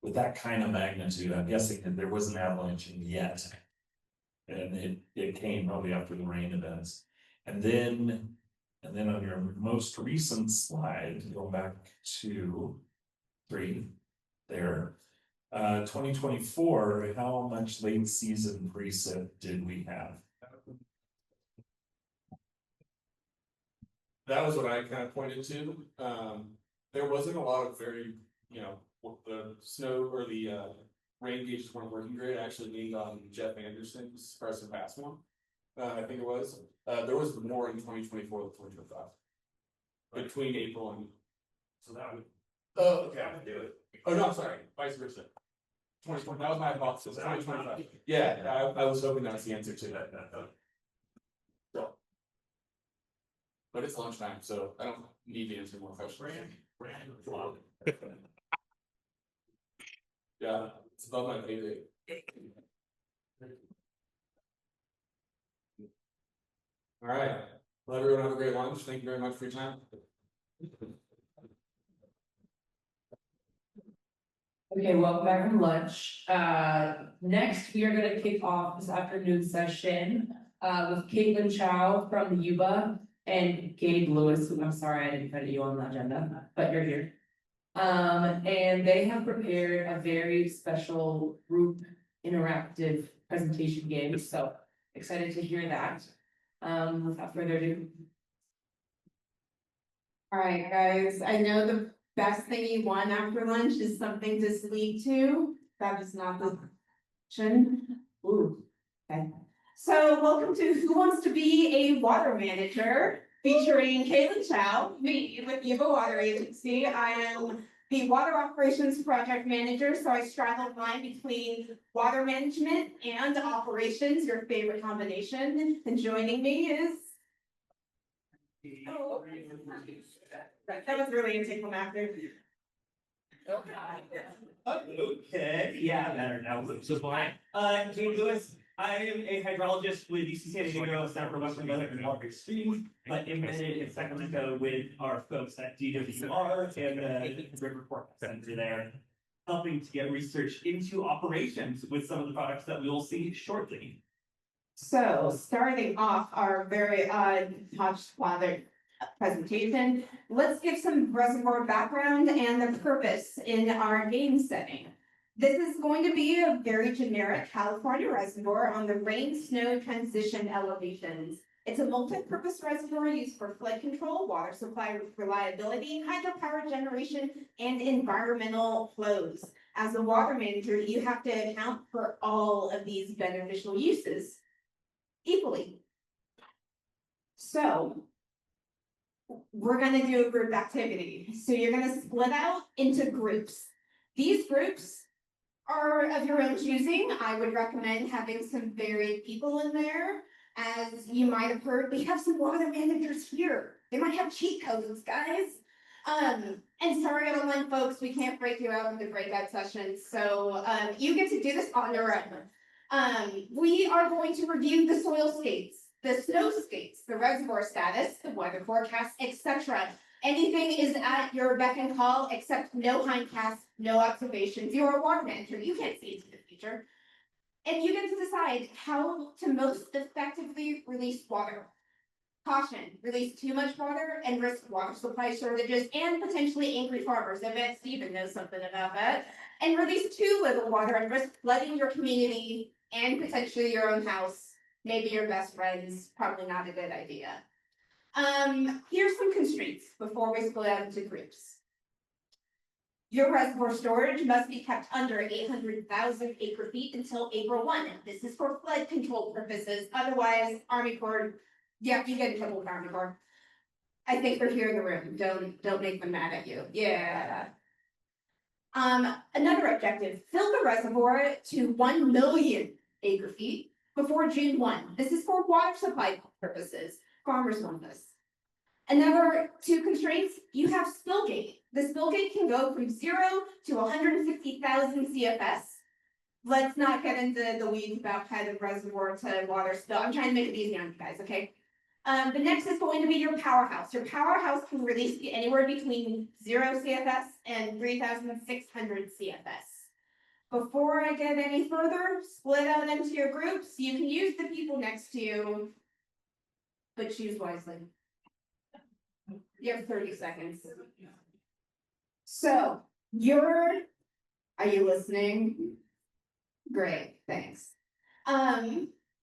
With that kind of magnitude, I'm guessing that there wasn't avalanching yet. And it came probably after the rain events. And then on your most recent slide, go back to 3 there. 2024, how much late season precip did we have? That was what I kind of pointed to. There wasn't a lot of very, the snow or the rain gauges weren't working great. I actually leaned on Jeff Anderson's present past one. I think it was. There was more in 2024 than 2025. Between April and. So that would. Oh, okay, I would do it. Oh, no, I'm sorry, vice versa. 2020, that was my hypothesis, 2025. Yeah, I was hoping that's the answer to that. So. But it's lunchtime, so I don't need to answer more questions. Yeah, it's above my pay grade. All right, well, everyone have a great lunch. Thank you very much for your time. Okay, welcome back from lunch. Next, we are gonna kick off this afternoon session with Kaitlyn Chow from the Yuba and Gabe Lewis, who I'm sorry I didn't put you on the agenda, but you're here. And they have prepared a very special group interactive presentation game, so excited to hear that. Without further ado. All right, guys, I know the best thing you want after lunch is something to sleep to. That is not the option. Ooh, okay. So welcome to Who Wants to Be a Water Manager, featuring Kaitlyn Chow, me with Yuba Water Agency. I am the Water Operations Project Manager, so I straddle the line between water management and operations, your favorite combination. And joining me is. Oh, that was really anticlimactic. Okay, yeah, better now. So why? Gabe Lewis. I am a hydrologist with UC San Diego, Center for Western Weather and Water Extreme, but embedded in Sacramento with our folks at DWR and the River Forecast Center there, helping to get research into operations with some of the products that we will see shortly. So starting off our very Hodge Father presentation, let's give some reservoir background and the purpose in our game setting. This is going to be a very generic California reservoir on the rain-snow transition elevations. It's a multi-purpose reservoir used for flood control, water supply reliability, hydropower generation, and environmental flows. As a water manager, you have to account for all of these beneficial uses equally. So we're going to do a group activity. So you're going to split out into groups. These groups are of your own choosing. I would recommend having some varied people in there. As you might have heard, we have some water managers here. They might have cheat codes, guys. And sorry, online folks, we can't break you out into breakout sessions. So you get to do this on your own. We are going to review the soil states, the snow states, the reservoir status, the weather forecast, etc. Anything is at your beck and call, except no hindcast, no observations. You're a water manager, you can't see into the future. And you get to decide how to most effectively release water. Caution, release too much water and risk water supply shortages and potentially angry farmers. I bet Steven knows something about that. And release too little water and risk flooding your community and potentially your own house, maybe your best friends. Probably not a good idea. Here's some constraints before we split out into groups. Your reservoir storage must be kept under 800,000 acre feet until April 1. This is for flood control purposes. Otherwise, Army Corps, yeah, you get in trouble with Army Corps. I think they're here in the room. Don't make them mad at you. Yeah. Another objective, fill the reservoir to 1 million acre feet before June 1. This is for water supply purposes. Farmers want this. Another two constraints, you have spill gate. The spill gate can go from 0 to 150,000 CFS. Let's not get into the weeds about kind of reservoir to water spill. I'm trying to make it easy on you guys, okay? The next is going to be your powerhouse. Your powerhouse can release anywhere between 0 CFS and 3,600 CFS. Before I get any further, split out into your groups. You can use the people next to you, but choose wisely. You have 30 seconds. So, are you listening? Great, thanks.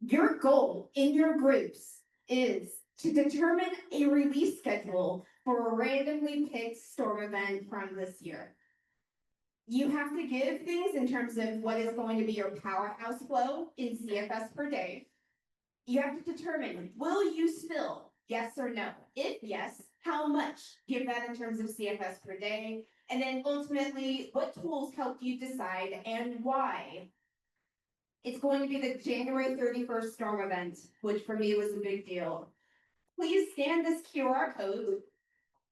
Your goal in your groups is to determine a release schedule for a randomly picked storm event from this year. You have to give things in terms of what is going to be your powerhouse flow in CFS per day. You have to determine, will you spill? Yes or no? If yes, how much? Give that in terms of CFS per day. And then ultimately, what tools help you decide and why? It's going to be the January 31st storm event, which for me was a big deal. Please scan this QR code.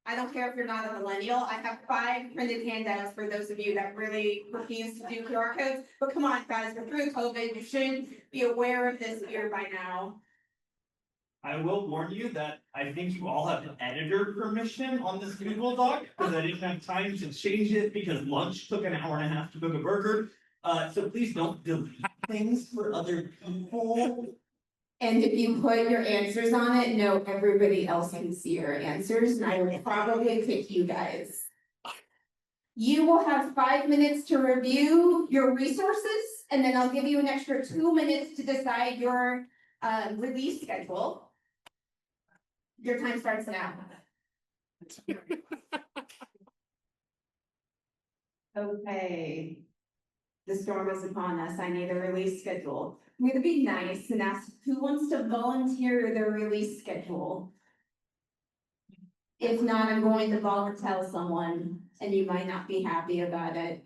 I don't care if you're not a millennial. I have 5 printed handouts for those of you that really refuse to do QR codes. But come on, guys, we're through COVID. You should be aware of this fear by now. I will warn you that I think you all have editor permission on this Google Doc, because I didn't have time to change it because lunch took an hour and a half to cook a burger. So please don't delete things for other people. And if you put your answers on it, no, everybody else can see your answers, and I will probably pick you guys. You will have 5 minutes to review your resources, and then I'll give you an extra 2 minutes to decide your release schedule. Your time starts now. Okay. The storm is upon us. I need a release schedule. I'm gonna be nice and ask who wants to volunteer their release schedule. If not, I'm going to volunteer someone, and you might not be happy about it.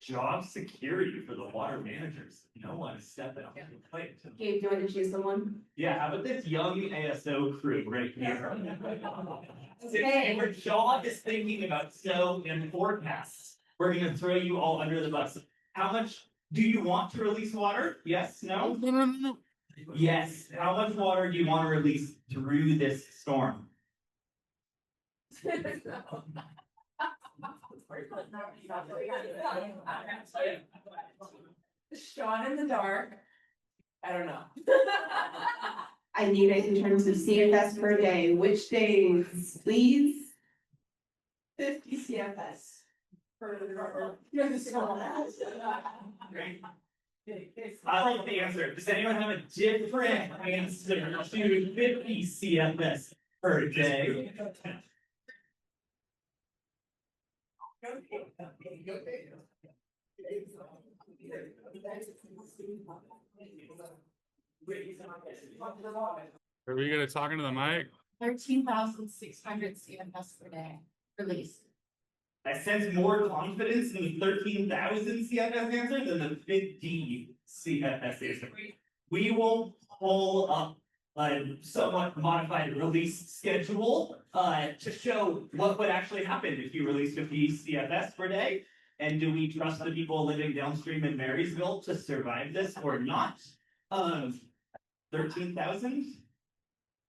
Job security for the water managers. No one step up to the plate. Gabe, do you want to choose someone? Yeah, how about this young ASO crew right here? Okay. Your job is thinking about snow and forecasts. We're gonna throw you all under the bus. How much do you want to release water? Yes, no? No. Yes. How much water do you want to release through this storm? Shot in the dark. I don't know. I need it in terms of CFS per day. Which days, please? 50 CFS. Great. I like the answer. Does anyone have a different answer to 50 CFS per day? Are we gonna talk into the mic? 13,600 CFS per day released. I sense more confidence in the 13,000 CFS answer than the 50 CFS answer. We will pull up a somewhat modified release schedule to show what would actually happen if you release 50 CFS per day. And do we trust the people living downstream in Marysville to survive this or not? 13,000?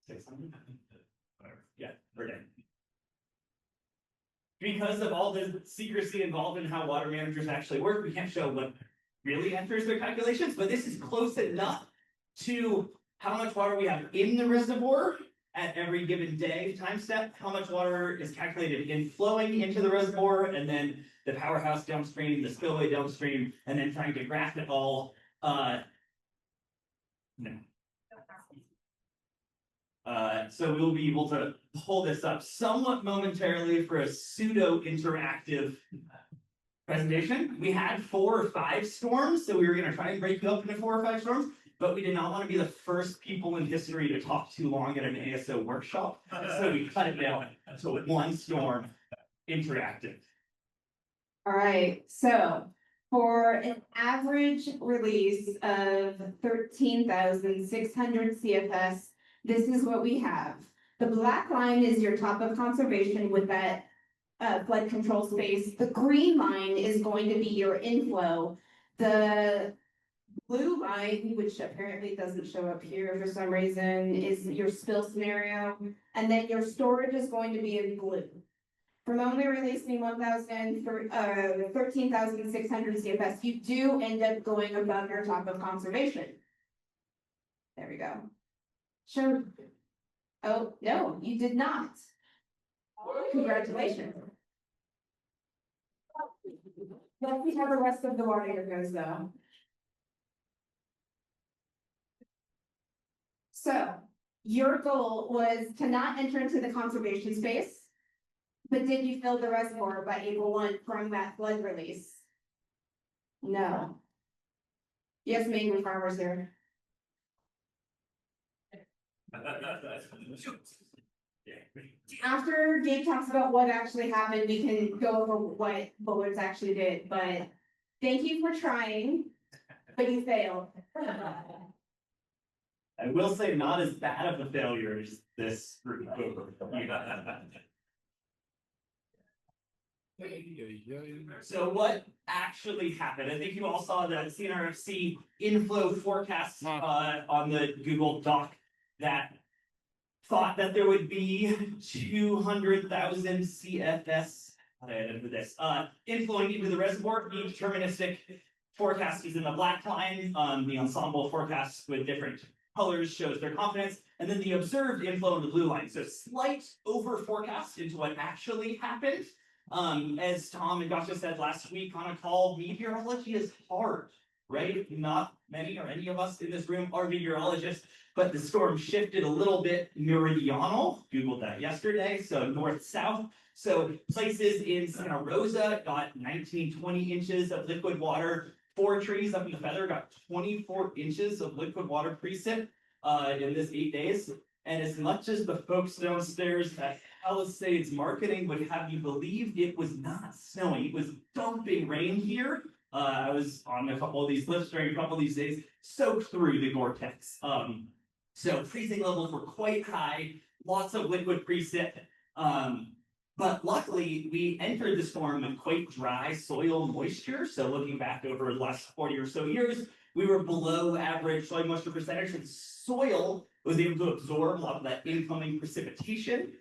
600? Yeah, per day. Because of all the secrecy involved in how water managers actually work, we can't show what really enters their calculations, but this is close enough to how much water we have in the reservoir at every given day time step, how much water is calculated in flowing into the reservoir, and then the powerhouse downstream, the spillway downstream, and then trying to graph it all. No. So we'll be able to pull this up somewhat momentarily for a pseudo interactive presentation. We had 4 or 5 storms, so we were going to try and break it up into 4 or 5 storms, but we did not want to be the first people in history to talk too long at an ASO workshop, so we cut it down to 1 storm interactive. All right, so for an average release of 13,600 CFS, this is what we have. The black line is your top of conservation with that flood control space. The green line is going to be your inflow. The blue line, which apparently doesn't show up here for some reason, is your spill scenario. And then your storage is going to be in blue. From only releasing 13,600 CFS, you do end up going above your top of conservation. There we go. Show. Oh, no, you did not. Congratulations. Let's see how the rest of the water goes though. So your goal was to not enter into the conservation space. But did you fill the reservoir by April 1 from that flood release? No. Yes, mango farmers here. After Gabe talks about what actually happened, we can go over what bullets actually did, but thank you for trying, but you failed. I will say not as bad of a failure as this group. So what actually happened? I think you all saw the CNRFC inflow forecast on the Google Doc that thought that there would be 200,000 CFS inflowing into the reservoir. The deterministic forecast is in the black line. The ensemble forecast with different colors shows their confidence, and then the observed inflow in the blue line. So slight over forecast into what actually happened. As Tom and Gotcha said last week on a call, meteorology is hard, right? Not many or any of us in this room are meteorologists, but the storm shifted a little bit meridional. Googled that yesterday, so north-south. So places in Santa Rosa got 19-20 inches of liquid water. 4 trees up in the Feather got 24 inches of liquid water precip in this 8 days. And as much as the folks downstairs at Palisades Marketing would have you believe, it was not snowing. It was dumping rain here. I was on a couple of these lifts during a couple of these days, soaked through the Gore-Tex. So freezing levels were quite high, lots of liquid precip. But luckily, we entered the storm with quite dry soil moisture. So looking back over the last 40 or so years, we were below average soil moisture percentage, and soil was able to absorb a lot of that incoming precipitation.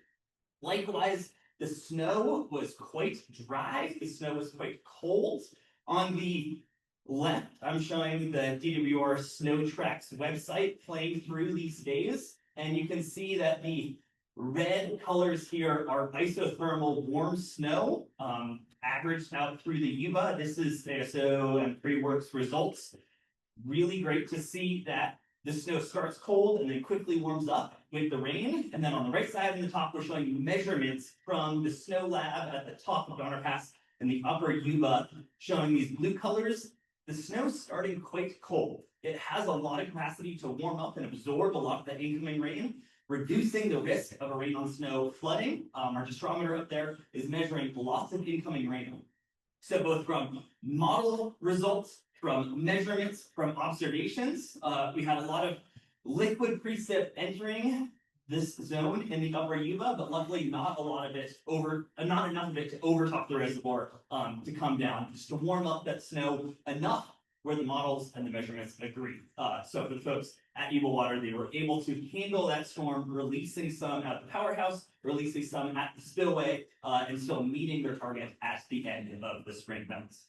Likewise, the snow was quite dry. The snow was quite cold. On the left, I'm showing the DWR Snow Tracks website playing through these days. And you can see that the red colors here are isothermal warm snow, averaged out through the Yuba. This is ASO and pre-works results. Really great to see that the snow starts cold and then quickly warms up with the rain. And then on the right side in the top, we're showing you measurements from the snow lab at the top of Donner Pass and the upper Yuba, showing these blue colors. The snow's starting quite cold. It has a lot of capacity to warm up and absorb a lot of the incoming rain, reducing the risk of a rain on snow flooding. Our distrometer up there is measuring lots of incoming rain. So both from model results, from measurements, from observations, we had a lot of liquid precip entering this zone in the upper Yuba, but luckily not a lot of it not enough of it to overtop the reservoir to come down, just to warm up that snow enough where the models and the measurements agree. So for the folks at Yuba Water, they were able to handle that storm, releasing some at the powerhouse, releasing some at the spillway, and still meeting their target at the end of the spring months.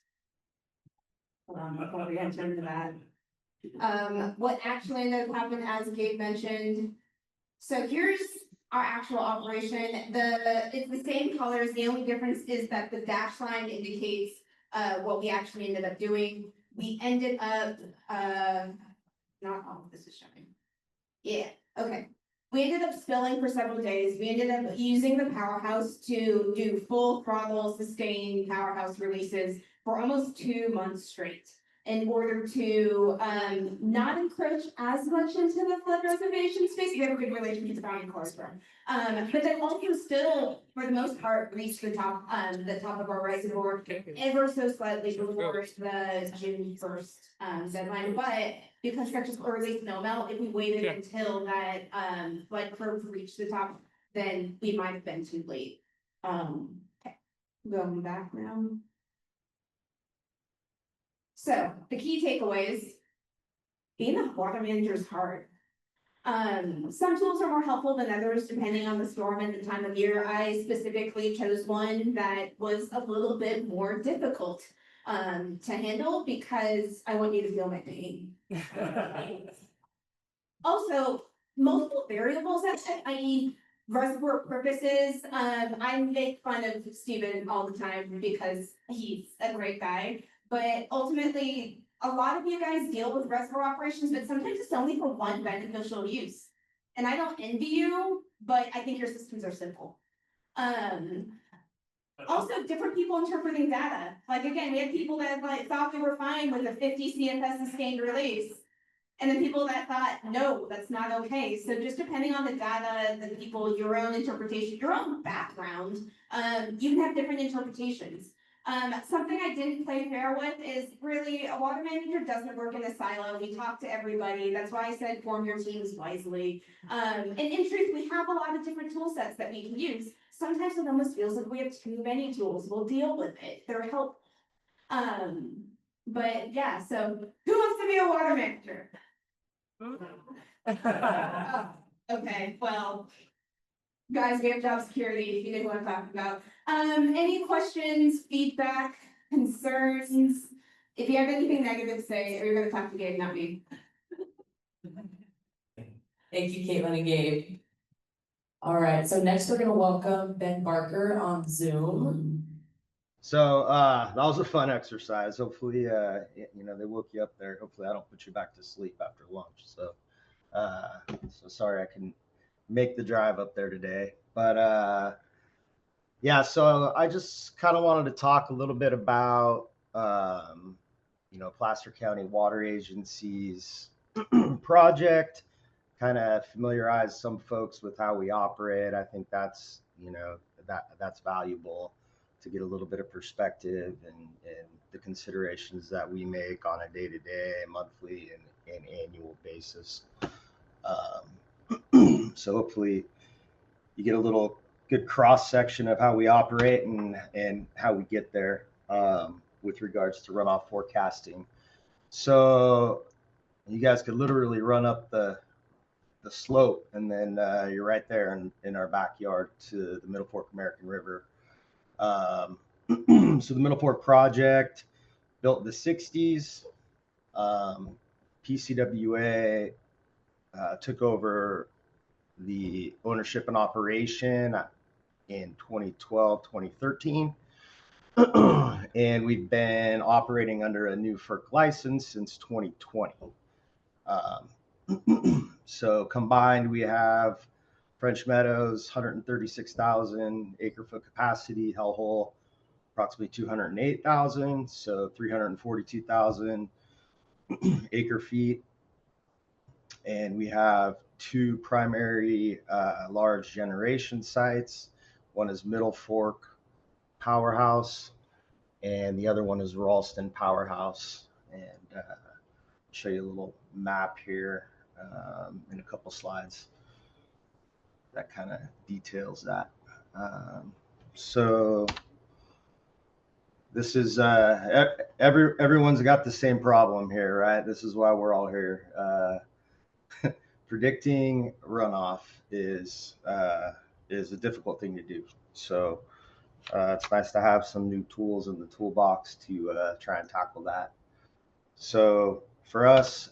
Before we enter into that. What actually ended up happening, as Gabe mentioned. So here's our actual operation. It's the same colors. The only difference is that the dash line indicates what we actually ended up doing. We ended up not all of this is showing. Yeah, okay. We ended up spilling for several days. We ended up using the powerhouse to do full throttle sustained powerhouse releases for almost 2 months straight. in order to not encroach as much into the flood reservation space. We have a good relationship with the County Corps. But then also still, for the most part, reach the top of our reservoir ever so slightly before the June 1st deadline. But because such as early snow melt, if we waited until that flood curve reached the top, then we might have been too late. Okay. Going back now. So the key takeaways, being a water manager is hard. Some tools are more helpful than others depending on the storm and the time of year. I specifically chose one that was a little bit more difficult to handle because I want you to feel my pain. Also, multiple variables, i.e. reservoir purposes. I make fun of Steven all the time because he's a great guy, but ultimately a lot of you guys deal with reservoir operations, but sometimes it's only for one beneficial use. And I don't envy you, but I think your systems are simple. Also, different people interpreting data. Like again, we had people that thought we were fine with a 50 CFS sustained release. And then people that thought, no, that's not okay. So just depending on the data, the people, your own interpretation, your own background, you can have different interpretations. Something I didn't play fair with is really a water manager doesn't work in a silo. We talk to everybody. That's why I said form your teams wisely. And in truth, we have a lot of different tool sets that we can use. Sometimes it almost feels like we have too many tools. We'll deal with it. They're helpful. But yeah, so who wants to be a water manager? Okay, well, guys, we have job security if you didn't want to talk about. Any questions, feedback, concerns? If you have anything negative to say, or you're gonna talk to Gabe, not me. Thank you, Kaitlyn and Gabe. All right, so next we're gonna welcome Ben Barker on Zoom. So that was a fun exercise. Hopefully, they woke you up there. Hopefully, I don't put you back to sleep after lunch. So, so sorry I couldn't make the drive up there today. But yeah, so I just kind of wanted to talk a little bit about Placer County Water Agency's project. Kind of familiarize some folks with how we operate. I think that's that's valuable to get a little bit of perspective and the considerations that we make on a day-to-day, monthly, and annual basis. So hopefully you get a little good cross-section of how we operate and how we get there with regards to runoff forecasting. So you guys could literally run up the slope and then you're right there in our backyard to the Middle Fork American River. So the Middle Fork project built in the 60s. PCWA took over the ownership and operation in 2012, 2013. And we've been operating under a new FERC license since 2020. So combined, we have French Meadows, 136,000 acre foot capacity, Hellhole, approximately 208,000, so 342,000 acre feet. And we have two primary large generation sites. One is Middle Fork Powerhouse, and the other one is Ralston Powerhouse. And I'll show you a little map here in a couple slides that kind of details that. So this is everyone's got the same problem here, right? This is why we're all here. Predicting runoff is a difficult thing to do. So it's nice to have some new tools in the toolbox to try and tackle that. So for us,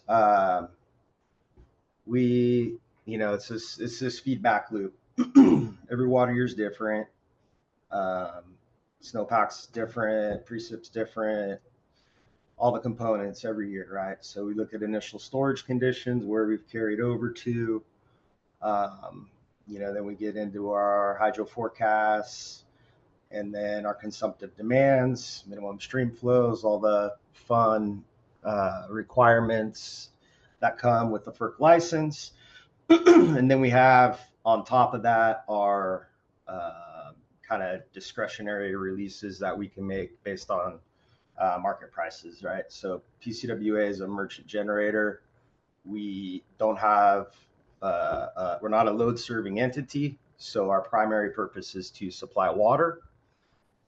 it's this feedback loop. Every water year is different. Snowpack's different, precip's different, all the components every year, right? So we look at initial storage conditions, where we've carried over to, then we get into our hydro forecasts, and then our consumptive demands, minimum stream flows, all the fun requirements that come with the FERC license. And then we have on top of that our kind of discretionary releases that we can make based on market prices, right? So PCWA is a merchant generator. We don't have, we're not a load serving entity. So our primary purpose is to supply water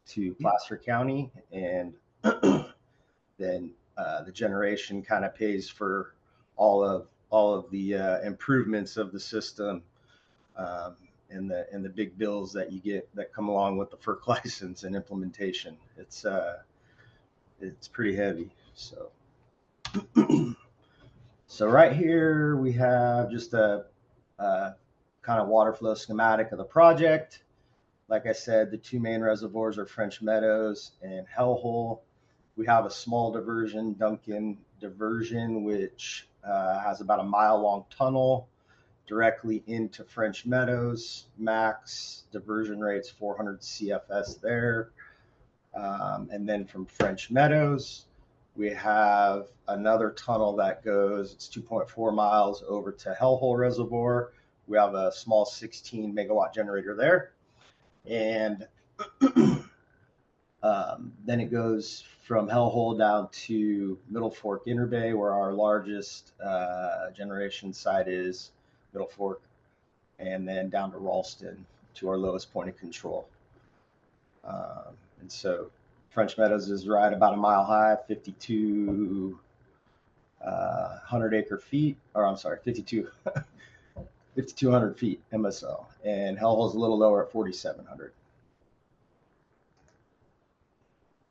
to Placer County, and then the generation kind of pays for all of the improvements of the system, and the big bills that you get that come along with the FERC license and implementation. It's pretty heavy. So so right here we have just a kind of water flow schematic of the project. Like I said, the two main reservoirs are French Meadows and Hellhole. We have a small diversion, Duncan diversion, which has about a mile-long tunnel directly into French Meadows. Max diversion rate's 400 CFS there. And then from French Meadows, we have another tunnel that goes, it's 2.4 miles over to Hellhole Reservoir. We have a small 16 megawatt generator there. And then it goes from Hellhole down to Middle Fork Interbay, where our largest generation site is, Middle Fork, and then down to Ralston to our lowest point of control. And so French Meadows is right about a mile high, 5,200 acre feet, or I'm sorry, 5,200 feet MSL, and Hellhole's a little lower at 4,700.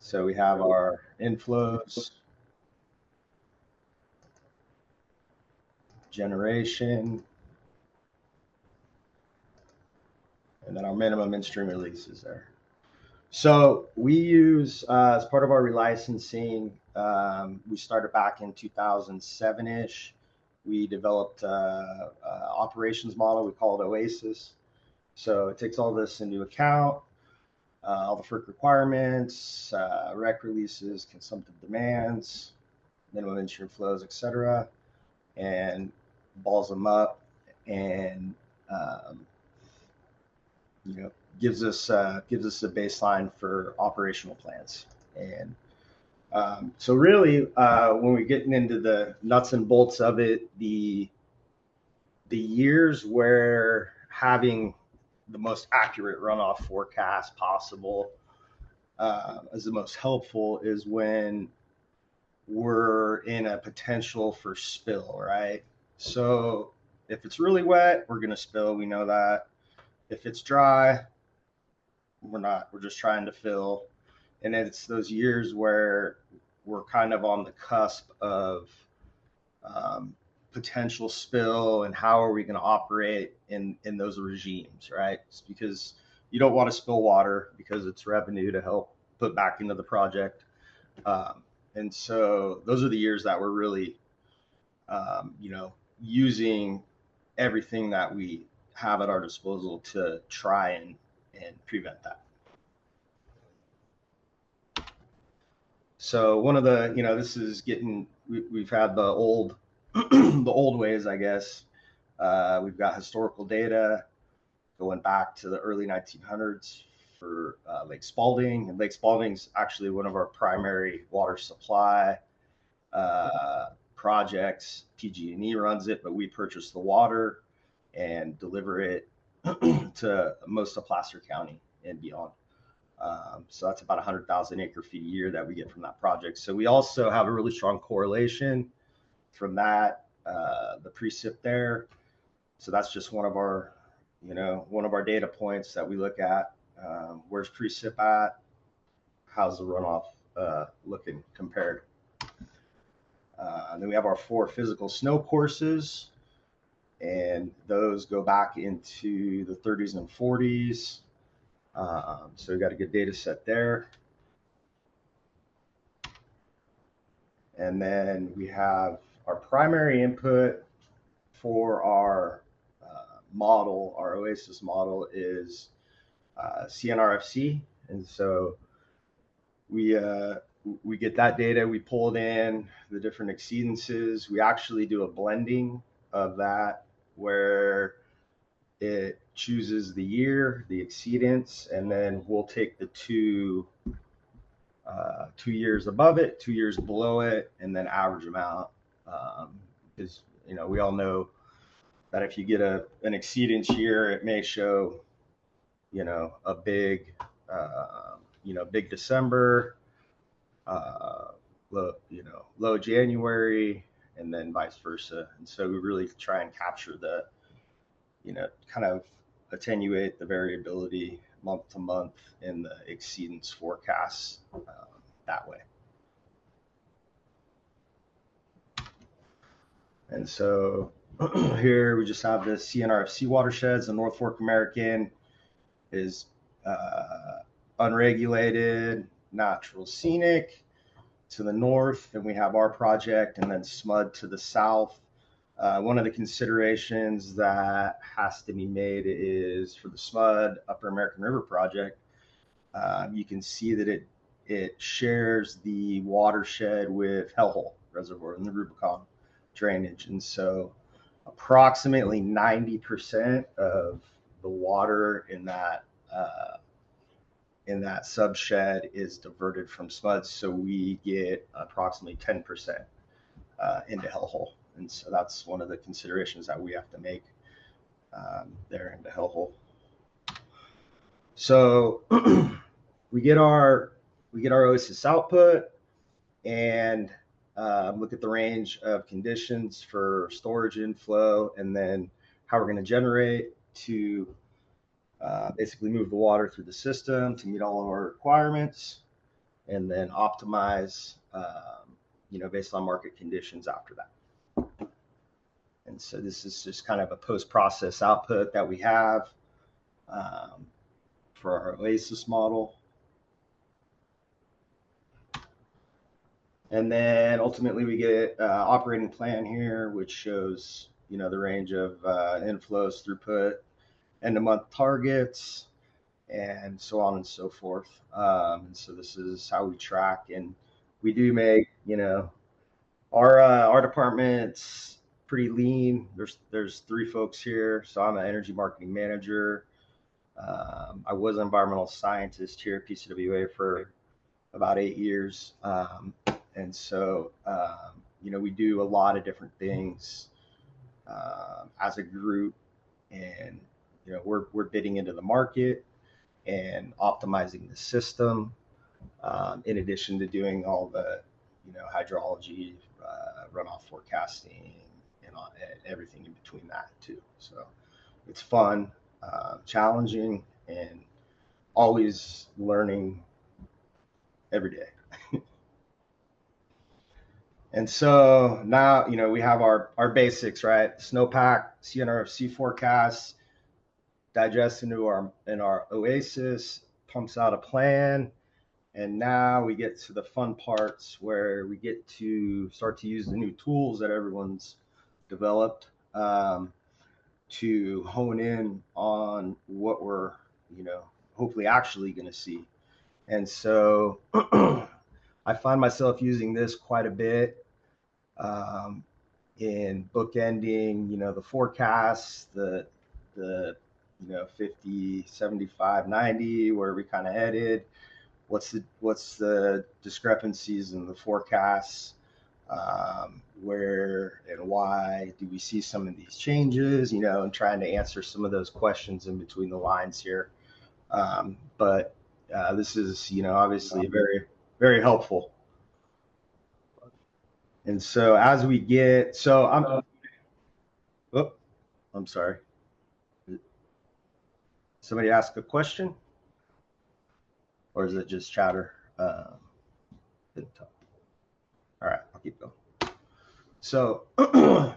So we have our inflows, generation, and then our minimum in-stream releases there. So we use, as part of our relicensing, we started back in 2007-ish. We developed an operations model. We call it OASIS. So it takes all this into account, all the FERC requirements, rec releases, consumptive demands, minimum in-stream flows, etc., and balls them up, and gives us a baseline for operational plans. And so really, when we're getting into the nuts and bolts of it, the years where having the most accurate runoff forecast possible is the most helpful is when we're in a potential for spill, right? So if it's really wet, we're going to spill. We know that. If it's dry, we're not. We're just trying to fill. And it's those years where we're kind of on the cusp of potential spill, and how are we going to operate in those regimes, right? It's because you don't want to spill water because it's revenue to help put back into the project. And so those are the years that we're really, using everything that we have at our disposal to try and prevent that. So one of the, this is getting, we've had the old, the old ways, I guess. We've got historical data going back to the early 1900s for Lake Spalding, and Lake Spalding's actually one of our primary water supply projects. PG&E runs it, but we purchase the water and deliver it to most of Placer County and beyond. So that's about 100,000 acre feet a year that we get from that project. So we also have a really strong correlation from that, the precip there. So that's just one of our, one of our data points that we look at. Where's precip at? How's the runoff looking compared? And then we have our 4 physical snow courses, and those go back into the 30s and 40s. So we got a good data set there. And then we have our primary input for our model, our OASIS model, is CNRFC. And so we we get that data, we pull it in, the different exceedances. We actually do a blending of that where it chooses the year, the exceedance, and then we'll take the 2 years above it, 2 years below it, and then average them out. Because we all know that if you get an exceedance year, it may show a big big December, low January, and then vice versa. And so we really try and capture the kind of attenuate the variability month to month in the exceedance forecasts that way. And so here we just have the CNRFC watersheds. The North Fork American is unregulated, natural scenic to the north, and we have our project, and then SMUD to the south. One of the considerations that has to be made is for the SMUD Upper American River project, you can see that it shares the watershed with Hellhole Reservoir in the Rubicon drainage. And so approximately 90% of the water in that subshed is diverted from SMUD. So we get approximately 10% into Hellhole. And so that's one of the considerations that we have to make there into Hellhole. So we get our OSIS output and look at the range of conditions for storage inflow, and then how we're going to generate to basically move the water through the system to meet all of our requirements, and then optimize based on market conditions after that. And so this is just kind of a post-process output that we have for our OASIS model. And then ultimately we get operating plan here, which shows, the range of inflows, throughput, end of month targets, and so on and so forth. And so this is how we track, and we do make, our department's pretty lean. There's 3 folks here. So I'm an energy marketing manager. I was an environmental scientist here at PCWA for about 8 years. And so, we do a lot of different things as a group, and, we're bidding into the market and optimizing the system, in addition to doing all the, hydrology, runoff forecasting, and everything in between that too. So it's fun, challenging, and always learning every day. And so now, we have our basics, right? Snowpack, CNRFC forecasts, digest into our OASIS, pumps out a plan. And now we get to the fun parts where we get to start to use the new tools that everyone's developed to hone in on what we're, hopefully actually going to see. And so I find myself using this quite a bit in bookending, the forecasts, the 50, 75, 90, where we kind of headed. What's the discrepancies in the forecasts? Where and why do we see some of these changes? And trying to answer some of those questions in between the lines here. But this is, obviously very, very helpful. And so as we get, I'm sorry. Somebody ask a question? Or is it just chatter? All right, I'll keep going. So kind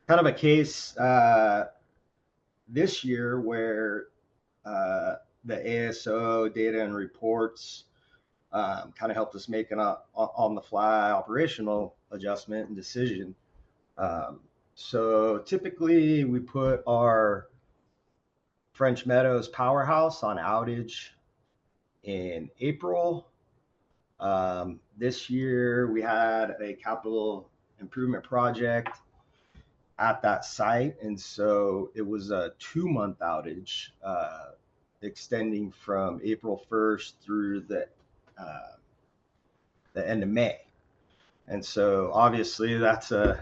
of a case this year where the ASO data and reports kind of helped us make an on-the-fly operational adjustment and decision. So typically we put our French Meadows powerhouse on outage in April. This year we had a capital improvement project at that site, and so it was a 2-month outage, extending from April 1st through the end of May. And so obviously that's the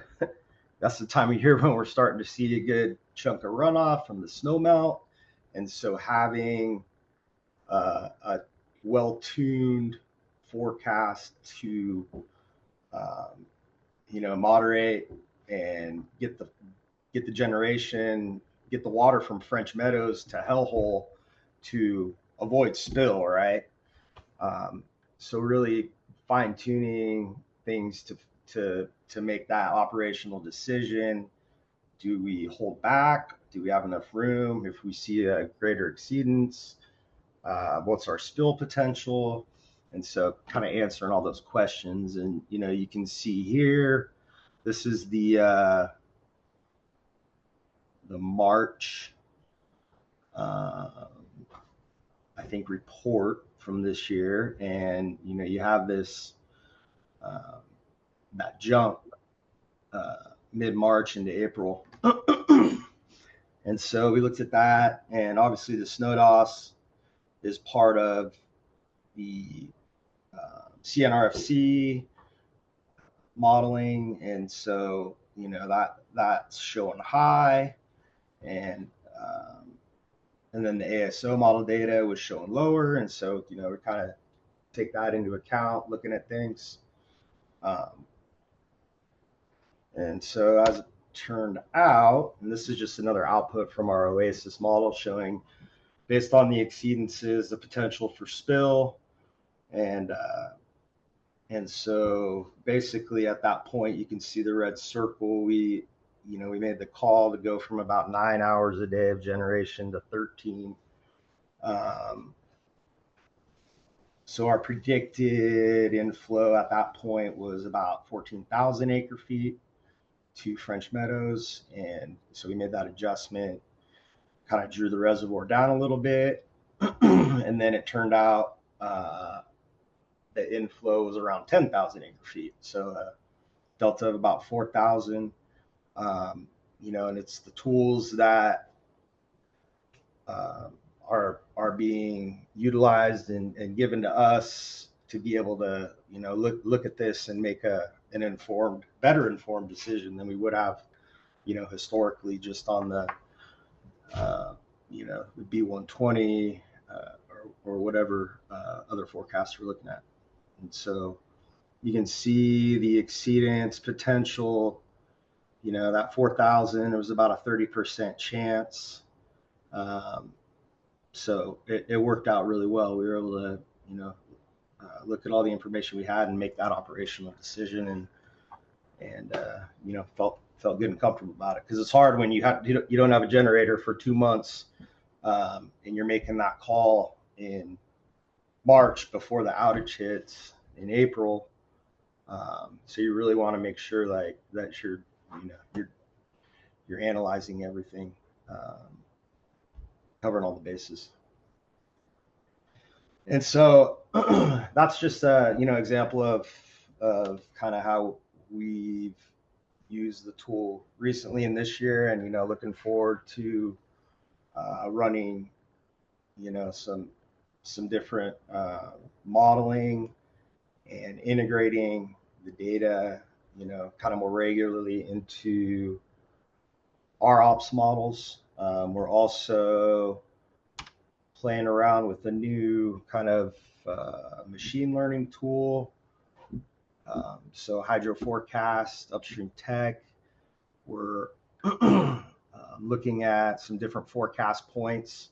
time of year when we're starting to see a good chunk of runoff from the snow melt. And so having a well-tuned forecast to moderate and get the generation, get the water from French Meadows to Hellhole to avoid spill, right? So really fine tuning things to make that operational decision. Do we hold back? Do we have enough room? If we see a greater exceedance, what's our spill potential? And so kind of answering all those questions. And, you can see here, this is the March, I think, report from this year. And, you have this, that jump mid-March into April. And so we looked at that, and obviously the SNODOS is part of the CNRFC modeling, and so that's showing high, and then the ASO model data was showing lower, and so we kind of take that into account looking at things. And so as it turned out, and this is just another output from our OASIS model showing, based on the exceedances, the potential for spill. And so basically at that point, you can see the red circle. We made the call to go from about 9 hours a day of generation to 13. So our predicted inflow at that point was about 14,000 acre feet to French Meadows. And so we made that adjustment, kind of drew the reservoir down a little bit. And then it turned out the inflow was around 10,000 acre feet. So a delta of about 4,000, and it's the tools that are being utilized and given to us to be able to, look at this and make an better informed decision than we would have, historically just on the, the B120 or whatever other forecasts we're looking at. And so you can see the exceedance potential, that 4,000, it was about a 30% chance. So it worked out really well. We were able to, look at all the information we had and make that operational decision, and felt good and comfortable about it, because it's hard when you don't have a generator for 2 months, and you're making that call in March before the outage hits in April. So you really want to make sure that you're analyzing everything, covering all the bases. And so that's just a example of kind of how we've used the tool recently in this year, and looking forward to running some different modeling and integrating the data kind of more regularly into our ops models. We're also playing around with a new kind of machine learning tool. So hydro forecast, upstream tech. We're looking at some different forecast points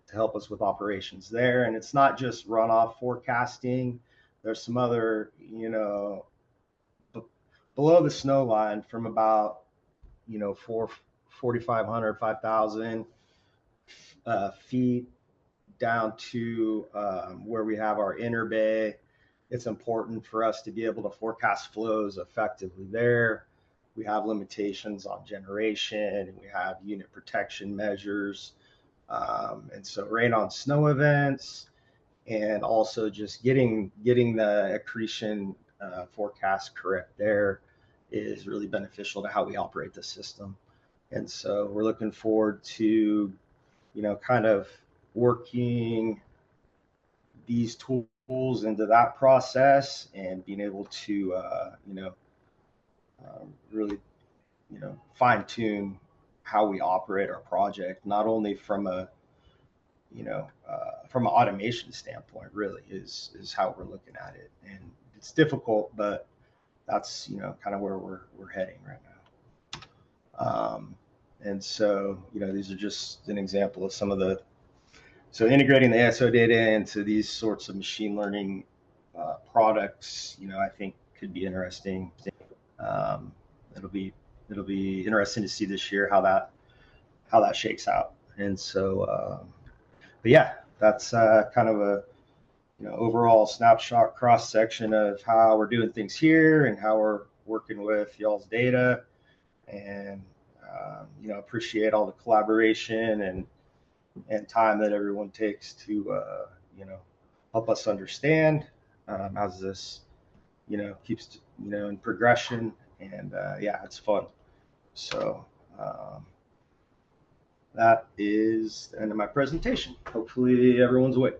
to help us with operations there. And it's not just runoff forecasting. There's some other, below the snow line from about, 4,500, 5,000 feet down to where we have our inner bay. It's important for us to be able to forecast flows effectively there. We have limitations on generation, and we have unit protection measures. And so rain on snow events and also just getting the accretion forecast correct there is really beneficial to how we operate the system. And so we're looking forward to, kind of working these tools into that process and being able to, really, fine tune how we operate our project, not only from a, from an automation standpoint, really is how we're looking at it. And it's difficult, but that's, kind of where we're heading right now. And so, these are just an example of some of so integrating the ASO data into these sorts of machine learning products, I think could be interesting. It'll be interesting to see this year how that shakes out. And so, but yeah, that's kind of a overall snapshot cross section of how we're doing things here and how we're working with y'all's data. And appreciate all the collaboration and time that everyone takes to help us understand as this keeps in progression. And yeah, it's fun. So that is the end of my presentation. Hopefully everyone's awake.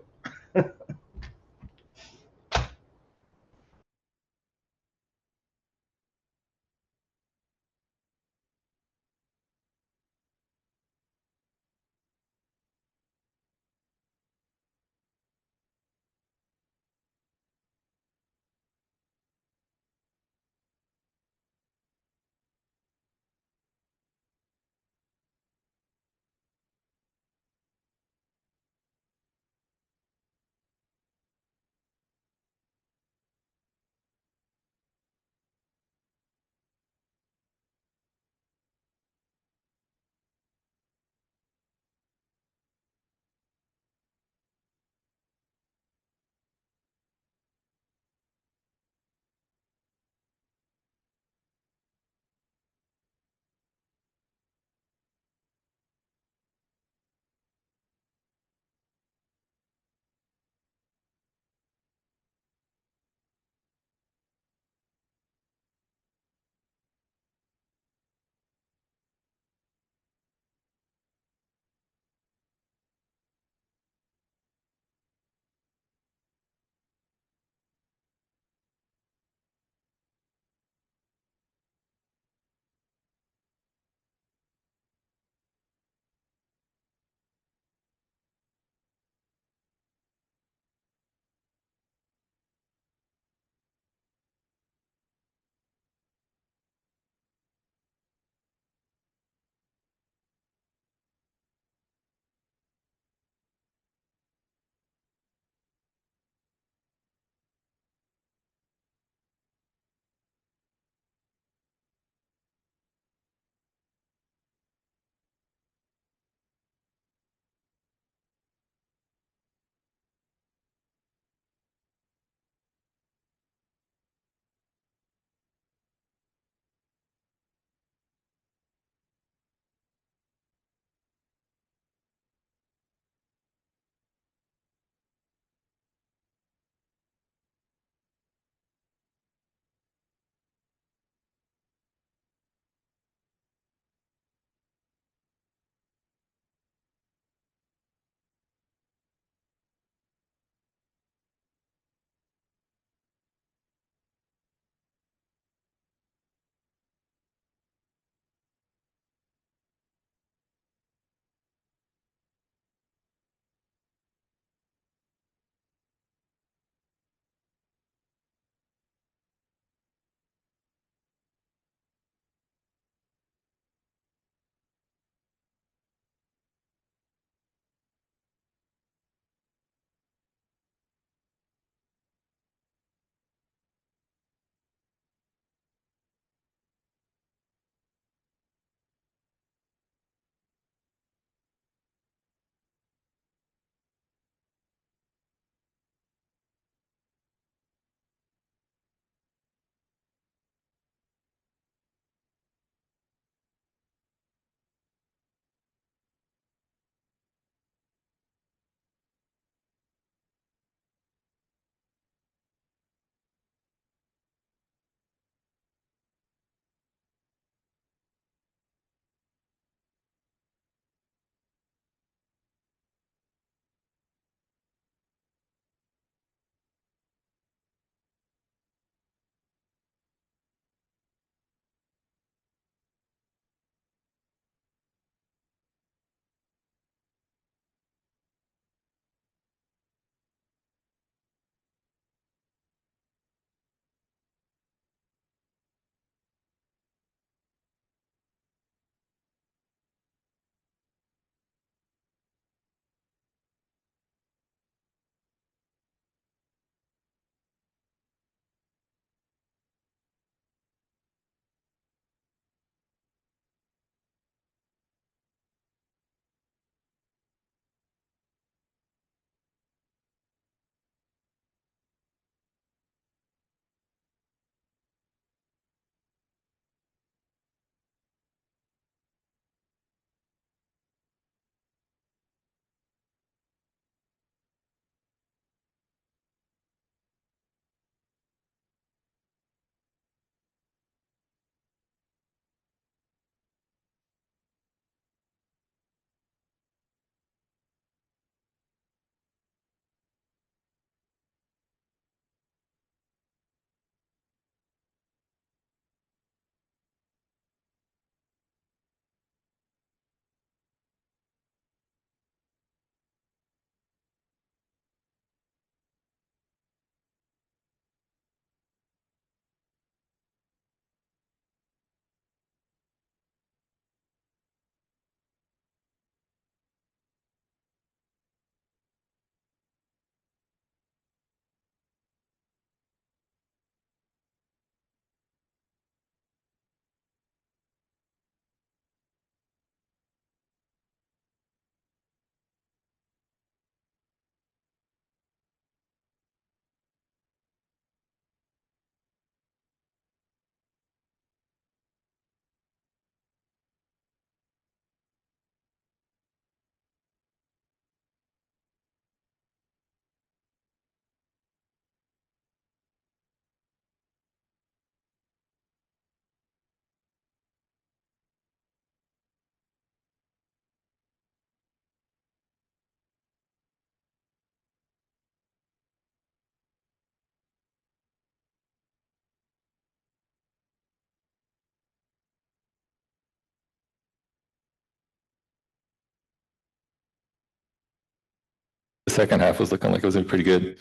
second half was looking like it was pretty good.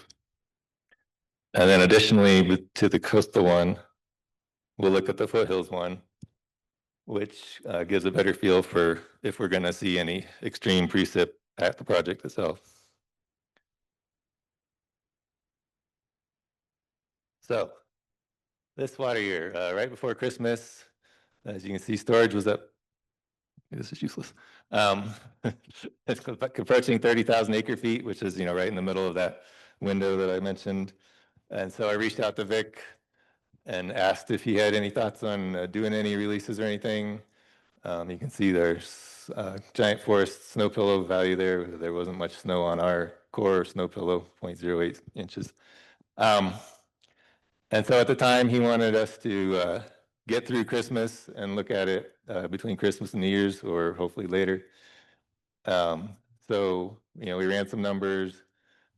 And then additionally, to the coastal one, we'll look at the foothills one, which gives a better feel for if we're going to see any extreme precip at the project itself. So this water year, right before Christmas, as you can see, storage was up. This is useless. It's approaching 30,000 acre feet, which is, right in the middle of that window that I mentioned. And so I reached out to Vic and asked if he had any thoughts on doing any releases or anything. You can see there's giant forest snow pillow value there. There wasn't much snow on our core snow pillow, 0.08 inches. And so at the time, he wanted us to get through Christmas and look at it between Christmas and New Year's, or hopefully later. So, we ran some numbers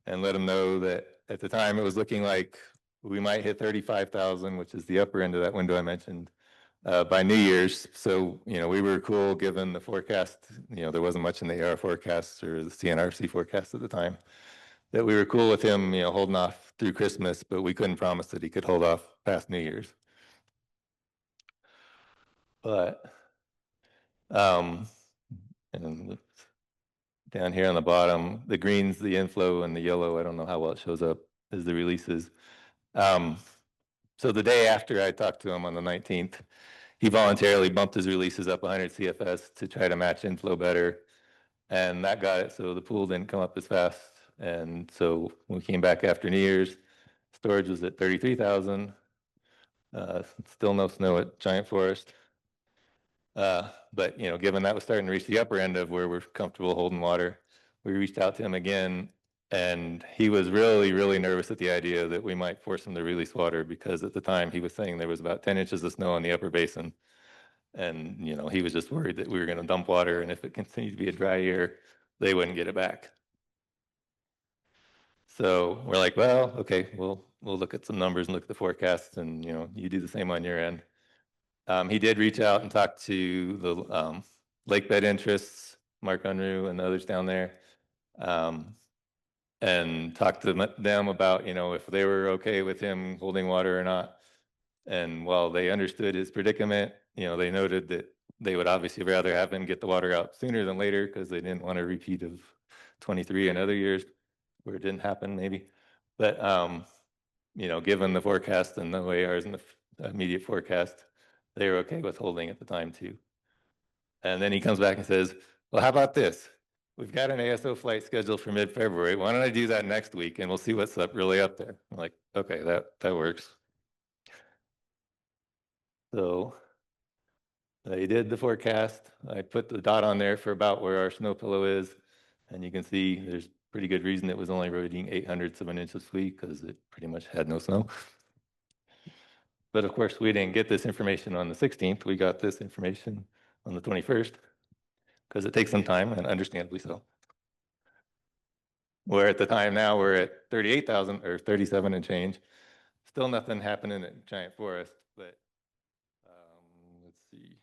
and let him know that at the time it was looking like we might hit 35,000, which is the upper end of that window I mentioned, by New Year's. So, we were cool given the forecast. There wasn't much in the AR forecasts or the CNRC forecast at the time, that we were cool with him, holding off through Christmas, but we couldn't promise that he could hold off past New Year's. But, and down here on the bottom, the green's the inflow and the yellow, I don't know how well it shows up, is the releases. So the day after I talked to him on the 19th, he voluntarily bumped his releases up 100 CFS to try to match inflow better. And that got it so the pool didn't come up as fast. And so when we came back after New Year's, storage was at 33,000. Still no snow at Giant Forest. But given that was starting to reach the upper end of where we're comfortable holding water, we reached out to him again, and he was really, really nervous at the idea that we might force him to release water, because at the time he was saying there was about 10 inches of snow in the upper basin. And, he was just worried that we were going to dump water, and if it continued to be a dry year, they wouldn't get it back. So we're like, well, okay, we'll look at some numbers and look at the forecasts, and, you do the same on your end. He did reach out and talk to the lake bed interests, Mark Unruh and others down there, and talked to them about, if they were okay with him holding water or not. And while they understood his predicament, they noted that they would obviously rather have him get the water out sooner than later, because they didn't want a repeat of 23 and other years where it didn't happen maybe. But, given the forecast and the way ours in the immediate forecast, they were okay with holding at the time too. And then he comes back and says, well, how about this? We've got an ASO flight scheduled for mid-February. Why don't I do that next week, and we'll see what's really up there. I'm like, okay, that works. So they did the forecast. I put the dot on there for about where our snow pillow is. And you can see there's pretty good reason it was only eroding 0.08 of an inch of sleet, because it pretty much had no snow. But of course, we didn't get this information on the 16th. We got this information on the 21st, because it takes some time, and understandably so. Where at the time now we're at 38,000 or 37 and change. Still nothing happening at Giant Forest, but let's see.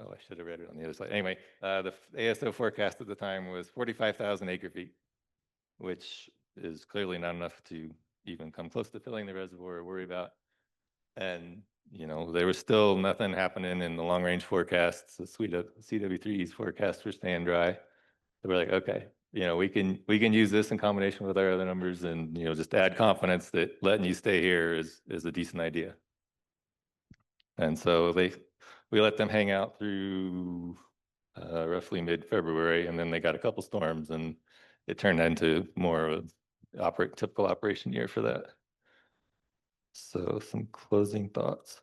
I should have read it on the other side. Anyway, the ASO forecast at the time was 45,000 acre feet, which is clearly not enough to even come close to filling the reservoir or worry about. And, there was still nothing happening in the long range forecasts. The CW3's forecasts were staying dry. So we're like, okay, we can use this in combination with our other numbers, and, just add confidence that letting you stay here is a decent idea. And so we let them hang out through roughly mid-February, and then they got a couple storms, and it turned into more of a typical operation year for that. So some closing thoughts.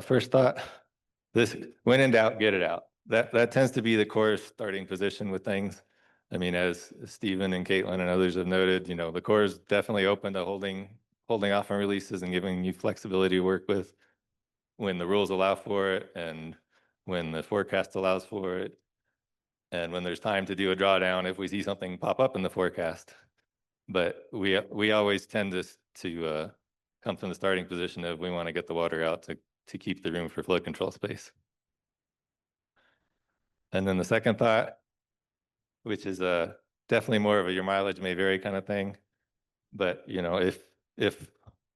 First thought, this, when in doubt, get it out. That tends to be the core starting position with things. I mean, as Stephen and Kaitlyn and others have noted, the core is definitely open to holding off on releases and giving you flexibility to work with when the rules allow for it, and when the forecast allows for it, and when there's time to do a drawdown if we see something pop up in the forecast. But we always tend to come from the starting position of we want to get the water out to keep the room for flow control space. And then the second thought, which is definitely more of a your mileage may vary kind of thing. But, you know, if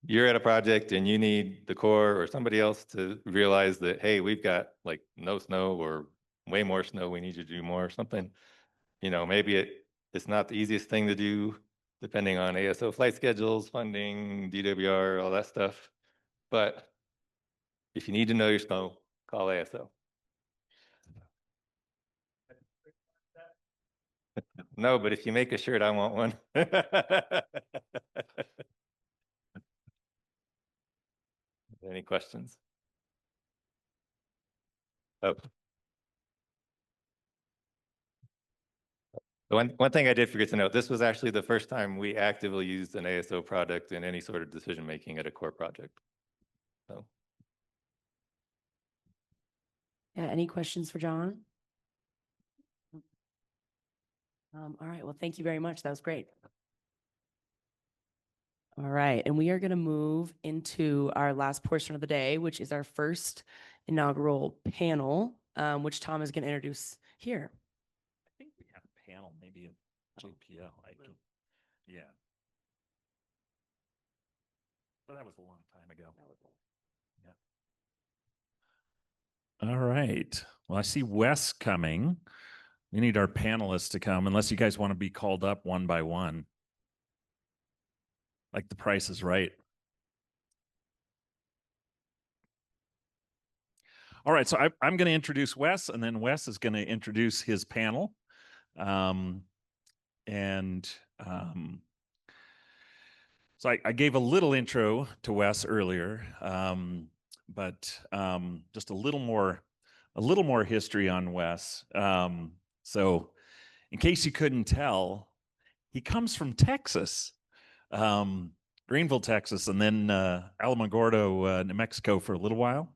you're at a project and you need the Corps or somebody else to realize that, hey, we've got like no snow or way more snow, we need you to do more or something, you know, maybe it's not the easiest thing to do depending on ASO flight schedules, funding, DWR, all that stuff. But if you need to know your snow, call ASO. No, but if you make a shirt, I want one. Any questions? Oh. One thing I did forget to note, this was actually the first time we actively used an ASO product in any sort of decision-making at a core project. So. Yeah, any questions for John? All right, well, thank you very much. That was great. All right, and we are going to move into our last portion of the day, which is our first inaugural panel, which Tom is going to introduce here. I think we had a panel, maybe at JPL. Yeah. But that was a long time ago. Yeah. All right. Well, I see Wes coming. We need our panelists to come, unless you guys want to be called up one by one. Like The Price is Right. All right, so I'm going to introduce Wes, and then Wes is going to introduce his panel. So I gave a little intro to Wes earlier, but just a little more history on Wes. So in case you couldn't tell, he comes from Texas, Greenville, Texas, and then Alamogordo, New Mexico for a little while,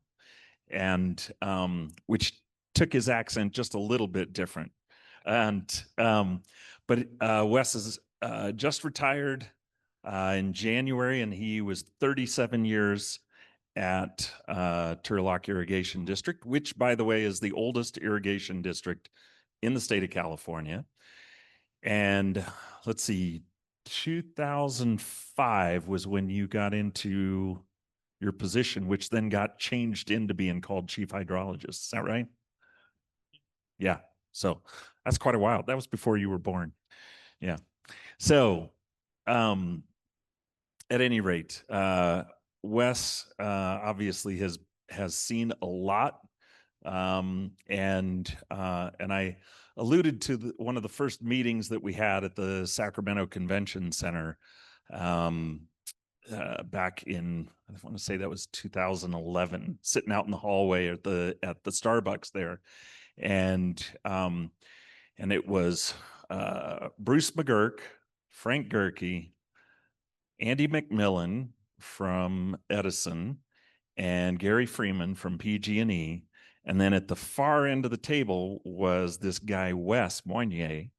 and which took his accent just a little bit different. And but Wes is just retired in January, and he was 37 years at Turlock Irrigation District, which, by the way, is the oldest irrigation district in the state of California. And let's see, 2005 was when you got into your position, which then got changed into being called chief hydrologist. Is that right? Yeah. So that's quite a while. That was before you were born. Yeah. So, at any rate, Wes obviously has seen a lot, and I alluded to one of the first meetings that we had at the Sacramento Convention Center back in, I want to say that was 2011, sitting out in the hallway at the Starbucks there, and it was Bruce McGurk, Frank Gerke, Andy McMillan from Edison, and Gary Freeman from PG&E. And then at the far end of the table was this guy, Wes Moinier,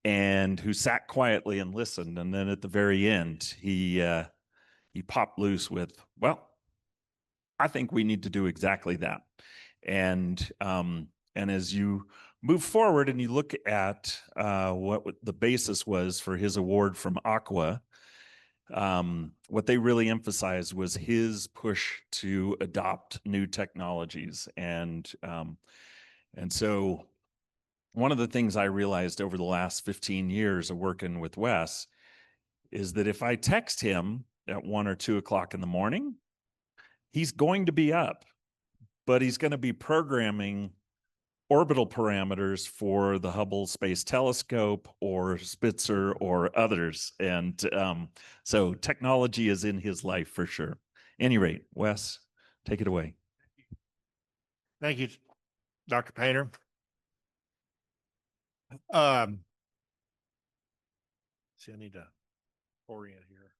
and who sat quietly and listened. And then at the very end, he popped loose with, well, I think we need to do exactly that. And as you move forward and you look at what the basis was for his award from Aqua, what they really emphasized was his push to adopt new technologies. And so one of the things I realized over the last 15 years of working with Wes is that if I text him at 1 or 2 o'clock in the morning, he's going to be up, but he's going to be programming orbital parameters for the Hubble Space Telescope or Spitzer or others. And so technology is in his life for sure. Any rate, Wes, take it away. Thank you, Dr. Painter. See, I need to orient here.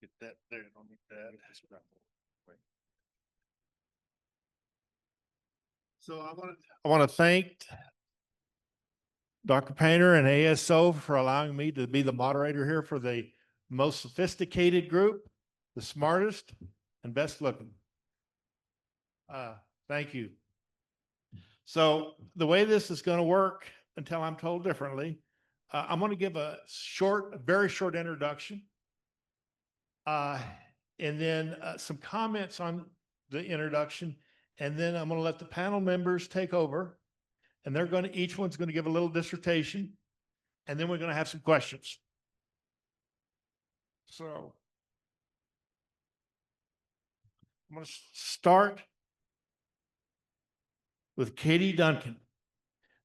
Get that there. I don't need that. So I want to thank Dr. Painter and ASO for allowing me to be the moderator here for the most sophisticated group, the smartest and best looking. Thank you. So the way this is going to work, until I'm told differently, I'm going to give a very short introduction. And then some comments on the introduction. And then I'm going to let the panel members take over. And each one's going to give a little dissertation. And then we're going to have some questions. So I'm going to start with Katie Duncan.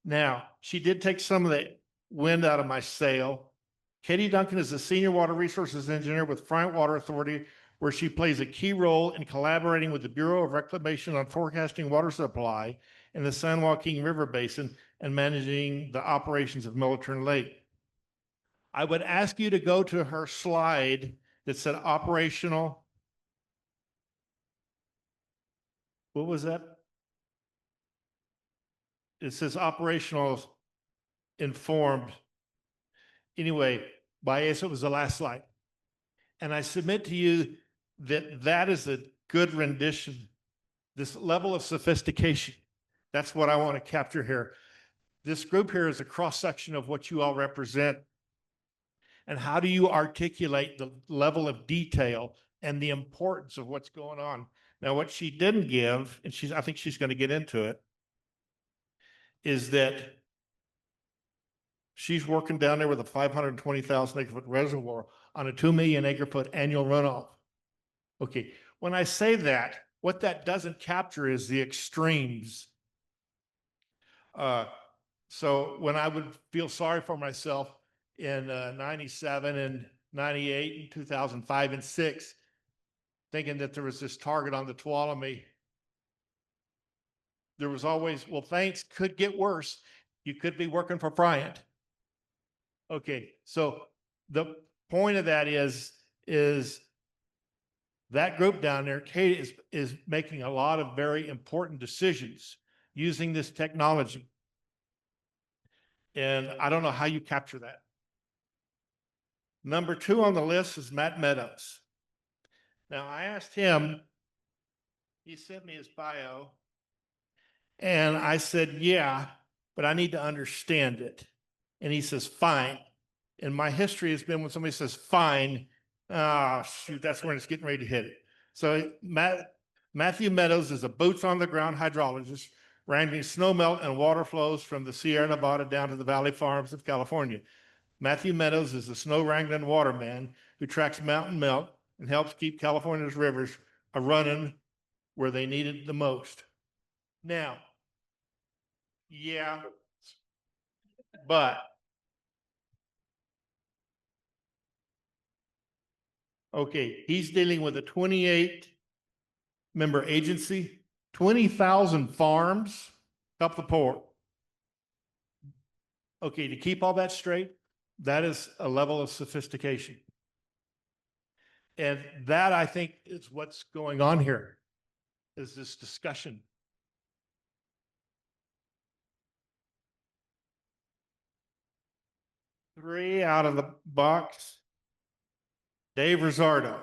Now, she did take some of the wind out of my sail. Katie Duncan is a senior water resources engineer with Friant Water Authority, where she plays a key role in collaborating with the Bureau of Reclamation on forecasting water supply in the San Joaquin River Basin and managing the operations of Military Lake. I would ask you to go to her slide that said operational. What was that? It says operational informed. Anyway, by ASO was the last slide. And I submit to you that that is a good rendition. This level of sophistication, that's what I want to capture here. This group here is a cross-section of what you all represent. And how do you articulate the level of detail and the importance of what's going on? Now, what she didn't give, and I think she's going to get into it, is that she's working down there with a 520,000 acre foot reservoir on a 2 million acre foot annual runoff. Okay, when I say that, what that doesn't capture is the extremes. So when I would feel sorry for myself in 97 and 98 and 2005 and 6, thinking that there was this target on the Tuolumne, there was always, well, things could get worse. You could be working for Friant. Okay, so the point of that is that group down there, Kate, is making a lot of very important decisions using this technology. And I don't know how you capture that. Number 2 on the list is Matt Meadows. Now, I asked him, he sent me his bio, and I said, yeah, but I need to understand it. And he says, fine. And my history has been when somebody says, fine, shoot, that's when it's getting ready to hit it. So Matthew Meadows is a boots on the ground hydrologist, wrangling snowmelt and water flows from the Sierra Nevada down to the Valley Farms of California. Matthew Meadows is a snow wrangling waterman who tracks mountain melt and helps keep California's rivers a-running where they need it the most. Now, yeah, but okay, he's dealing with a 28-member agency, 20,000 farms, up the port. Okay, to keep all that straight, that is a level of sophistication. And that, I think, is what's going on here, is this discussion. Three out of the box. Dave Rizzardo,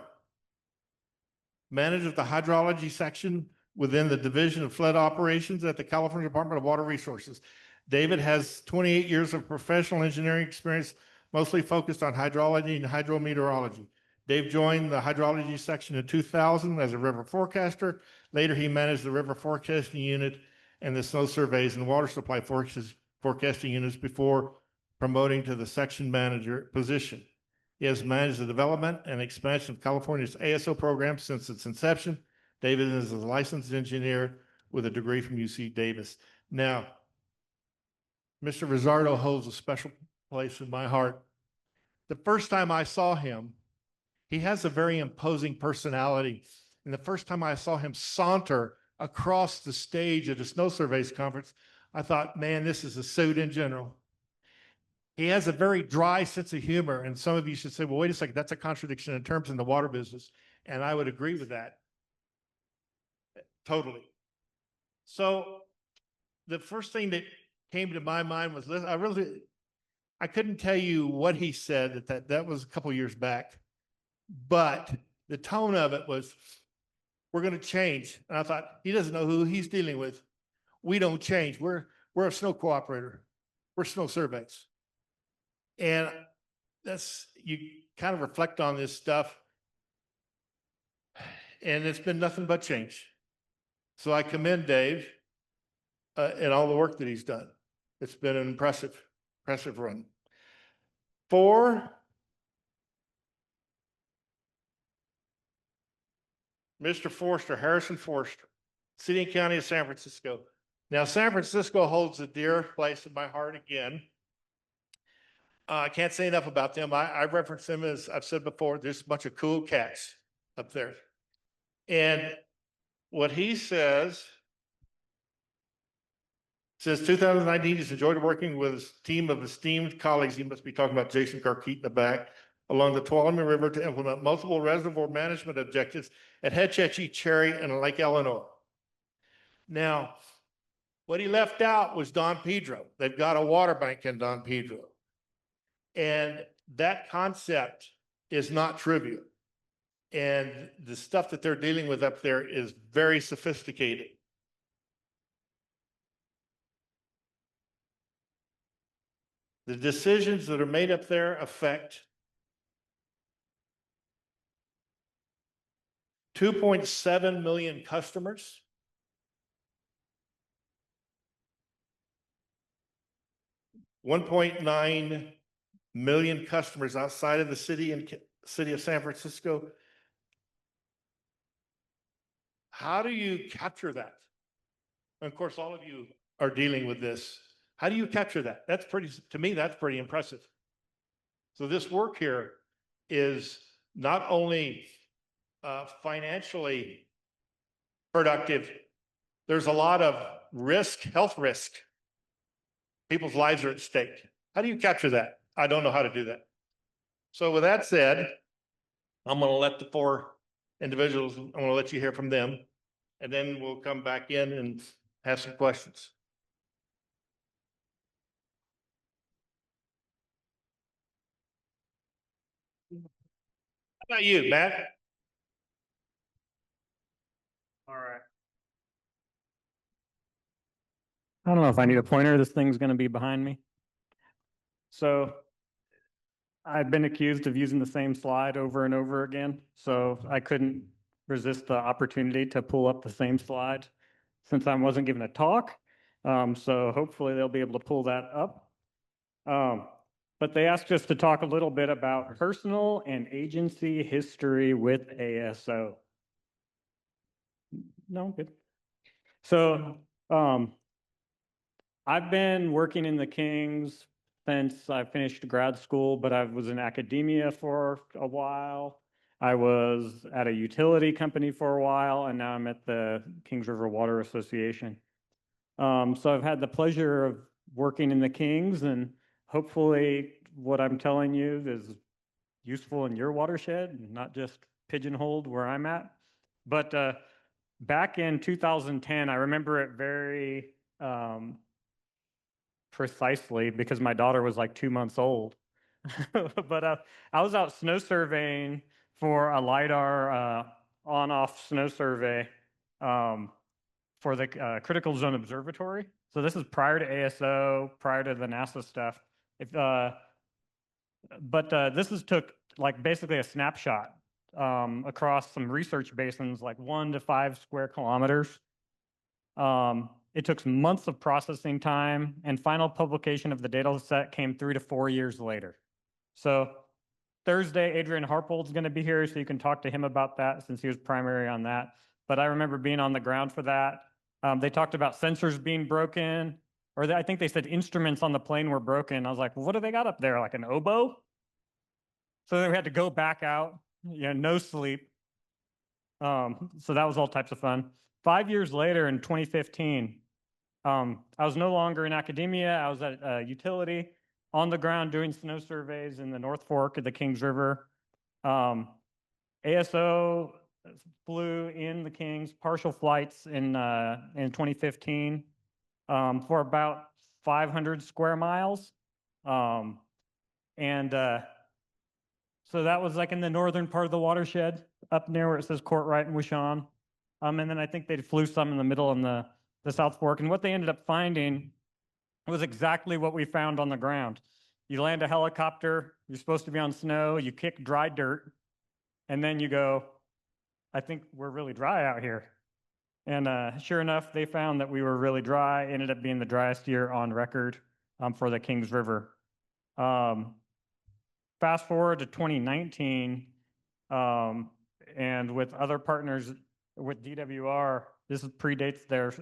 manager of the hydrology section within the Division of Flood Operations at the California Department of Water Resources. David has 28 years of professional engineering experience, mostly focused on hydrology and hydrometeorology. Dave joined the hydrology section in 2000 as a river forecaster. Later, he managed the river forecasting unit and the snow surveys and water supply forecasting units before promoting to the section manager position. He has managed the development and expansion of California's ASO program since its inception. David is a licensed engineer with a degree from UC Davis. Now, Mr. Rizzardo holds a special place in my heart. The first time I saw him, he has a very imposing personality. And the first time I saw him saunter across the stage at a snow surveys conference, I thought, man, this is a suit in general. He has a very dry sense of humor. And some of you should say, well, wait a second, that's a contradiction in terms in the water business. And I would agree with that. Totally. So the first thing that came to my mind was, I couldn't tell you what he said, that was a couple years back, but the tone of it was, we're going to change. And I thought, he doesn't know who he's dealing with. We don't change. We're a snow cooperator. We're snow surveys. And that's, you kind of reflect on this stuff. And it's been nothing but change. So I commend Dave and all the work that he's done. It's been an impressive run. 4, Mr. Forrester, Harrison Forrester, City and County of San Francisco. Now, San Francisco holds a dear place in my heart again. I can't say enough about them. I reference them as I've said before, there's a bunch of cool cats up there. And what he says 2019, he's enjoyed working with his team of esteemed colleagues. He must be talking about Jason Carkeet in the back, along the Tuolumne River to implement multiple reservoir management objectives at Hetch Hetchy, Cherry, and Lake Eleanor. Now, what he left out was Don Pedro. They've got a water bank in Don Pedro. And that concept is not trivial. And the stuff that they're dealing with up there is very sophisticated. The decisions that are made up there affect 2.7 million customers. $1.9 million customers outside of the city of San Francisco. How do you capture that? And of course, all of you are dealing with this. How do you capture that? That's pretty, to me, that's pretty impressive. So this work here is not only financially productive, there's a lot of risk, health risk. People's lives are at stake. How do you capture that? I don't know how to do that. So with that said, I'm going to let the 4 individuals, I'm going to let you hear from them, and then we'll come back in and have some questions. How about you, Matt? All right. I don't know if I need a pointer. This thing's going to be behind me. So I've been accused of using the same slide over and over again. So I couldn't resist the opportunity to pull up the same slide since I wasn't given a talk. So hopefully they'll be able to pull that up. But they asked us to talk a little bit about personal and agency history with ASO. No, good. So I've been working in the Kings since I finished grad school, but I was in academia for a while. I was at a utility company for a while, and now I'm at the Kings River Water Association. So I've had the pleasure of working in the Kings, and hopefully what I'm telling you is useful in your watershed and not just pigeonholed where I'm at. But back in 2010, I remember it very precisely because my daughter was like 2 months old. But I was out snow surveying for a LiDAR on-off snow survey for the Critical Zone Observatory. So this is prior to ASO, prior to the NASA stuff. But this took like basically a snapshot across some research basins, like 1 to 5 square kilometers. It took months of processing time, and final publication of the data set came 3 to 4 years later. So Thursday, Adrian Harpold's going to be here, so you can talk to him about that since he was primary on that. But I remember being on the ground for that. They talked about sensors being broken, or I think they said instruments on the plane were broken. I was like, well, what do they got up there, like an oboe? So then we had to go back out, no sleep. So that was all types of fun. 5 years later, in 2015, I was no longer in academia. I was at a utility on the ground doing snow surveys in the North Fork of the Kings River. ASO flew in the Kings partial flights in 2015 for about 500 square miles. So that was like in the northern part of the watershed, up near where it says Courtright and Wishon. And then I think they flew some in the middle and the South Fork. And what they ended up finding was exactly what we found on the ground. You land a helicopter, you're supposed to be on snow, you kick dry dirt, and then you go, I think we're really dry out here. And sure enough, they found that we were really dry, ended up being the driest year on record for the Kings River. Fast forward to 2019, and with other partners with DWR, this predates their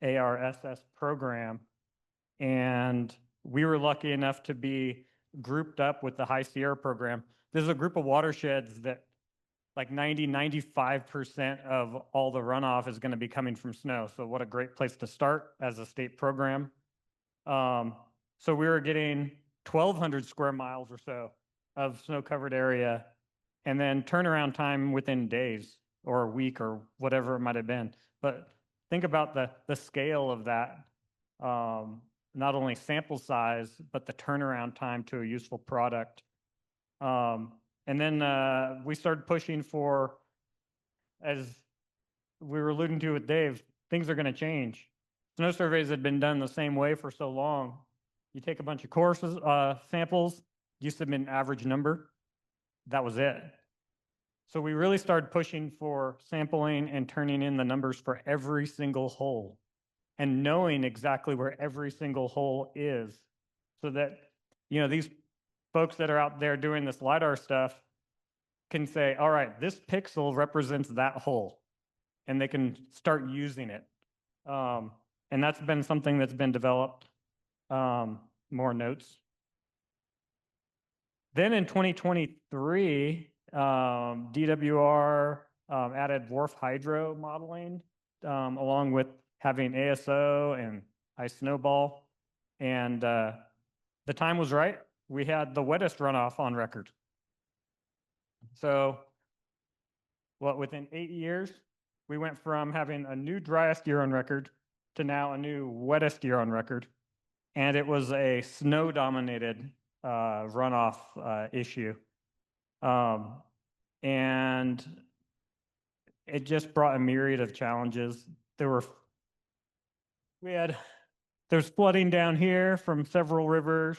ARSS program. And we were lucky enough to be grouped up with the High Sierra program. This is a group of watersheds that like 95% of all the runoff is going to be coming from snow. So what a great place to start as a state program. So we were getting 1,200 square miles or so of snow-covered area, and then turnaround time within days or a week or whatever it might have been. But think about the scale of that, not only sample size, but the turnaround time to a useful product. And then we started pushing for, as we were alluding to with Dave, things are going to change. Snow surveys had been done the same way for so long. You take a bunch of courses, samples, you submit an average number, that was it. So we really started pushing for sampling and turning in the numbers for every single hole and knowing exactly where every single hole is, so that, you know, these folks that are out there doing this LiDAR stuff can say, all right, this pixel represents that hole, and they can start using it. And that's been something that's been developed. More notes. Then in 2023, DWR added wharf hydro modeling, along with having ASO and ice snowball. And the time was right. We had the wettest runoff on record. So, within 8 years, we went from having a new driest year on record to now a new wettest year on record. And it was a snow-dominated runoff issue. And it just brought a myriad of challenges. There's flooding down here from several rivers.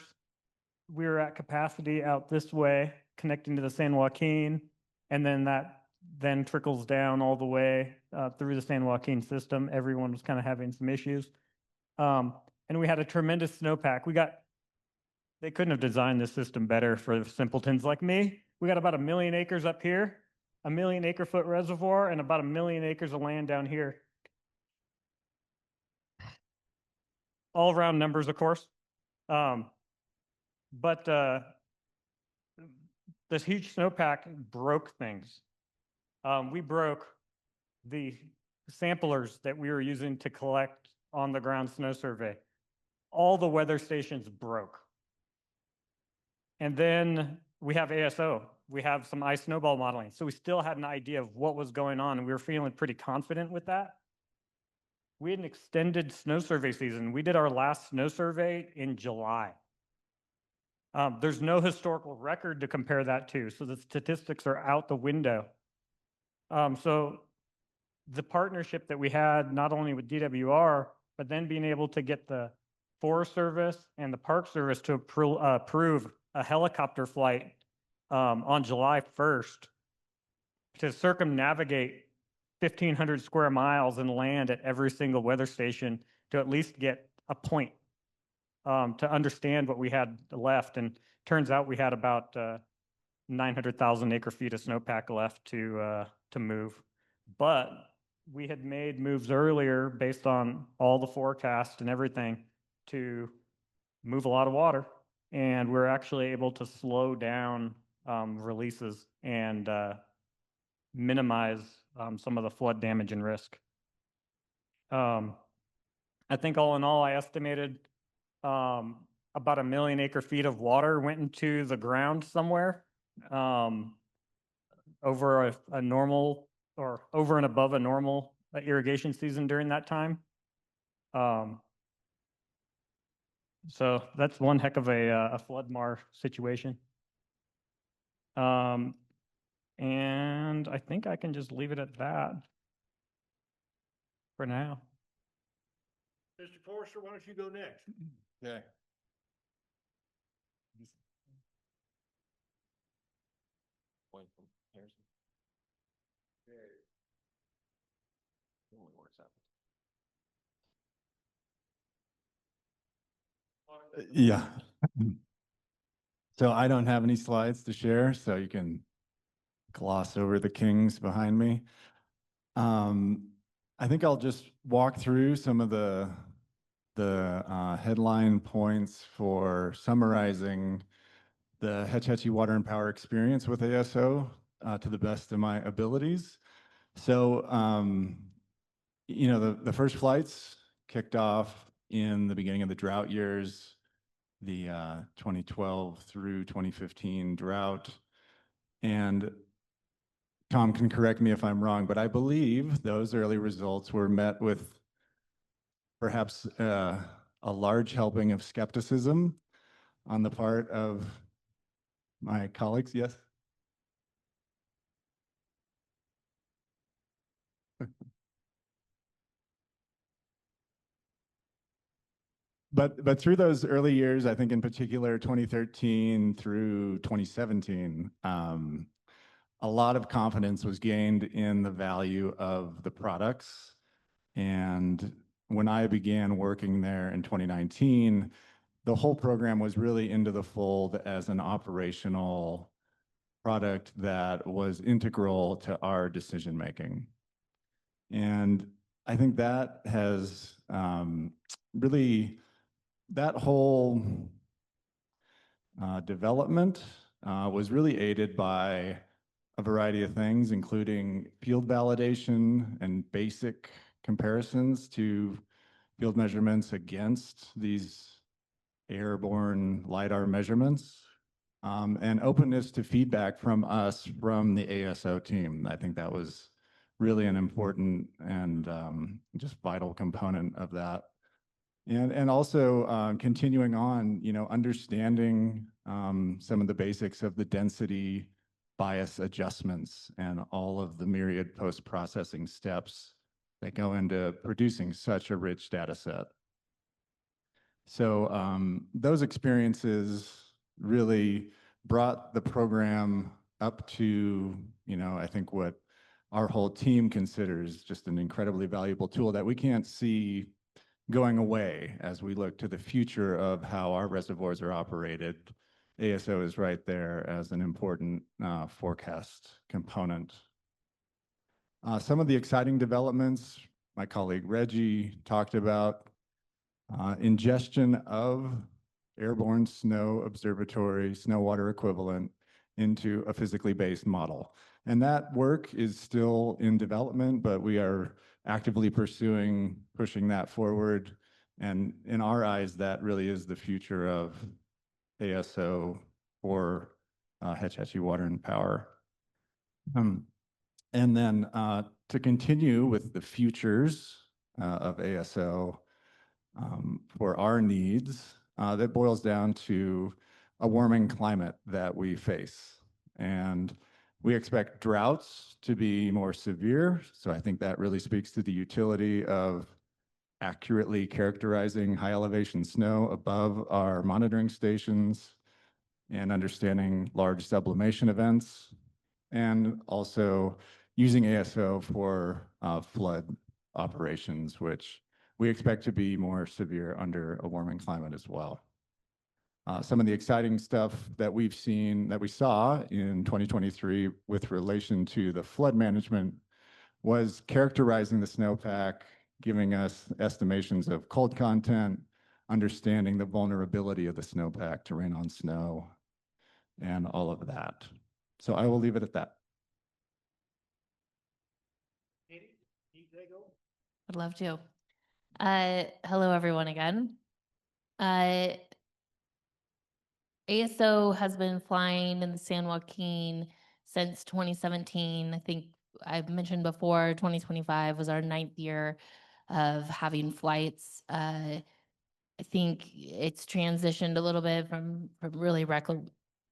We were at capacity out this way, connecting to the San Joaquin, and then that then trickles down all the way through the San Joaquin system. Everyone was kind of having some issues. And we had a tremendous snowpack. They couldn't have designed this system better for simpletons like me. We got about 1 million acres up here, 1 million acre foot reservoir, and about 1 million acres of land down here. All round numbers, of course. But this huge snowpack broke things. We broke the samplers that we were using to collect on the ground snow survey. All the weather stations broke. And then we have ASO. We have some ice snowball modeling. So we still had an idea of what was going on, and we were feeling pretty confident with that. We had an extended snow survey season. We did our last snow survey in July. There's no historical record to compare that to, so the statistics are out the window. So the partnership that we had, not only with DWR, but then being able to get the Forest Service and the Park Service to approve a helicopter flight on July 1st to circumnavigate 1,500 square miles and land at every single weather station to at least get a point to understand what we had left. And turns out we had about 900,000 acre feet of snowpack left to move. But we had made moves earlier based on all the forecasts and everything to move a lot of water. And we're actually able to slow down releases and minimize some of the flood damage and risk. I think all in all, I estimated about 1 million acre feet of water went into the ground somewhere over a normal, or over and above a normal irrigation season during that time. So that's one heck of a flood mar situation. And I think I can just leave it at that. for now. Mr. Forrester, why don't you go next? Okay. Point from Harrison. Only works out. Yeah. So I don't have any slides to share, so you can gloss over the kings behind me. I think I'll just walk through some of the headline points for summarizing the Hetch Hetchy Water and Power experience with ASO to the best of my abilities. So, you know, the first flights kicked off in the beginning of the drought years, the 2012 through 2015 drought. And Tom can correct me if I'm wrong, but I believe those early results were met with perhaps a large helping of skepticism on the part of my colleagues. Yes? But through those early years, I think in particular 2013 through 2017, a lot of confidence was gained in the value of the products. And when I began working there in 2019, the whole program was really into the fold as an operational product that was integral to our decision making. And I think that has really, that whole development was really aided by a variety of things, including field validation and basic comparisons to field measurements against these airborne LiDAR measurements, and openness to feedback from us, from the ASO team. I think that was really an important and just vital component of that. And also continuing on, you know, understanding some of the basics of the density bias adjustments and all of the myriad post-processing steps that go into producing such a rich data set. So those experiences really brought the program up to, you know, I think what our whole team considers just an incredibly valuable tool that we can't see going away as we look to the future of how our reservoirs are operated. ASO is right there as an important forecast component. Some of the exciting developments my colleague Reggie talked about, ingestion of airborne snow observatory, snow water equivalent into a physically based model. And that work is still in development, but we are actively pushing that forward. And in our eyes, that really is the future of ASO for Hetch Hetchy Water and Power. And then to continue with the futures of ASO for our needs, that boils down to a warming climate that we face. And we expect droughts to be more severe. So I think that really speaks to the utility of accurately characterizing high elevation snow above our monitoring stations and understanding large sublimation events, and also using ASO for flood operations, which we expect to be more severe under a warming climate as well. Some of the exciting stuff that we've seen, that we saw in 2023 with relation to the flood management, was characterizing the snowpack, giving us estimations of cold content, understanding the vulnerability of the snowpack to rain on snow, and all of that. So I will leave it at that. I'd love to. Hello, everyone again. ASO has been flying in the San Joaquin since 2017. I think I've mentioned before, 2025 was our 9th year of having flights. I think it's transitioned a little bit from really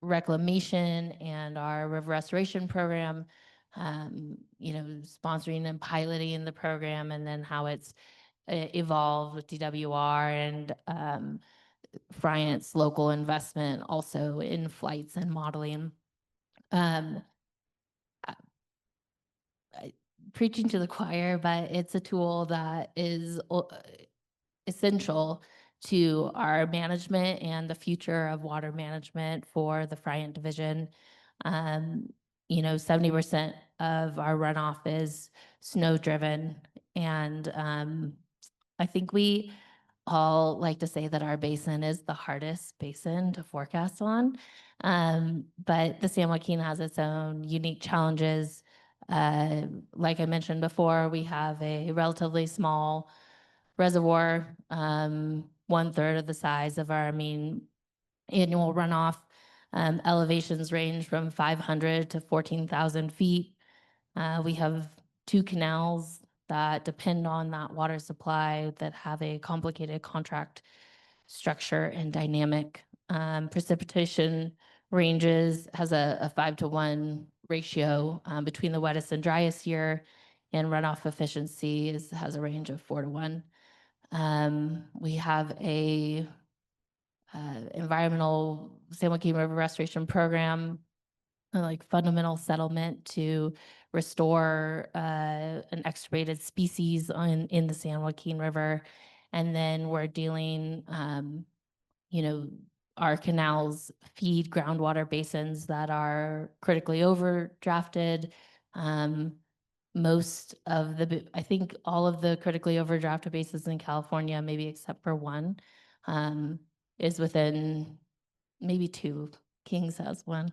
reclamation and our river restoration program sponsoring and piloting the program, and then how it's evolved with DWR and Friant's local investment also in flights and modeling. Preaching to the choir, but it's a tool that is essential to our management and the future of water management for the Friant division. 70% of our runoff is snow driven. And I think we all like to say that our basin is the hardest basin to forecast on. But the San Joaquin has its own unique challenges. Like I mentioned before, we have a relatively small reservoir, 1/3 of the size of our annual runoff. Elevations range from 500 to 14,000 feet. We have 2 canals that depend on that water supply that have a complicated contract structure and dynamic. Precipitation ranges has a 5-to-1 ratio between the wettest and driest year, and runoff efficiency has a range of 4-to-1. We have a environmental San Joaquin River restoration program, like fundamental settlement to restore an extirpated species in the San Joaquin River. And then we're dealing, our canals feed groundwater basins that are critically overdrafted. I think all of the critically overdrafted basins in California, maybe except for one, is within maybe 2. Kings has one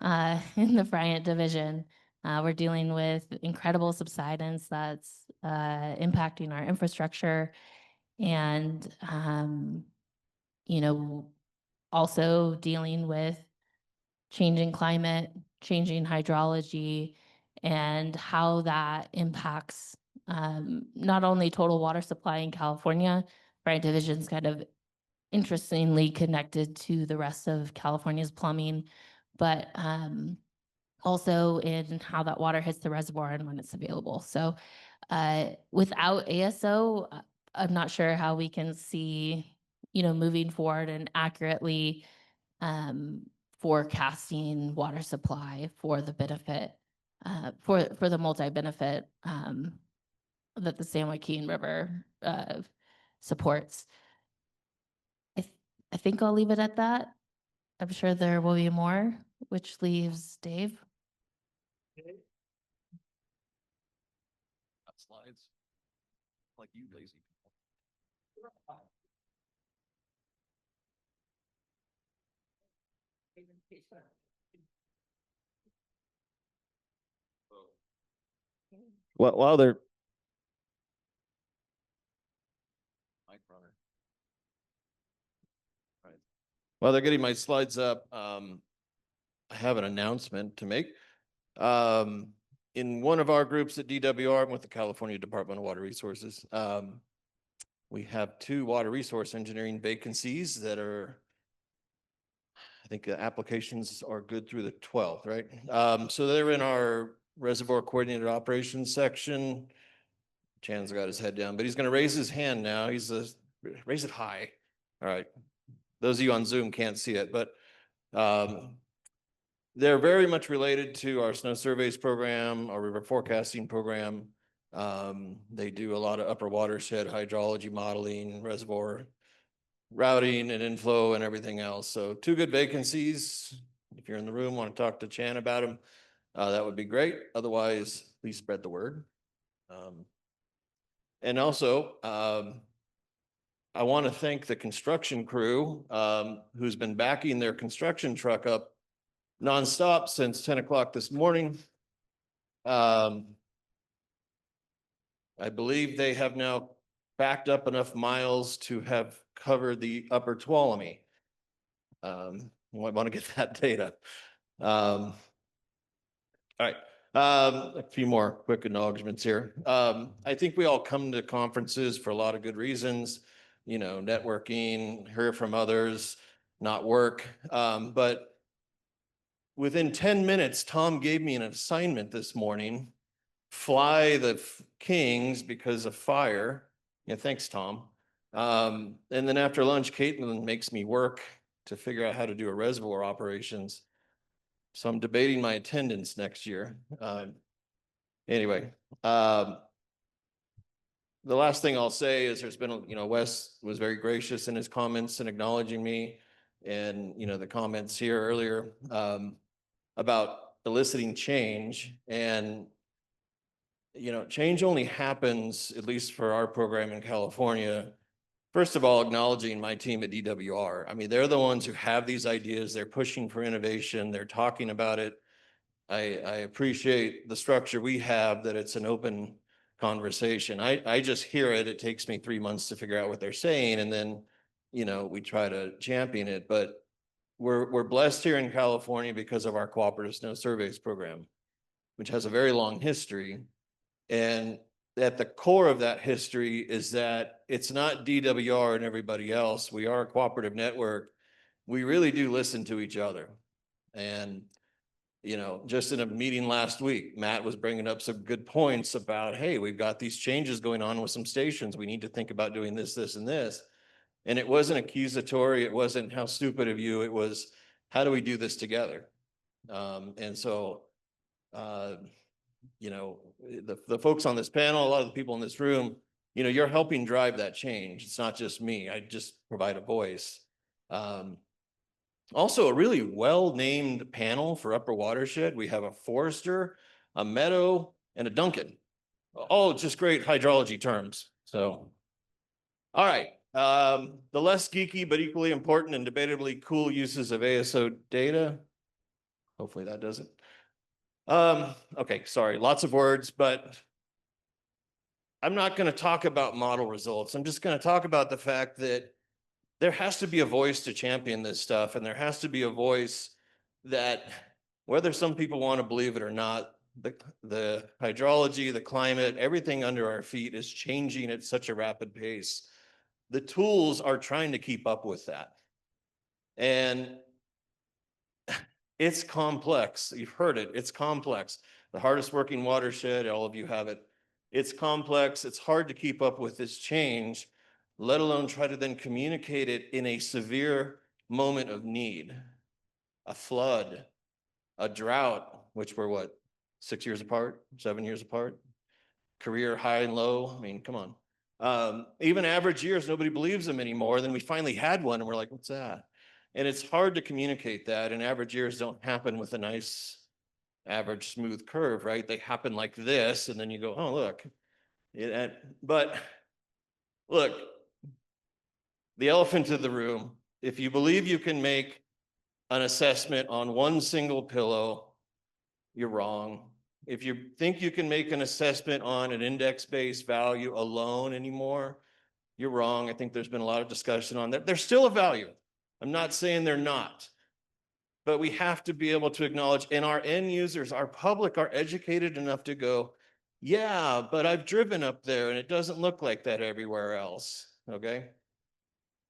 in the Friant division. We're dealing with incredible subsidence that's impacting our infrastructure, and also dealing with changing climate, changing hydrology, and how that impacts not only total water supply in California. Friant division's kind of interestingly connected to the rest of California's plumbing, but also in how that water hits the reservoir and when it's available. So without ASO, I'm not sure how we can see, moving forward and accurately forecasting water supply for the benefit, for the multi-benefit that the San Joaquin River supports. I think I'll leave it at that. I'm sure there will be more, which leaves Dave. Slides. Like you lazy people. Well, while they're while they're getting my slides up, I have an announcement to make. In one of our groups at DWR, I'm with the California Department of Water Resources. We have 2 water resource engineering vacancies that are, I think the applications are good through the 12th, right? So they're in our reservoir coordinated operations section. Chan's got his head down, but he's going to raise his hand now. Raise it high. All right. Those of you on Zoom can't see it, but they're very much related to our snow surveys program, our river forecasting program. They do a lot of upper watershed hydrology modeling, reservoir routing and inflow and everything else. So 2 good vacancies. If you're in the room, want to talk to Chan about them, that would be great. Otherwise, please spread the word. And also, I want to thank the construction crew who's been backing their construction truck up nonstop since 10 o'clock this morning. I believe they have now backed up enough miles to have covered the upper Tuolumne. You might want to get that data. All right. A few more quick acknowledgements here. I think we all come to conferences for a lot of good reasons, networking, hear from others, not work. But within 10 minutes, Tom gave me an assignment this morning, fly the Kings because of fire. Yeah, thanks, Tom. And then after lunch, Kaitlyn makes me work to figure out how to do a reservoir operations. So I'm debating my attendance next year. Anyway, the last thing I'll say is there's been, Wes was very gracious in his comments and acknowledging me, and, the comments here earlier about eliciting change. And, change only happens, at least for our program in California, first of all, acknowledging my team at DWR. I mean, they're the ones who have these ideas. They're pushing for innovation. They're talking about it. I appreciate the structure we have, that it's an open conversation. I just hear it. It takes me 3 months to figure out what they're saying. And then, we try to champion it. But we're blessed here in California because of our cooperative snow surveys program, which has a very long history. And at the core of that history is that it's not DWR and everybody else. We are a cooperative network. We really do listen to each other. And, just in a meeting last week, Matt was bringing up some good points about, hey, we've got these changes going on with some stations. We need to think about doing this, this, and this. And it wasn't accusatory. It wasn't how stupid of you. It was, how do we do this together? And so, the folks on this panel, a lot of the people in this room, you're helping drive that change. It's not just me. I just provide a voice. Also, a really well-named panel for Upper Watershed. We have a Forrester, a Meadow, and a Duncan. All just great hydrology terms. So, all right. The less geeky but equally important and debatably cool uses of ASO data. Hopefully that does it. Okay, sorry, lots of words, but I'm not going to talk about model results. I'm just going to talk about the fact that there has to be a voice to champion this stuff, and there has to be a voice that, whether some people want to believe it or not, the hydrology, the climate, everything under our feet is changing at such a rapid pace. The tools are trying to keep up with that. And it's complex. You've heard it. It's complex. The hardest working watershed, all of you have it. It's complex. It's hard to keep up with this change, let alone try to then communicate it in a severe moment of need. A flood, a drought, which we're what, 6 years apart, 7 years apart? Career high and low. I mean, come on. Even average years, nobody believes them anymore. Then we finally had one and we're like, what's that? And it's hard to communicate that, and average years don't happen with a nice average smooth curve, right? They happen like this, and then you go, oh, look. But look, the elephant in the room, if you believe you can make an assessment on one single pillow, you're wrong. If you think you can make an assessment on an index-based value alone anymore, you're wrong. I think there's been a lot of discussion on that. There's still a value. I'm not saying they're not, but we have to be able to acknowledge, and our end users, our public, are educated enough to go, yeah, but I've driven up there and it doesn't look like that everywhere else, okay?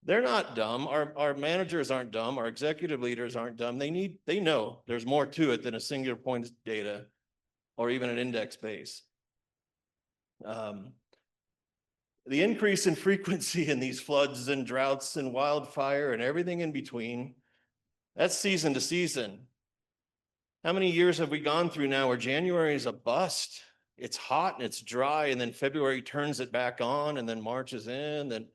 They're not dumb. Our managers aren't dumb. Our executive leaders aren't dumb. They know there's more to it than a singular point of data or even an index base. The increase in frequency in these floods and droughts and wildfire and everything in between, that's season to season. How many years have we gone through now where January is a bust? It's hot and it's dry, and then February turns it back on, and then March is in, and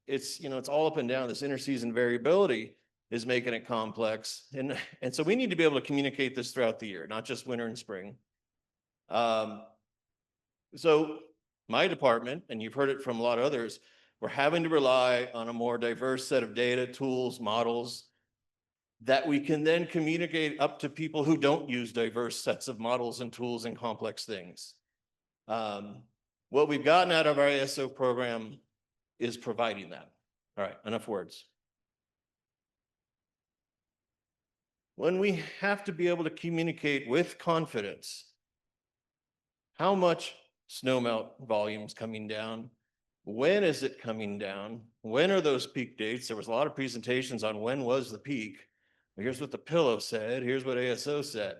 it's, it's all up and down. This interseason variability is making it complex. And so we need to be able to communicate this throughout the year, not just winter and spring. So my department, and you've heard it from a lot of others, we're having to rely on a more diverse set of data, tools, models that we can then communicate up to people who don't use diverse sets of models and tools and complex things. What we've gotten out of our ASO program is providing that. All right, enough words. When we have to be able to communicate with confidence how much snowmelt volumes coming down, when is it coming down, when are those peak dates? There was a lot of presentations on when was the peak. Here's what the pillow said. Here's what ASO said.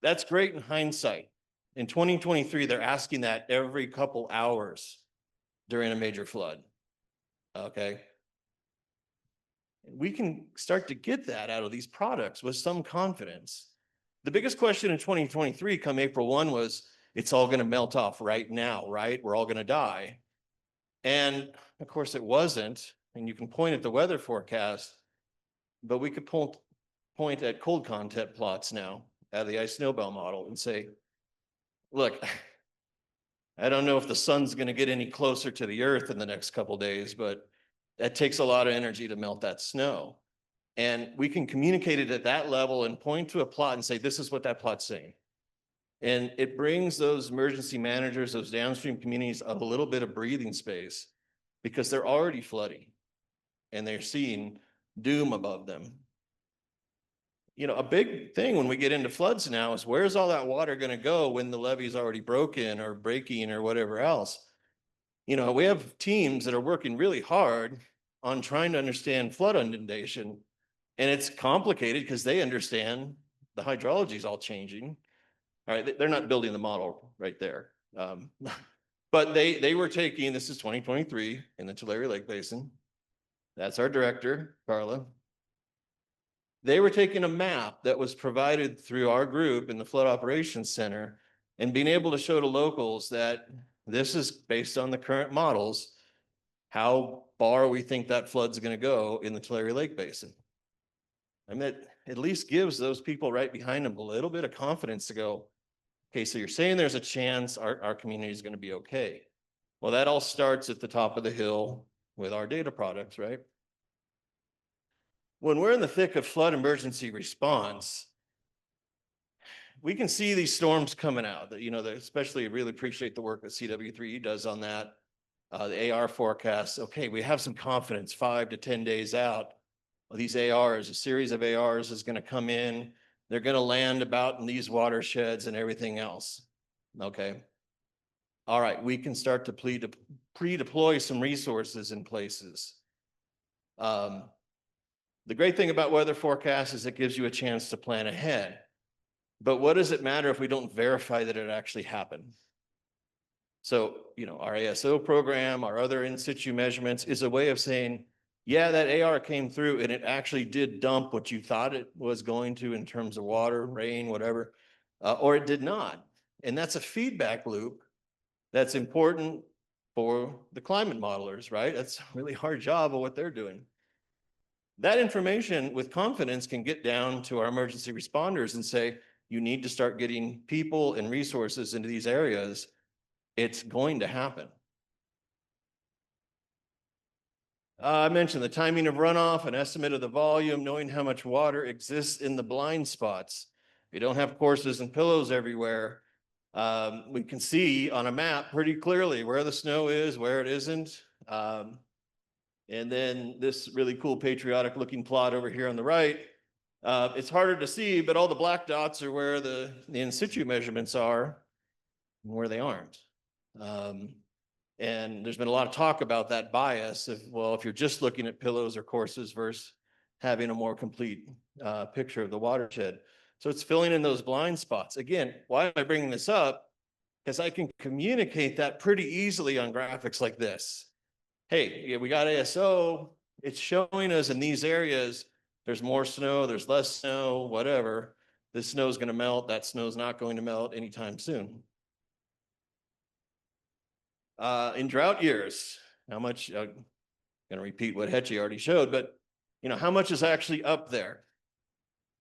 That's great in hindsight. In 2023, they're asking that every couple hours during a major flood. Okay. We can start to get that out of these products with some confidence. The biggest question in 2023 come April 1 was, it's all going to melt off right now, right? We're all going to die. And of course it wasn't. And you can point at the weather forecast, but we could point at cold content plots now out of the ice snowball model and say, look, I don't know if the sun's going to get any closer to the earth in the next couple of days, but that takes a lot of energy to melt that snow. And we can communicate it at that level and point to a plot and say, this is what that plot's saying. And it brings those emergency managers, those downstream communities, a little bit of breathing space because they're already flooding and they're seeing doom above them. You know, a big thing when we get into floods now is where's all that water going to go when the levee's already broken or breaking or whatever else? You know, we have teams that are working really hard on trying to understand flood inundation. And it's complicated because they understand the hydrology is all changing. All right, they're not building the model right there. But they were taking, this is 2023 in the Tulare Lake Basin. That's our director, Carla. They were taking a map that was provided through our group in the Flood Operations Center and being able to show to locals that this is based on the current models, how far we think that flood's going to go in the Tulare Lake Basin. I mean, it at least gives those people right behind them a little bit of confidence to go, okay, so you're saying there's a chance our community is going to be okay. Well, that all starts at the top of the hill with our data products, right? When we're in the thick of flood emergency response, we can see these storms coming out. You know, especially really appreciate the work that CW3E does on that. The AR forecasts, okay, we have some confidence 5 to 10 days out. Well, these ARs, a series of ARs is going to come in. They're going to land about in these watersheds and everything else. Okay. All right, we can start to pre-deploy some resources in places. The great thing about weather forecasts is it gives you a chance to plan ahead. But what does it matter if we don't verify that it actually happened? So, you know, our ASO program, our other in situ measurements is a way of saying, yeah, that AR came through and it actually did dump what you thought it was going to in terms of water, rain, whatever, or it did not. And that's a feedback loop that's important for the climate modelers, right? That's a really hard job of what they're doing. That information with confidence can get down to our emergency responders and say, you need to start getting people and resources into these areas. It's going to happen. I mentioned the timing of runoff, an estimate of the volume, knowing how much water exists in the blind spots. We don't have courses and pillows everywhere. We can see on a map pretty clearly where the snow is, where it isn't. And then this really cool patriotic looking plot over here on the right. It's harder to see, but all the black dots are where the in situ measurements are and where they aren't. And there's been a lot of talk about that bias of, well, if you're just looking at pillows or courses versus having a more complete picture of the watershed. So it's filling in those blind spots. Again, why am I bringing this up? Because I can communicate that pretty easily on graphics like this. Hey, yeah, we got ASO. It's showing us in these areas, there's more snow, there's less snow, whatever. This snow is going to melt. That snow is not going to melt anytime soon. In drought years, how much, I'm going to repeat what Hetchy already showed, but you know, how much is actually up there?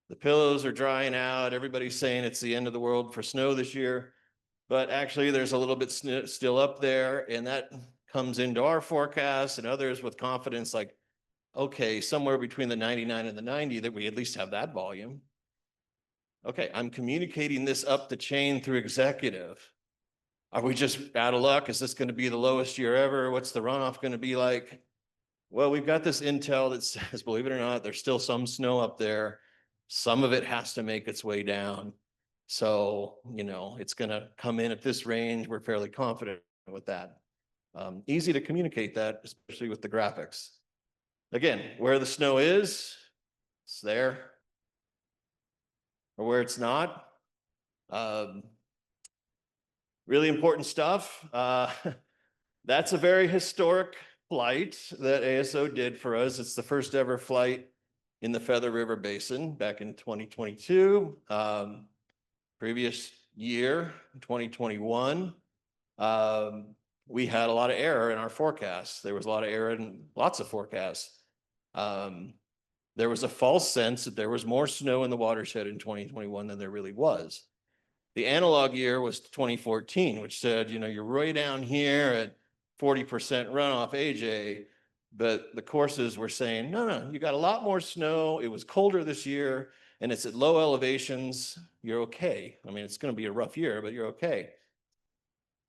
The pillows are drying out. Everybody's saying it's the end of the world for snow this year, but actually there's a little bit still up there, and that comes into our forecasts and others with confidence like, okay, somewhere between the 99 and the 90 that we at least have that volume. Okay, I'm communicating this up the chain through executive. Are we just out of luck? Is this going to be the lowest year ever? What's the runoff going to be like? Well, we've got this intel that says, believe it or not, there's still some snow up there. Some of it has to make its way down. So, you know, it's going to come in at this range. We're fairly confident with that. Easy to communicate that, especially with the graphics. Again, where the snow is, it's there. or where it's not. Really important stuff. That's a very historic flight that ASO did for us. It's the first ever flight in the Feather River Basin back in 2022. Previous year, 2021, we had a lot of error in our forecasts. There was a lot of error in lots of forecasts. There was a false sense that there was more snow in the watershed in 2021 than there really was. The analog year was 2014, which said, you know, you're way down here at 40% runoff AJ, but the courses were saying, no, you got a lot more snow. It was colder this year and it's at low elevations. You're okay. I mean, it's going to be a rough year, but you're okay.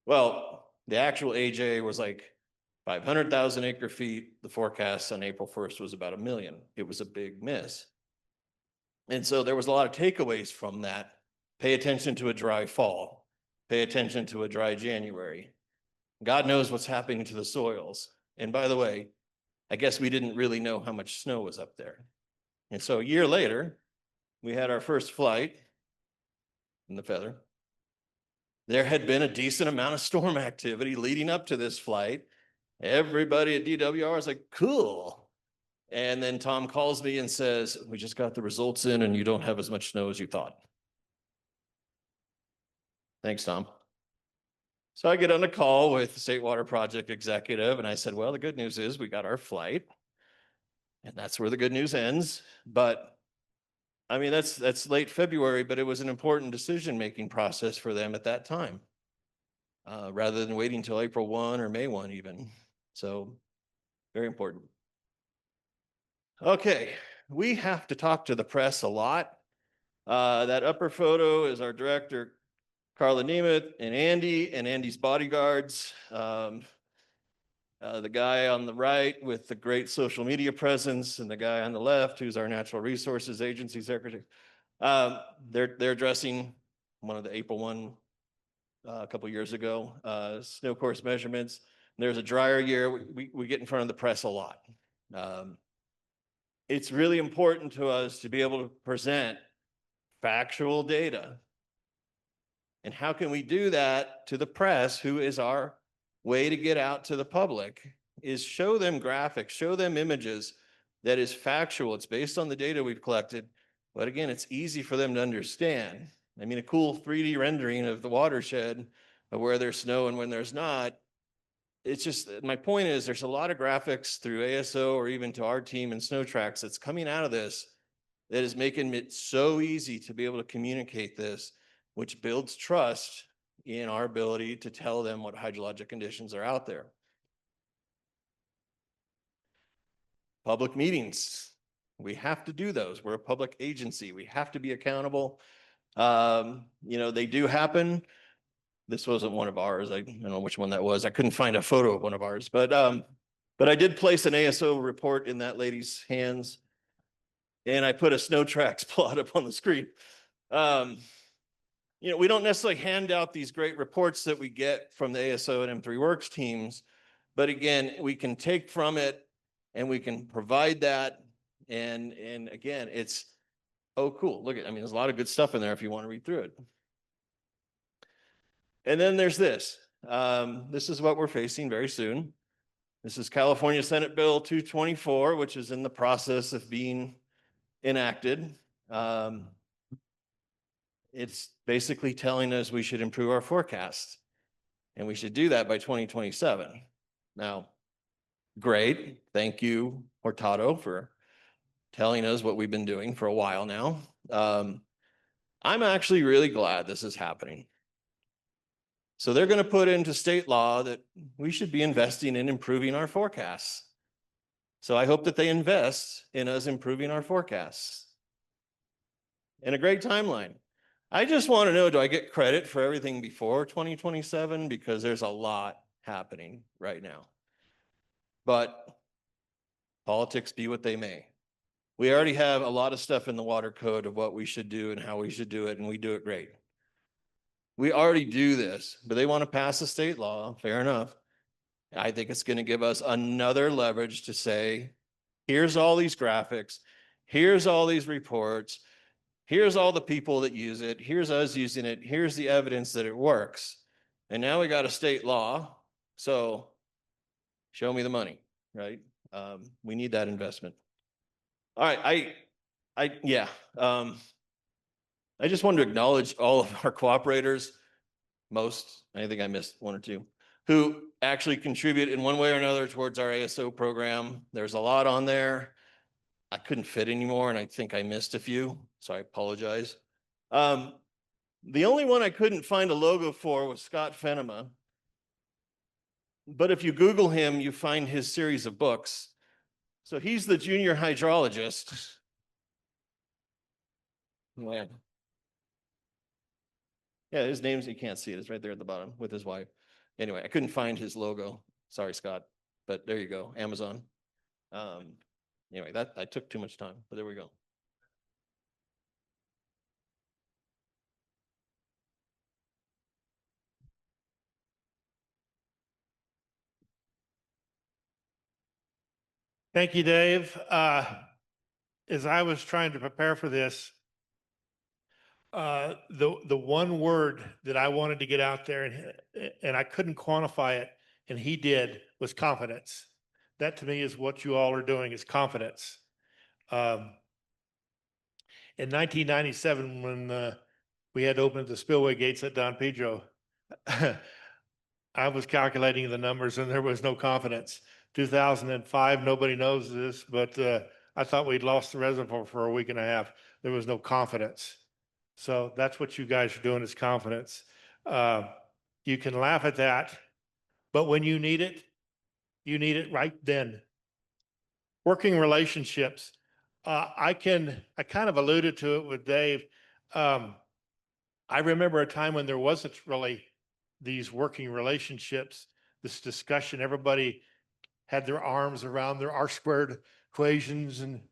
Well, the actual AJ was like 500,000 acre feet. The forecast on April 1st was about 1 million. It was a big miss. And so there was a lot of takeaways from that. Pay attention to a dry fall. Pay attention to a dry January. God knows what's happening to the soils. And by the way, I guess we didn't really know how much snow was up there. And so a year later, we had our first flight in the Feather. There had been a decent amount of storm activity leading up to this flight. Everybody at DWR was like, cool. And then Tom calls me and says, we just got the results in and you don't have as much snow as you thought. Thanks, Tom. So I get on a call with the State Water Project executive and I said, well, the good news is we got our flight. And that's where the good news ends. But I mean, that's late February, but it was an important decision-making process for them at that time, rather than waiting till April 1 or May 1 even. So very important. Okay, we have to talk to the press a lot. That upper photo is our director, Carla Nemeth, and Andy's bodyguards. The guy on the right with the great social media presence and the guy on the left who's our Natural Resources Agency Secretary. They're addressing one of the April 1 a couple years ago, snow course measurements. There's a drier year. We get in front of the press a lot. It's really important to us to be able to present factual data. And how can we do that to the press, who is our way to get out to the public, is show them graphics, show them images that is factual. It's based on the data we've collected, but again, it's easy for them to understand. I mean, a cool 3D rendering of the watershed of where there's snow and when there's not. It's just, my point is there's a lot of graphics through ASO or even to our team in Snow Tracks that's coming out of this that is making it so easy to be able to communicate this, which builds trust in our ability to tell them what hydrologic conditions are out there. Public meetings, we have to do those. We're a public agency. We have to be accountable. You know, they do happen. This wasn't one of ours. I don't know which one that was. I couldn't find a photo of one of ours, but I did place an ASO report in that lady's hands, and I put a Snow Tracks plot up on the screen. You know, we don't necessarily hand out these great reports that we get from the ASO and M3 Works teams, but again, we can take from it and we can provide that. And again, it's, oh, cool. Look at, I mean, there's a lot of good stuff in there if you want to read through it. And then there's this. This is what we're facing very soon. This is California Senate Bill 224, which is in the process of being enacted. It's basically telling us we should improve our forecast, and we should do that by 2027. Now, great. Thank you, Hurtado, for telling us what we've been doing for a while now. I'm actually really glad this is happening. So they're going to put into state law that we should be investing in improving our forecasts. So I hope that they invest in us improving our forecasts. And a great timeline. I just want to know, do I get credit for everything before 2027? Because there's a lot happening right now. But politics be what they may. We already have a lot of stuff in the water code of what we should do and how we should do it, and we do it great. We already do this, but they want to pass a state law, fair enough. I think it's going to give us another leverage to say, here's all these graphics, here's all these reports, here's all the people that use it, here's us using it, here's the evidence that it works. And now we got a state law, so show me the money, right? We need that investment. All right, yeah. I just wanted to acknowledge all of our cooperators, I think I missed one or two, who actually contribute in one way or another towards our ASO program. There's a lot on there. I couldn't fit anymore, and I think I missed a few, so I apologize. The only one I couldn't find a logo for was Scott Fenema. But if you Google him, you find his series of books. So he's the junior hydrologist. Man. Yeah, his name's, you can't see it, it's right there at the bottom with his wife. Anyway, I couldn't find his logo. Sorry, Scott, but there you go, Amazon. Anyway, I took too much time, but there we go. Thank you, Dave. As I was trying to prepare for this, the one word that I wanted to get out there and I couldn't quantify it, and he did, was confidence. That to me is what you all are doing, is confidence. In 1997, when we had opened the spillway gates at Don Pedro, I was calculating the numbers and there was no confidence. 2005, nobody knows this, but I thought we'd lost the reservoir for a week and a half. There was no confidence. So that's what you guys are doing, is confidence. You can laugh at that, but when you need it right then. Working relationships. I kind of alluded to it with Dave. I remember a time when there wasn't really these working relationships, this discussion. Everybody had their arms around their R-squared equations and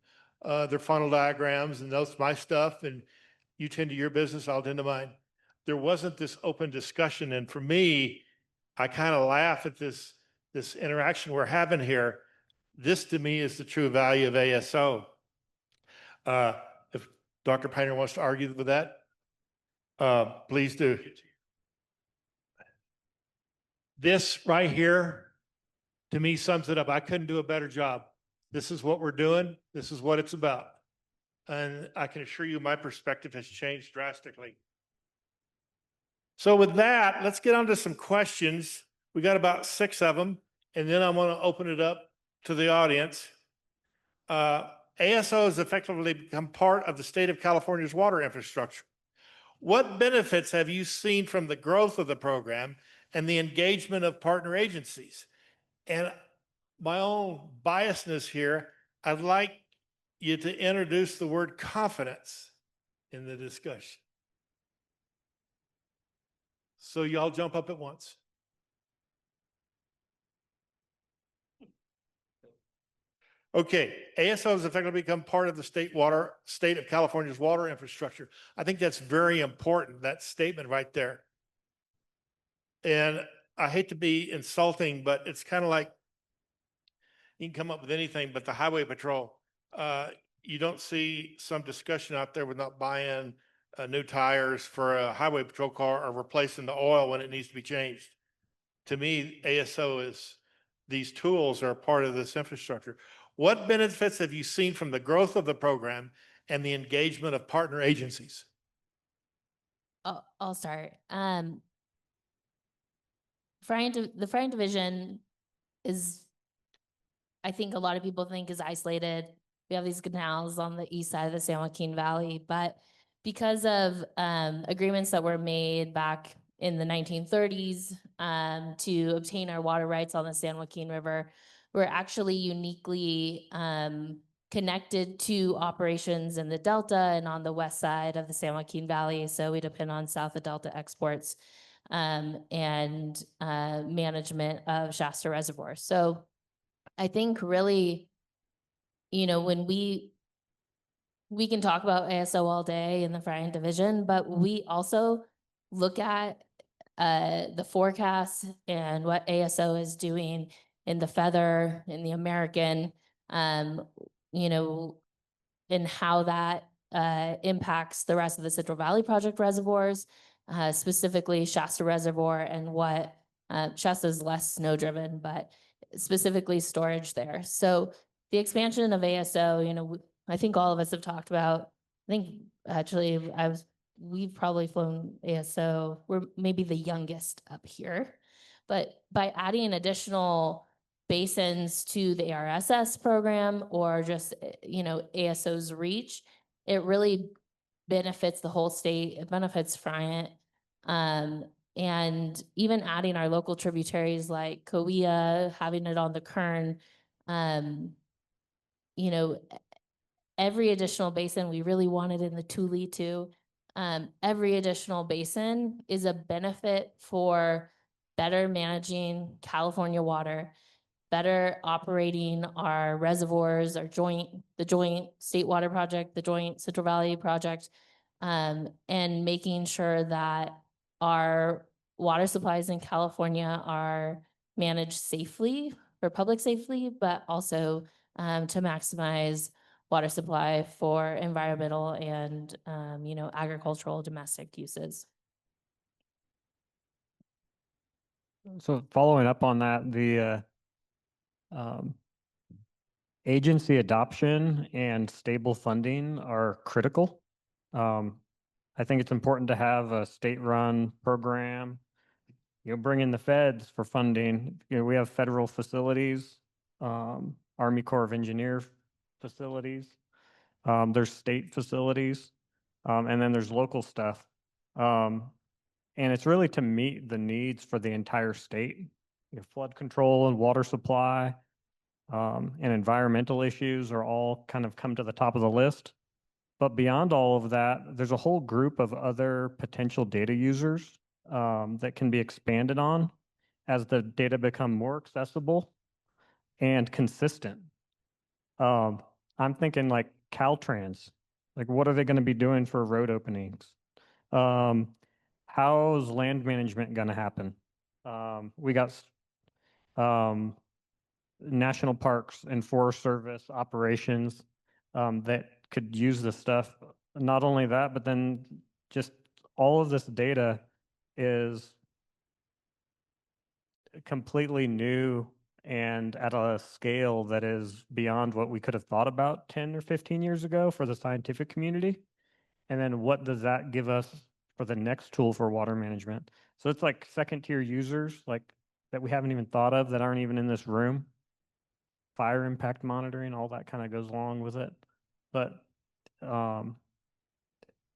their funnel diagrams, and that's my stuff. And you tend to your business, I'll tend to mine. There wasn't this open discussion. And for me, I kind of laugh at this interaction we're having here. This to me is the true value of ASO. If Dr. Painter wants to argue with that, please do. This right here, to me, sums it up. I couldn't do a better job. This is what we're doing. This is what it's about. And I can assure you my perspective has changed drastically. So with that, let's get on to some questions. We got about 6 of them, and then I want to open it up to the audience. ASO has effectively become part of the state of California's water infrastructure. What benefits have you seen from the growth of the program and the engagement of partner agencies? And my own biasness here, I'd like you to introduce the word confidence in the discussion. So y'all jump up at once. Okay, ASO has effectively become part of the state of California's water infrastructure. I think that's very important, that statement right there. And I hate to be insulting, but it's kind of like, you can come up with anything, but the highway patrol, you don't see some discussion out there with not buying new tires for a highway patrol car or replacing the oil when it needs to be changed. To me, ASO is, these tools are a part of this infrastructure. What benefits have you seen from the growth of the program and the engagement of partner agencies? I'll start. The Friant division is, I think a lot of people think, is isolated. We have these canals on the east side of the San Joaquin Valley, but because of agreements that were made back in the 1930s to obtain our water rights on the San Joaquin River, we're actually uniquely connected to operations in the Delta and on the west side of the San Joaquin Valley. So we depend on south of Delta exports and management of Shasta Reservoir. So I think really, you know, when we can talk about ASO all day in the Friant division, but we also look at the forecast and what ASO is doing in the Feather, in the American, you know, and how that impacts the rest of the Central Valley Project reservoirs, specifically Shasta Reservoir and what Shasta is less snow driven, but specifically storage there. So the expansion of ASO, you know, I think all of us have talked about, I think actually we've probably flown ASO. We're maybe the youngest up here, but by adding additional basins to the ARSS program or just, you know, ASO's reach, it really benefits the whole state. It benefits Friant. And even adding our local tributaries like Kaweah, having it on the Kern, you know, every additional basin, we really wanted in the Tule too. Every additional basin is a benefit for better managing California water, better operating our reservoirs, our the joint state water project, the joint Central Valley project, and making sure that our water supplies in California are managed safely for public safety, but also to maximize water supply for environmental and you know, agricultural domestic uses. So following up on that, the agency adoption and stable funding are critical. I think it's important to have a state-run program. You know, bring in the feds for funding. You know, we have federal facilities, Army Corps of Engineers facilities. There's state facilities, and then there's local stuff. And it's really to meet the needs for the entire state. You know, flood control and water supply, and environmental issues are all kind of come to the top of the list. But beyond all of that, there's a whole group of other potential data users that can be expanded on as the data become more accessible and consistent. I'm thinking like Caltrans, like what are they going to be doing for road openings? How's land management going to happen? We got national parks and Forest Service operations that could use this stuff. Not only that, but then just all of this data is completely new and at a scale that is beyond what we could have thought about 10 or 15 years ago for the scientific community. And then what does that give us for the next tool for water management? So it's like second tier users like that we haven't even thought of that aren't even in this room. Fire impact monitoring, all that kind of goes along with it. But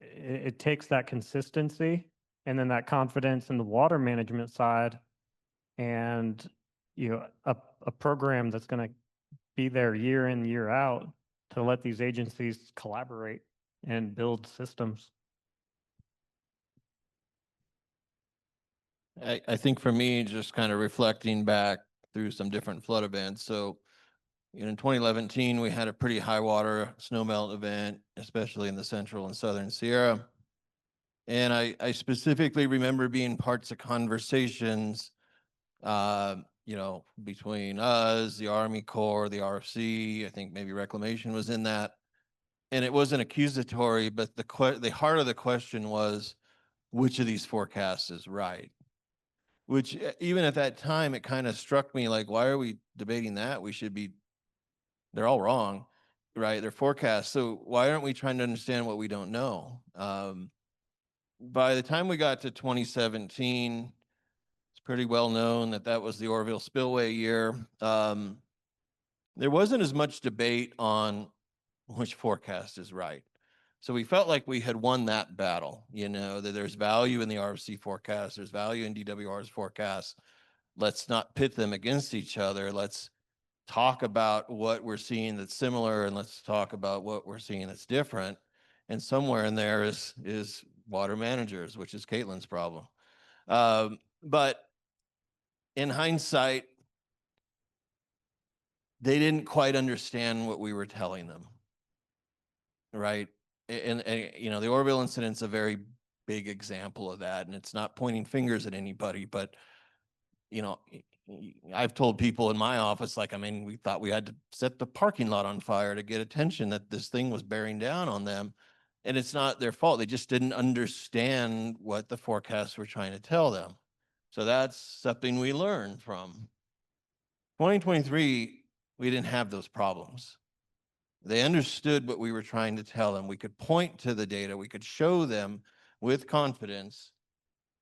it takes that consistency and then that confidence in the water management side and, you know, a program that's going to be there year in, year out to let these agencies collaborate and build systems. I think for me, just kind of reflecting back through some different flood events. So in 2017, we had a pretty high water snowmelt event, especially in the central and southern Sierra. And I specifically remember being parts of conversations, you know, between us, the Army Corps, the RFC, I think maybe Reclamation was in that. And it wasn't accusatory, but the heart of the question was, which of these forecasts is right? Which even at that time, it kind of struck me like, why are we debating that? They're all wrong, right? They're forecasts. So why aren't we trying to understand what we don't know? By the time we got to 2017, it's pretty well known that that was the Oroville spillway year. There wasn't as much debate on which forecast is right. So we felt like we had won that battle, you know, that there's value in the RFC forecast, there's value in DWR's forecast. Let's not pit them against each other. Let's talk about what we're seeing that's similar and let's talk about what we're seeing that's different. And somewhere in there is water managers, which is Kaitlyn's problem. But in hindsight, they didn't quite understand what we were telling them, right? And you know, the Oroville incident's a very big example of that, and it's not pointing fingers at anybody, but you know, I've told people in my office, like, I mean, we thought we had to set the parking lot on fire to get attention that this thing was bearing down on them. And it's not their fault. They just didn't understand what the forecasts were trying to tell them. So that's something we learned from. 2023, we didn't have those problems. They understood what we were trying to tell them. We could point to the data. We could show them with confidence,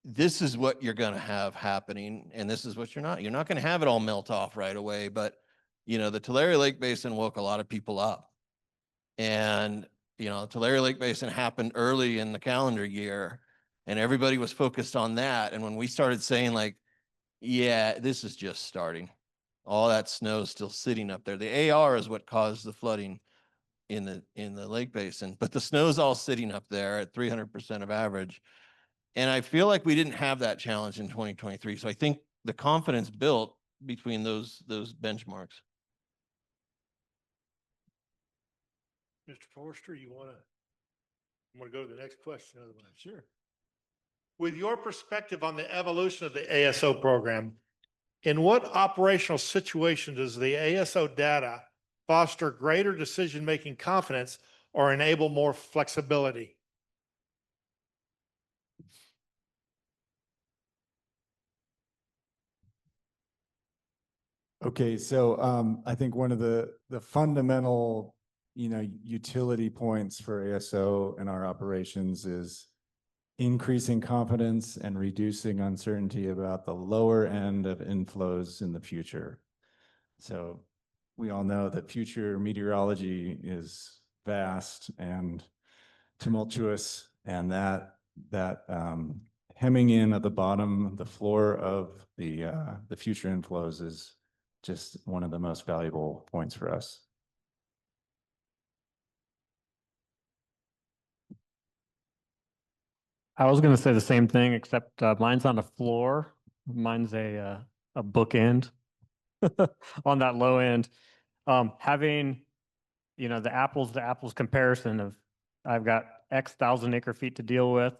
this is what you're going to have happening, and this is what you're not. You're not going to have it all melt off right away, but the Tulare Lake Basin woke a lot of people up. And, Tulare Lake Basin happened early in the calendar year, and everybody was focused on that. And when we started saying like, yeah, this is just starting, all that snow is still sitting up there. The AR is what caused the flooding in the lake basin, but the snow's all sitting up there at 300% of average. And I feel like we didn't have that challenge in 2023. So I think the confidence built between those benchmarks. Mr. Forrester, you want to go to the next question? Otherwise, sure. With your perspective on the evolution of the ASO program, in what operational situation does the ASO data foster greater decision-making confidence or enable more flexibility? Okay, so I think one of the fundamental, utility points for ASO and our operations is increasing confidence and reducing uncertainty about the lower end of inflows in the future. So we all know that future meteorology is vast and tumultuous, and that hemming in at the bottom, the floor of the future inflows is just one of the most valuable points for us. I was going to say the same thing, except mine's on the floor. Mine's a bookend on that low end. Having, the apples to apples comparison of I've got X thousand acre feet to deal with.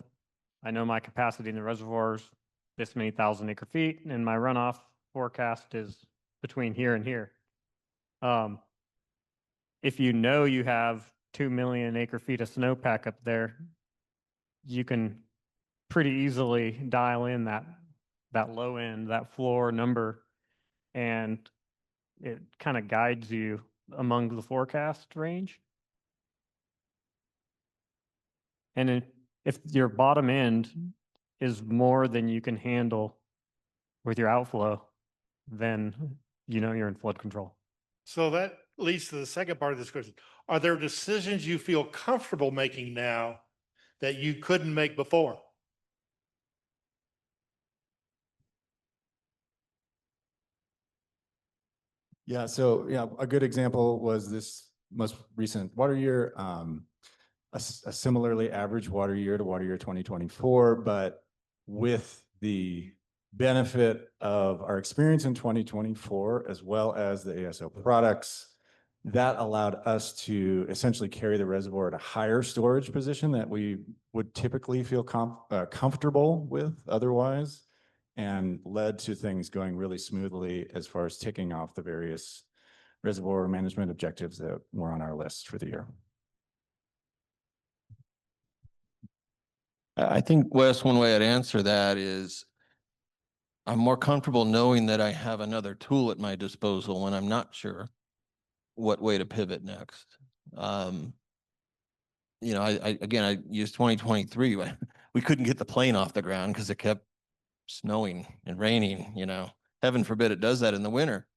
I know my capacity in the reservoirs, this many thousand acre feet, and my runoff forecast is between here and here. If you have 2 million acre feet of snowpack up there, you can pretty easily dial in that low end, that floor number, and it kind of guides you among the forecast range. And if your bottom end is more than you can handle with your outflow, then you're in flood control. So that leads to the second part of this question. Are there decisions you feel comfortable making now that you couldn't make before? Yeah, so a good example was this most recent water year, a similarly average water year to water year 2024, but with the benefit of our experience in 2024, as well as the ASO products, that allowed us to essentially carry the reservoir at a higher storage position that we would typically feel comfortable with otherwise, and led to things going really smoothly as far as ticking off the various reservoir management objectives that were on our list for the year. I think, Wes, one way I'd answer that is I'm more comfortable knowing that I have another tool at my disposal when I'm not sure what way to pivot next. I used 2023. We couldn't get the plane off the ground because it kept snowing and raining. Heaven forbid it does that in the winter.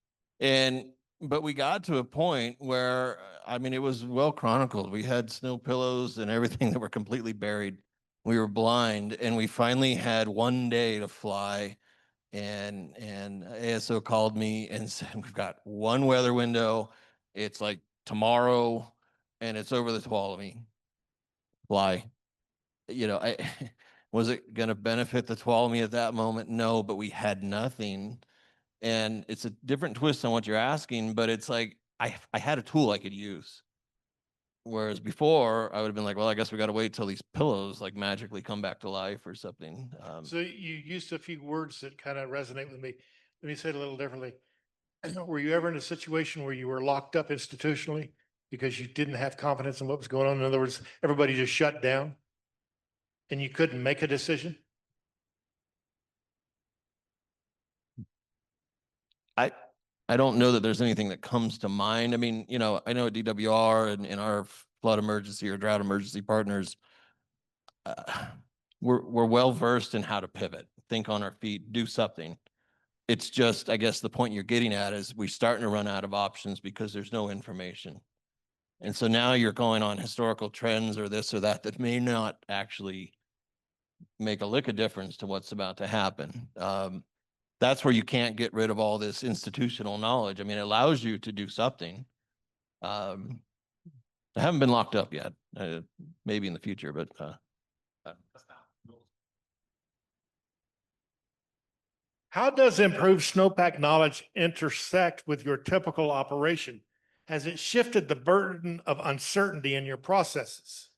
But we got to a point where, it was well chronicled. We had snow pillows and everything that were completely buried. We were blind, and we finally had one day to fly. And ASO called me and said, we've got one weather window. It's like tomorrow, and it's over the Tuolumne. Fly. Was it going to benefit the Tuolumne at that moment? No, but we had nothing. And it's a different twist on what you're asking, but it's like I had a tool I could use. Whereas before, I would have been like, well, I guess we got to wait till these pillows like magically come back to life or something. So you used a few words that kind of resonate with me. Let me say it a little differently. Were you ever in a situation where you were locked up institutionally because you didn't have confidence in what was going on? In other words, everybody just shut down and you couldn't make a decision? I don't know that there's anything that comes to mind. I mean, you know, I know at DWR and in our flood emergency or drought emergency partners, we're well versed in how to pivot, think on our feet, do something. It's just, I guess the point you're getting at is we're starting to run out of options because there's no information. And so now you're going on historical trends or this or that may not actually make a lick of difference to what's about to happen. That's where you can't get rid of all this institutional knowledge. I mean, it allows you to do something. I haven't been locked up yet, maybe in the future, but How does improved snowpack knowledge intersect with your typical operation? Has it shifted the burden of uncertainty in your processes?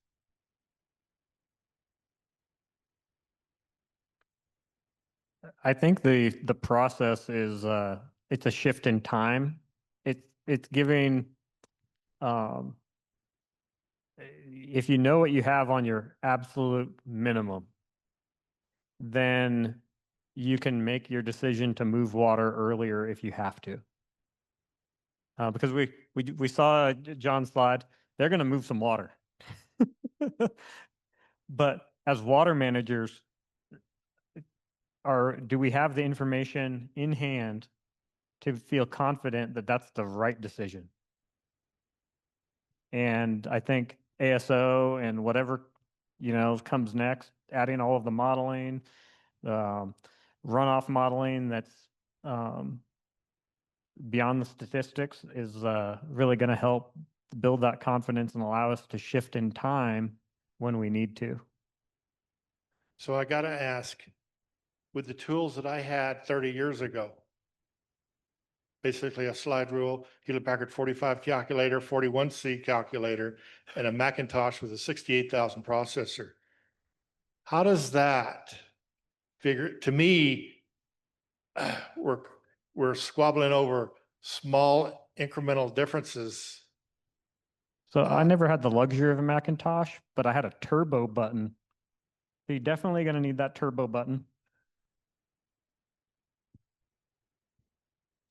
I think the process is it's a shift in time. It's giving if you know what you have on your absolute minimum, then you can make your decision to move water earlier if you have to. Because we saw John's slide, they're going to move some water. But as water managers, do we have the information in hand to feel confident that that's the right decision? And I think ASO and whatever, you know, comes next, adding all of the modeling, runoff modeling that's beyond the statistics is really going to help build that confidence and allow us to shift in time when we need to. So I got to ask, with the tools that I had 30 years ago, basically a slide rule, Hewlett-Packard 45 calculator, 41C calculator, and a Macintosh with a 68,000 processor. How does that figure? To me, we're squabbling over small incremental differences. So I never had the luxury of a Macintosh, but I had a turbo button. So you're definitely going to need that turbo button.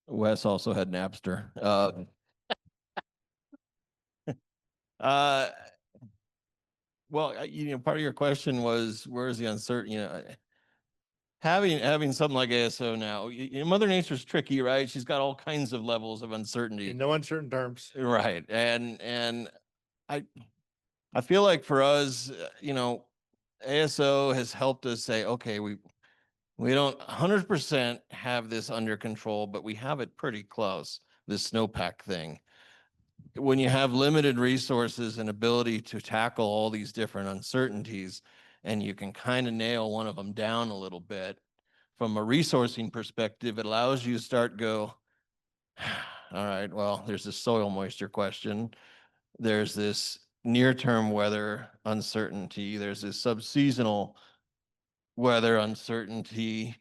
Wes also had Napster. Well, you know, part of your question was where's the uncertainty? You know, having something like ASO now, Mother Nature's tricky, right? She's got all kinds of levels of uncertainty. In no uncertain terms. Right. And I feel like for us, you know, ASO has helped us say, okay, we don't 100% have this under control, but we have it pretty close, this snowpack thing. When you have limited resources and ability to tackle all these different uncertainties, and you can kind of nail one of them down a little bit, from a resourcing perspective, it allows you to start all right, well, there's this soil moisture question. There's this near-term weather uncertainty. There's this subseasonal weather uncertainty.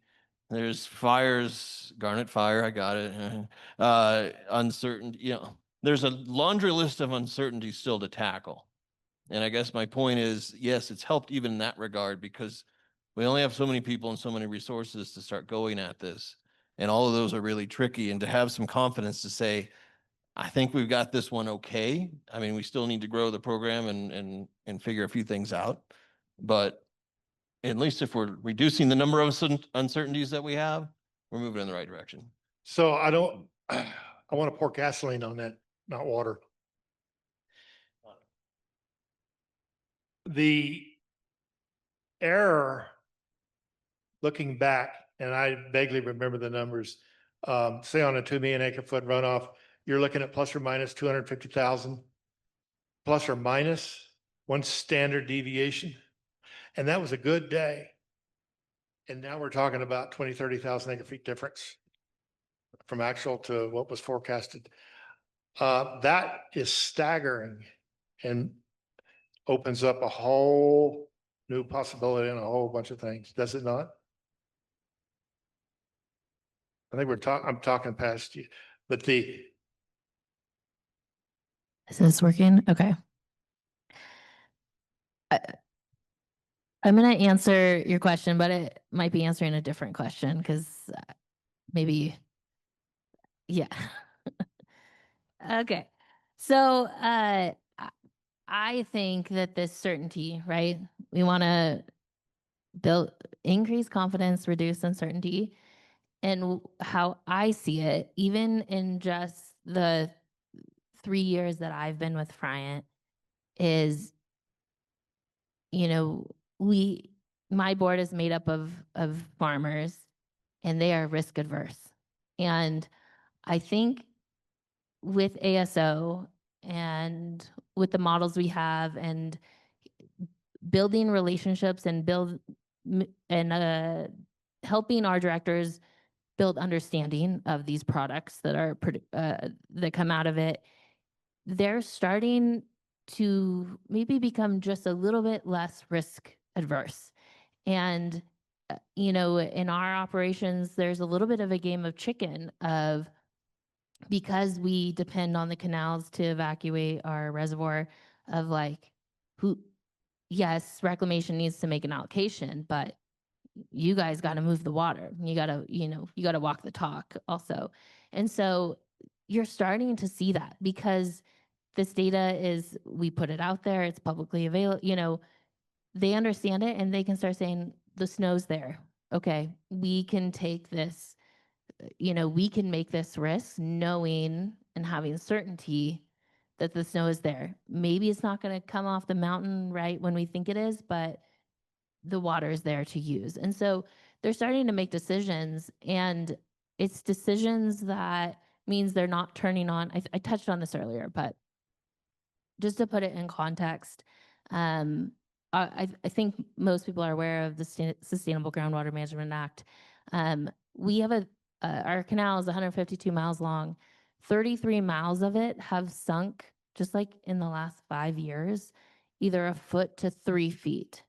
There's fires, Garnet Fire, I got it. Uncertainty, you know, there's a laundry list of uncertainties still to tackle. And I guess my point is, yes, it's helped even in that regard because we only have so many people and so many resources to start going at this. And all of those are really tricky. And to have some confidence to say, I think we've got this one okay. I mean, we still need to grow the program and figure a few things out. But at least if we're reducing the number of uncertainties that we have, we're moving in the right direction. So I want to pour gasoline on that, not water. The error, looking back, and I vaguely remember the numbers, say on a 2 million acre foot runoff, you're looking at plus or minus 250,000, plus or minus one standard deviation. And that was a good day. And now we're talking about 20, 30,000 acre feet difference from actual to what was forecasted. That is staggering and opens up a whole new possibility and a whole bunch of things, does it not? I think I'm talking past you, but Is this working? Okay. I'm going to answer your question, but it might be answering a different question because maybe, yeah. Okay. So I think that this certainty, right? We want to build, increase confidence, reduce uncertainty. And how I see it, even in just the 3 years that I've been with Friant, is, you know, my board is made up of farmers, and they are risk adverse. And I think with ASO and with the models we have and building relationships and helping our directors build understanding of these products that are that come out of it, they're starting to maybe become just a little bit less risk adverse. And you know, in our operations, there's a little bit of a game of chicken of, because we depend on the canals to evacuate our reservoir, of like, who, yes, reclamation needs to make an allocation, but you guys got to move the water. You got to, you know, you got to walk the talk also. And so you're starting to see that because this data is, we put it out there, it's publicly available, you know, they understand it and they can start saying, the snow's there. Okay, we can take this, you know, we can make this risk knowing and having certainty that the snow is there. Maybe it's not going to come off the mountain right when we think it is, but the water is there to use. And so they're starting to make decisions, and it's decisions that means they're not turning on. I touched on this earlier, but just to put it in context, I think most people are aware of the Sustainable Groundwater Management Act. We have our canal is 152 miles long. 33 miles of it have sunk, just like in the last 5 years, either a foot to 3 feet.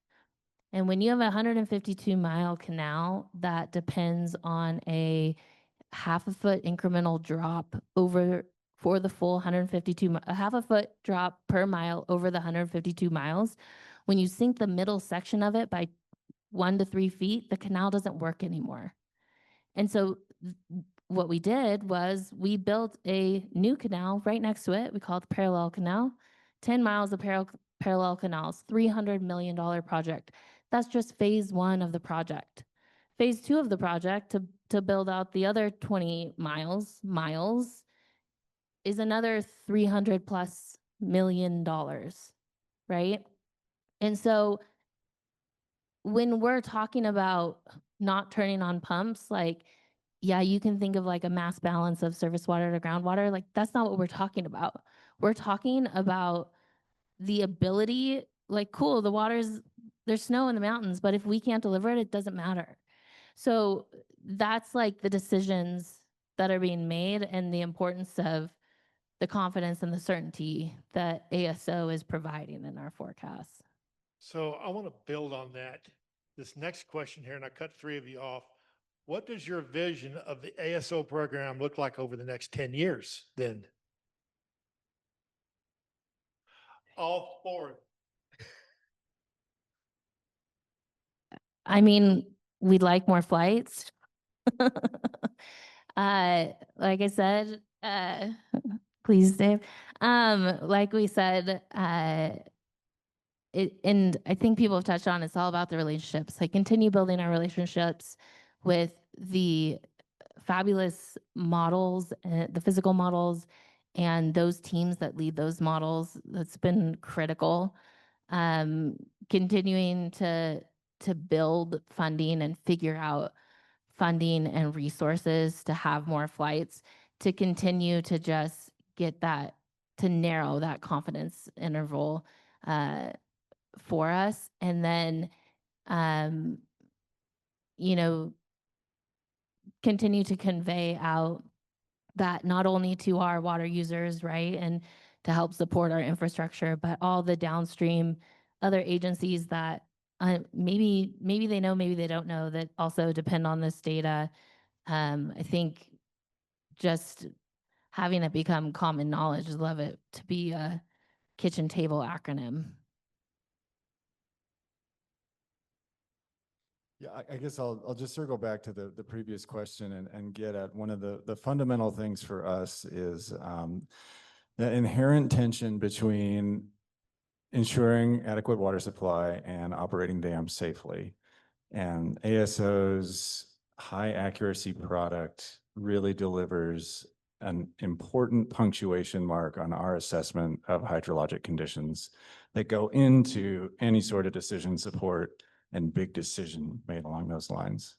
And when you have a 152-mile canal that depends on a half a foot incremental drop over for the full 152, a half a foot drop per mile over the 152 miles, when you sink the middle section of it by 1 to 3 feet, the canal doesn't work anymore. And so what we did was we built a new canal right next to it. We call it the Parallel Canal, 10 miles of parallel canals, $300 million project. That's just phase 1 of the project. Phase 2 of the project to build out the other 20 miles is another $300+ million, right? And so when we're talking about not turning on pumps, like, yeah, you can think of like a mass balance of surface water to groundwater. Like, that's not what we're talking about. We're talking about the ability, like, cool, there's snow in the mountains, but if we can't deliver it, it doesn't matter. So that's like the decisions that are being made and the importance of the confidence and the certainty that ASO is providing in our forecasts. So I want to build on that. This next question here, and I cut 3 of you off. What does your vision of the ASO program look like over the next 10 years then? All 4. I mean, we'd like more flights. Like I said, please, Dave. Like we said, and I think people have touched on, it's all about the relationships. Like, continue building our relationships with the fabulous models, the physical models, and those teams that lead those models. That's been critical. Continuing to build funding and figure out funding and resources to have more flights, to continue to just get that, to narrow that confidence interval for us. And then, you know, continue to convey out that not only to our water users, right, and to help support our infrastructure, but all the downstream other agencies that maybe they know, maybe they don't know, that also depend on this data. I think just having it become common knowledge. Love it to be a kitchen table acronym. Yeah, I guess I'll just circle back to the previous question and get at one of the fundamental things for us is the inherent tension between ensuring adequate water supply and operating dams safely. And ASO's high accuracy product really delivers an important punctuation mark on our assessment of hydrologic conditions that go into any sort of decision support and big decision made along those lines.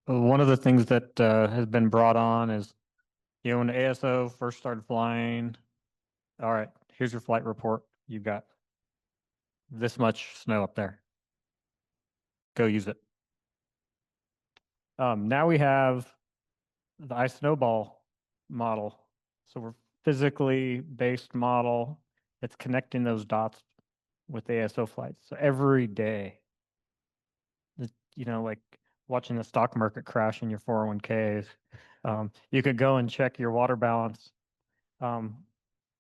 One of the things that has been brought on is, when the ASO first started flying, all right, here's your flight report. You've got this much snow up there. Go use it. Now we have the ice snowball model. So we're physically based model that's connecting those dots with ASO flights. So every day, like watching the stock market crash in your 401ks, you could go and check your water balance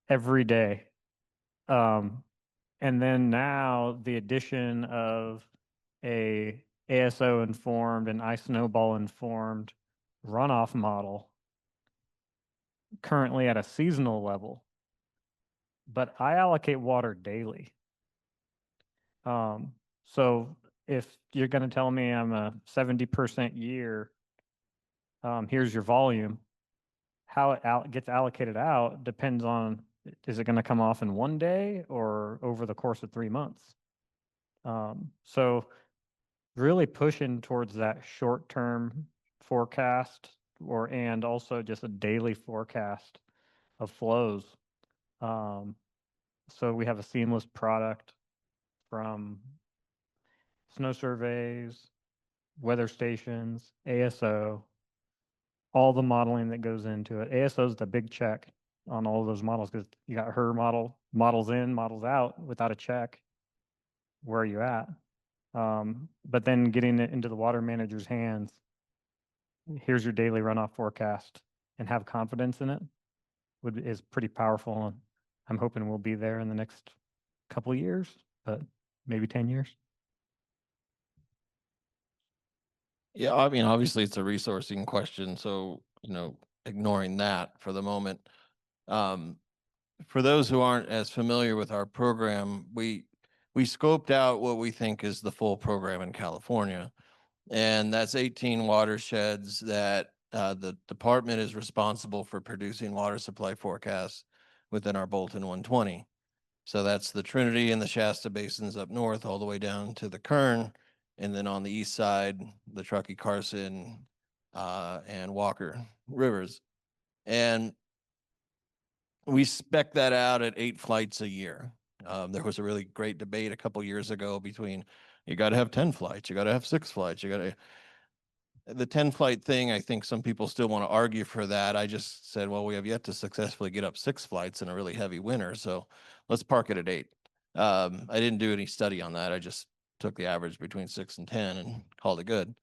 every day. And then now the addition of a ASO informed and ice snowball informed runoff model currently at a seasonal level, but I allocate water daily. So if you're going to tell me I'm a 70% year, here's your volume, how it gets allocated out depends on, is it going to come off in one day or over the course of 3 months? So really pushing towards that short-term forecast and also just a daily forecast of flows. So we have a seamless product from snow surveys, weather stations, ASO, all the modeling that goes into it. ASO is the big check on all of those models because you got her models in, models out without a check. Where are you at? But then getting it into the water manager's hands, here's your daily runoff forecast, and have confidence in it is pretty powerful. And I'm hoping we'll be there in the next couple of years, but maybe 10 years. Yeah, I mean, obviously it's a resourcing question, so, ignoring that for the moment. For those who aren't as familiar with our program, we scoped out what we think is the full program in California. And that's 18 watersheds that the department is responsible for producing water supply forecasts within our Bolton 120. So that's the Trinity and the Shasta basins up north, all the way down to the Kern. And then on the east side, the Truckee, Carson, and Walker rivers. And we spec that out at 8 flights a year. There was a really great debate a couple years ago between, you got to have 10 flights, you got to have 6 flights, the 10 flight thing, I think some people still want to argue for that. I just said, well, we have yet to successfully get up 6 flights in a really heavy winter, so let's park it at 8. I didn't do any study on that. I just took the average between 6 and 10 and called it good.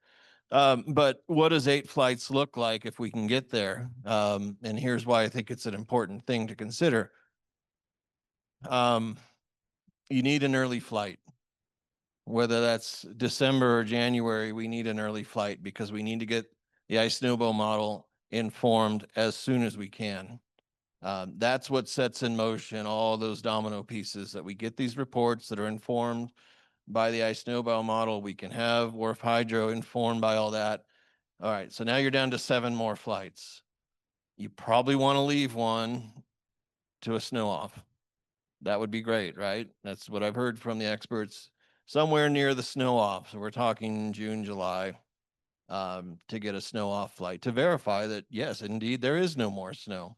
But what does 8 flights look like if we can get there? And here's why I think it's an important thing to consider. You need an early flight. Whether that's December or January, we need an early flight because we need to get the ice snowball model informed as soon as we can. That's what sets in motion all those domino pieces, that we get these reports that are informed by the ice snowball model. We can have WRF hydro informed by all that. All right, so now you're down to 7 more flights. You probably want to leave one to a snow off. That would be great, right? That's what I've heard from the experts. Somewhere near the snow off. So we're talking June, July, to get a snow off flight to verify that, yes, indeed, there is no more snow.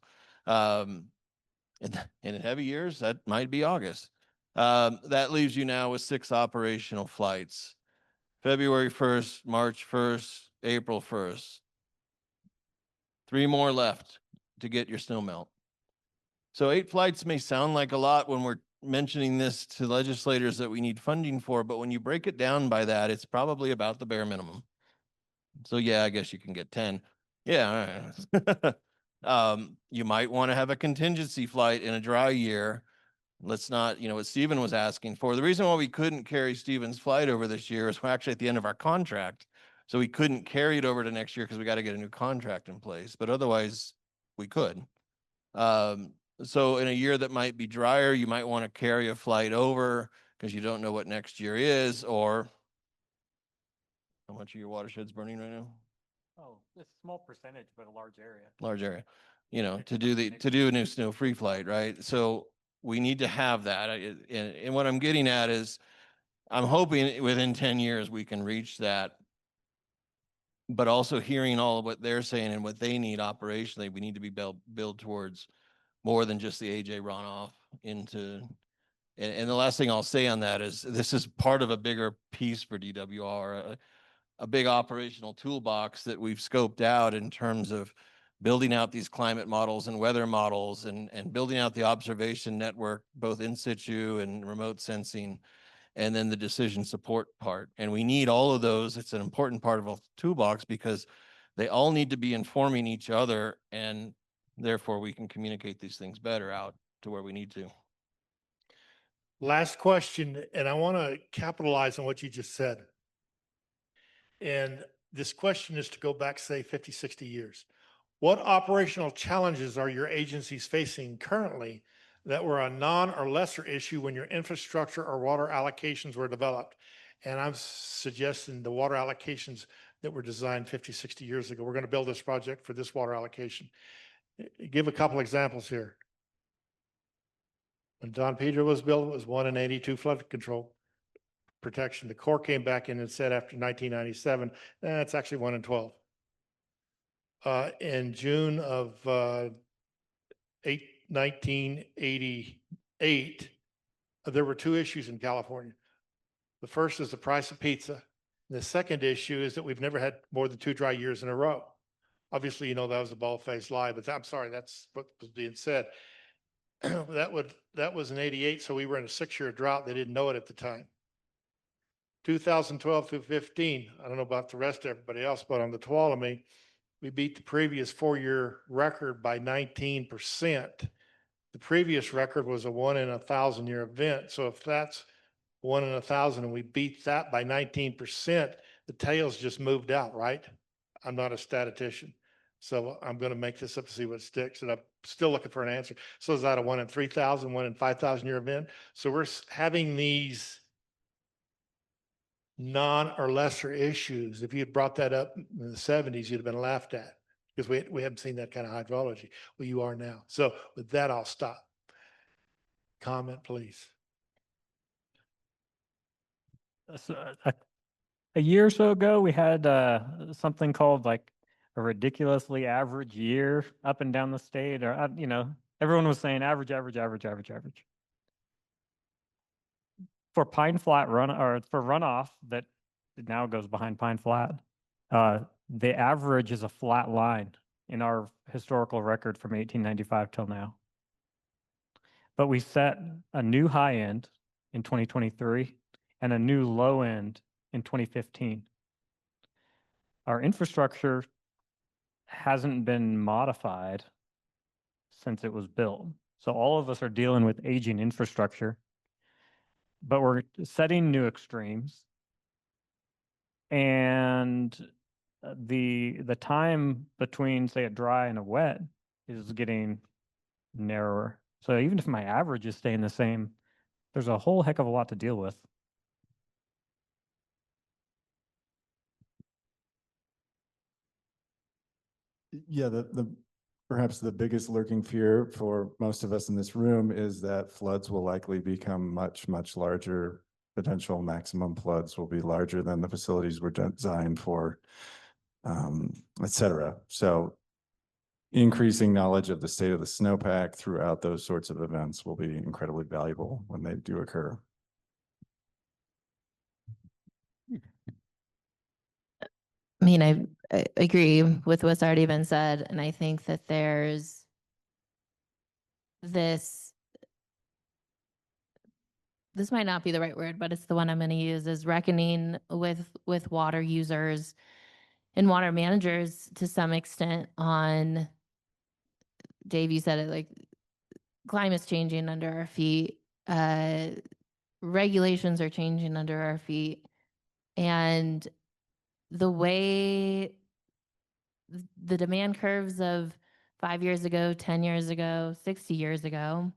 In heavy years, that might be August. That leaves you now with 6 operational flights. February 1st, March 1st, April 1st. 3 more left to get your snow melt. So 8 flights may sound like a lot when we're mentioning this to legislators that we need funding for, but when you break it down by that, it's probably about the bare minimum. So yeah, I guess you can get 10. Yeah. All right. You might want to have a contingency flight in a dry year. Let's not, what Stephen was asking for. The reason why we couldn't carry Stephen's flight over this year is we're actually at the end of our contract. So we couldn't carry it over to next year because we got to get a new contract in place. But otherwise, we could. So in a year that might be drier, you might want to carry a flight over because you don't know what next year is, or how much of your watershed's burning right now? Oh, it's a small percentage, but a large area. Large area, to do a new snow-free flight, right? So we need to have that. And what I'm getting at is, I'm hoping within 10 years we can reach that. But also hearing all of what they're saying and what they need operationally, we need to be build towards more than just the AJ runoff into. And the last thing I'll say on that is, this is part of a bigger piece for DWR, a big operational toolbox that we've scoped out in terms of building out these climate models and weather models, and building out the observation network, both in situ and remote sensing, and then the decision support part. And we need all of those. It's an important part of a toolbox because they all need to be informing each other, and therefore we can communicate these things better out to where we need to. Last question, and I want to capitalize on what you just said. And this question is to go back, say, 50, 60 years. What operational challenges are your agencies facing currently that were a non or lesser issue when your infrastructure or water allocations were developed? And I'm suggesting the water allocations that were designed 50, 60 years ago. We're going to build this project for this water allocation. Give a couple examples here. When Don Pedro was built, it was 1 in 82 flood control protection. The Corps came back in and said after 1997, it's actually 1 in 12. In June of 1988, there were 2 issues in California. The first is the price of pizza. The second issue is that we've never had more than 2 dry years in a row. Obviously, that was a bald-faced lie, but I'm sorry, that's what was being said. That was in 88, so we were in a 6-year drought. They didn't know it at the time. 2012 through 15, I don't know about the rest of everybody else, but on the Tuolumne, we beat the previous 4-year record by 19%. The previous record was a 1 in 1,000 year event. So if that's 1 in 1,000 and we beat that by 19%, the tails just moved out, right? I'm not a statistician, so I'm going to make this up to see what sticks, and I'm still looking for an answer. So is that a 1 in 3,000, 1 in 5,000 year event? So we're having these non or lesser issues. If you had brought that up in the 70s, you'd have been laughed at because we haven't seen that kind of hydrology. Well, you are now. So with that, I'll stop. Comment, please. So, a year or so ago, we had something called like a ridiculously average year up and down the state, or everyone was saying average. For Pine Flat for runoff that now goes behind Pine Flat, the average is a flat line in our historical record from 1895 till now. But we set a new high end in 2023 and a new low end in 2015. Our infrastructure hasn't been modified since it was built. So all of us are dealing with aging infrastructure, but we're setting new extremes. And the time between, say, a dry and a wet is getting narrower. So even if my average is staying the same, there's a whole heck of a lot to deal with. Yeah, perhaps the biggest lurking fear for most of us in this room is that floods will likely become much, much larger. Potential maximum floods will be larger than the facilities were designed for, et cetera. So increasing knowledge of the state of the snowpack throughout those sorts of events will be incredibly valuable when they do occur. I mean, I agree with what's already been said, and I think that there's this might not be the right word, but it's the one I'm going to use, is reckoning with water users and water managers to some extent on, Dave, you said it, like climate's changing under our feet, regulations are changing under our feet, and the way the demand curves of 5 years ago, 10 years ago, 60 years ago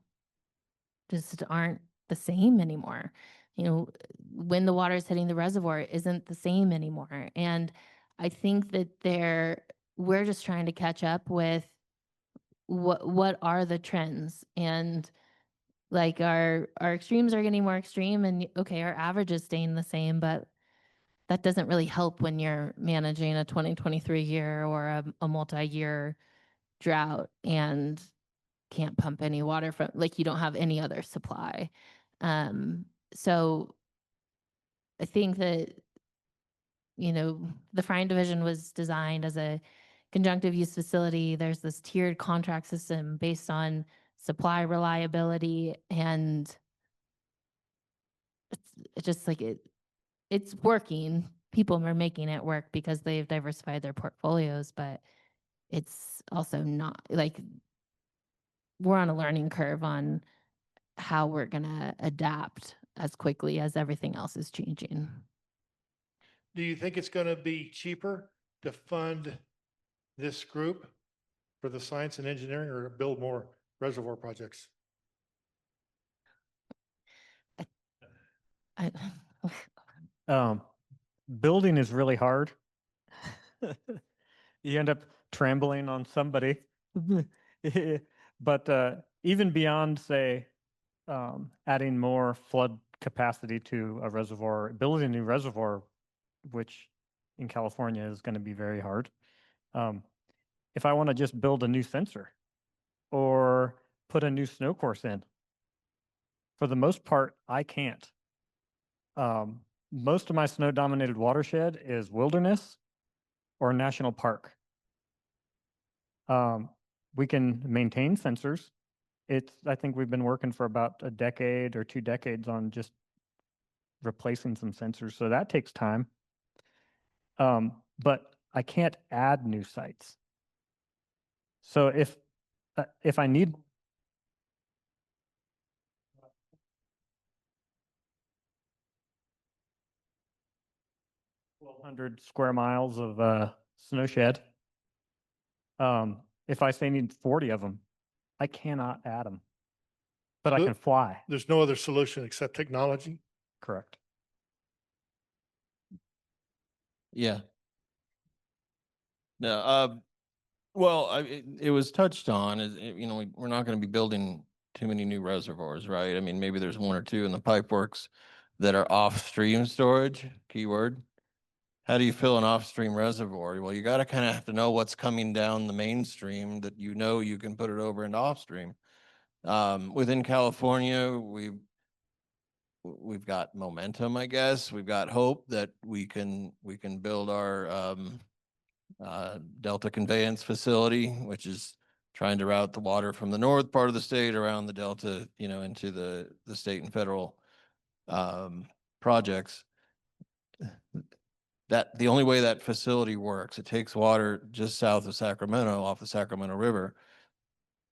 just aren't the same anymore. You know, when the water is hitting the reservoir isn't the same anymore. And I think that we're just trying to catch up with what are the trends, and like our extremes are getting more extreme, and okay, our average is staying the same, but that doesn't really help when you're managing a 2023 year or a multi-year drought and can't pump any water from, like, you don't have any other supply. So I think that, you know, the Friant division was designed as a conjunctive use facility. There's this tiered contract system based on supply reliability, and it's just like it's working. People are making it work because they've diversified their portfolios, but it's also not like we're on a learning curve on how we're going to adapt as quickly as everything else is changing. Do you think it's going to be cheaper to fund this group for the science and engineering, or to build more reservoir projects? Building is really hard. You end up trembling on somebody. But even beyond, say, adding more flood capacity to a reservoir, building a new reservoir, which in California is going to be very hard. If I want to just build a new sensor or put a new snow course in, for the most part, I can't. Most of my snow-dominated watershed is wilderness or national park. We can maintain sensors. I think we've been working for about a decade or 2 decades on just replacing some sensors, so that takes time. But I can't add new sites. So if I need 1,200 square miles of snow shed, if I say need 40 of them, I cannot add them, but I can fly. There's no other solution except technology? Correct. Yeah. No, well, it was touched on, you know, we're not going to be building too many new reservoirs, right? I mean, maybe there's 1 or 2 in the pipe works that are off-stream storage, keyword. How do you fill an off-stream reservoir? Well, you got to kind of have to know what's coming down the mainstream that you know you can put it over into off-stream. Within California, we've got momentum, I guess. We've got hope that we can build our Delta conveyance facility, which is trying to route the water from the north part of the state around the Delta, you know, into the state and federal projects. That the only way that facility works, it takes water just south of Sacramento off the Sacramento River,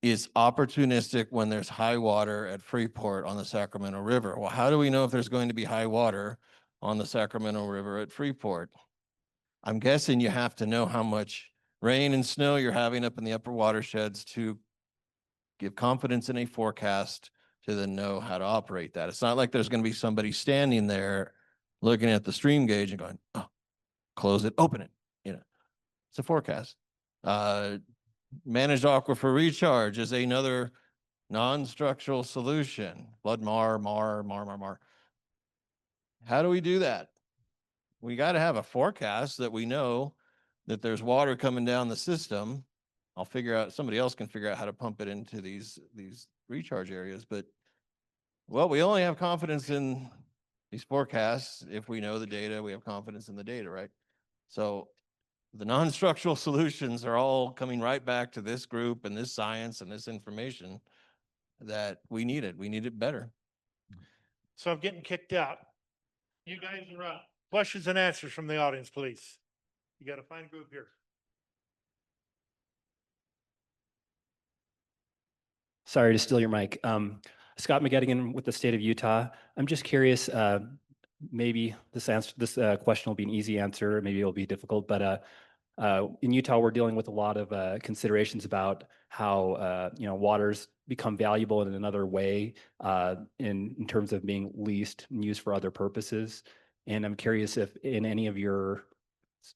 is opportunistic when there's high water at Freeport on the Sacramento River. Well, how do we know if there's going to be high water on the Sacramento River at Freeport? I'm guessing you have to know how much rain and snow you're having up in the upper watersheds to give confidence in a forecast to then know how to operate that. It's not like there's going to be somebody standing there looking at the stream gauge and going, oh, close it, open it. You know, it's a forecast. Managed aquifer recharge is another non-structural solution. Flood mar. How do we do that? We got to have a forecast that we know that there's water coming down the system. I'll figure out, somebody else can figure out how to pump it into these recharge areas. But, well, we only have confidence in these forecasts if we know the data, we have confidence in the data, right? So the non-structural solutions are all coming right back to this group and this science and this information that we need it. We need it better. So I'm getting kicked out. You guys are up. Questions and answers from the audience, please. You got a fine group here. Sorry to steal your mic. Scott McGettigan with the state of Utah. I'm just curious, maybe this question will be an easy answer, maybe it'll be difficult, but in Utah, we're dealing with a lot of considerations about how waters become valuable in another way in terms of being leased and used for other purposes. And I'm curious if in any of your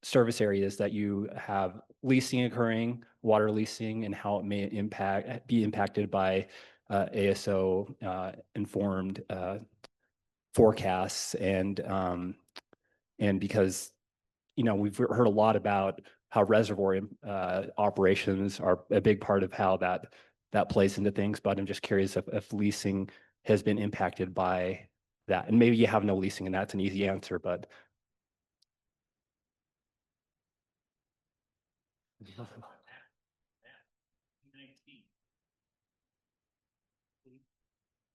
service areas that you have leasing occurring, water leasing, and how it may be impacted by ASO informed forecasts and because we've heard a lot about how reservoir operations are a big part of how that plays into things, but I'm just curious if leasing has been impacted by that. And maybe you have no leasing and that's an easy answer, but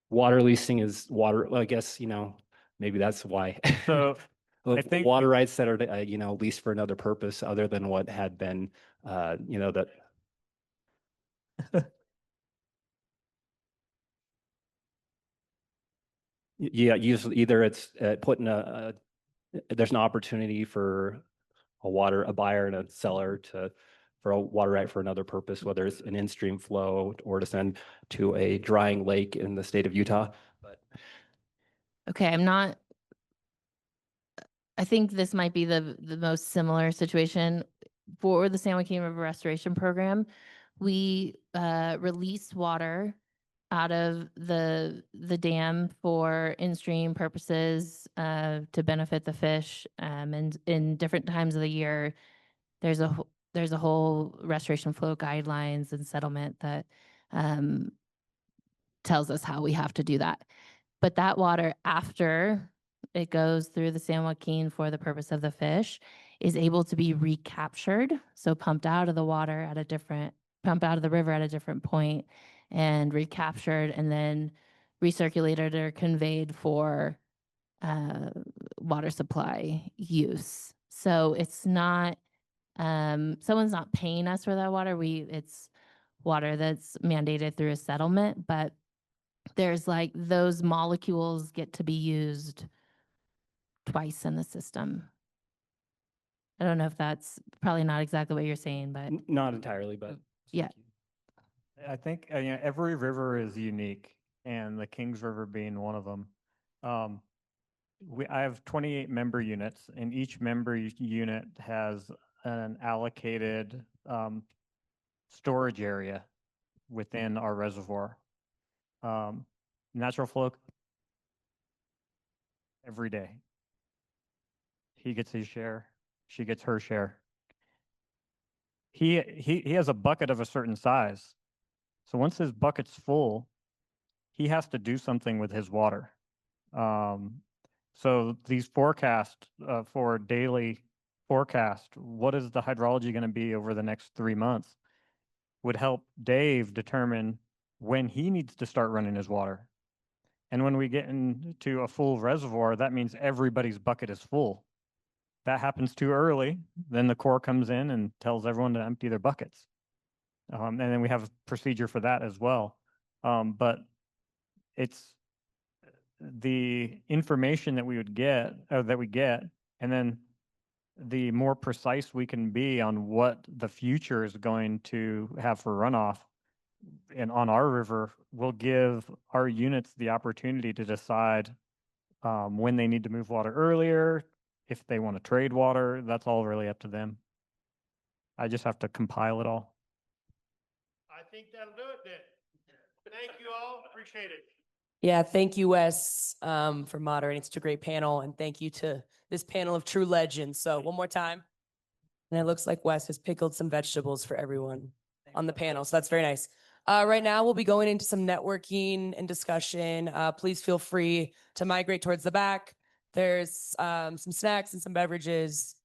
water leasing is water, well, I guess, maybe that's why. So I think water rights that are, leased for another purpose other than what had been, that. Yeah, usually either it's putting there's an opportunity for a buyer and a seller for a water right for another purpose, whether it's an in-stream flow or to send to a drying lake in the state of Utah. But Okay, I think this might be the most similar situation for the San Joaquin River Restoration Program. We release water out of the dam for in-stream purposes to benefit the fish. And in different times of the year, there's a whole restoration flow guidelines and settlement that tells us how we have to do that. But that water, after it goes through the San Joaquin for the purpose of the fish, is able to be recaptured. So pumped out of the water pump out of the river at a different point and recaptured and then recirculated or conveyed for water supply use. So it's not, someone's not paying us for that water. It's water that's mandated through a settlement, but there's like those molecules get to be used twice in the system. I don't know if that's probably not exactly what you're saying, but not entirely, but yeah. I think every river is unique, and the Kings River being one of them. I have 28 member units, and each member unit has an allocated storage area within our reservoir. Natural flow every day. He gets his share. She gets her share. He has a bucket of a certain size. So once his bucket's full, he has to do something with his water. So these forecasts for daily forecast, what is the hydrology going to be over the next 3 months, would help Dave determine when he needs to start running his water. And when we get into a full reservoir, that means everybody's bucket is full. That happens too early, then the Corps comes in and tells everyone to empty their buckets. And then we have a procedure for that as well. But it's the information that we would get, and then the more precise we can be on what the future is going to have for runoff and on our river will give our units the opportunity to decide when they need to move water earlier, if they want to trade water. That's all really up to them. I just have to compile it all. I think that'll do it then. Thank you all. Appreciate it. Yeah, thank you, Wes, for moderating such a great panel, and thank you to this panel of true legends. So one more time. And it looks like Wes has pickled some vegetables for everyone on the panel, so that's very nice. Right now, we'll be going into some networking and discussion. Please feel free to migrate towards the back. There's some snacks and some beverages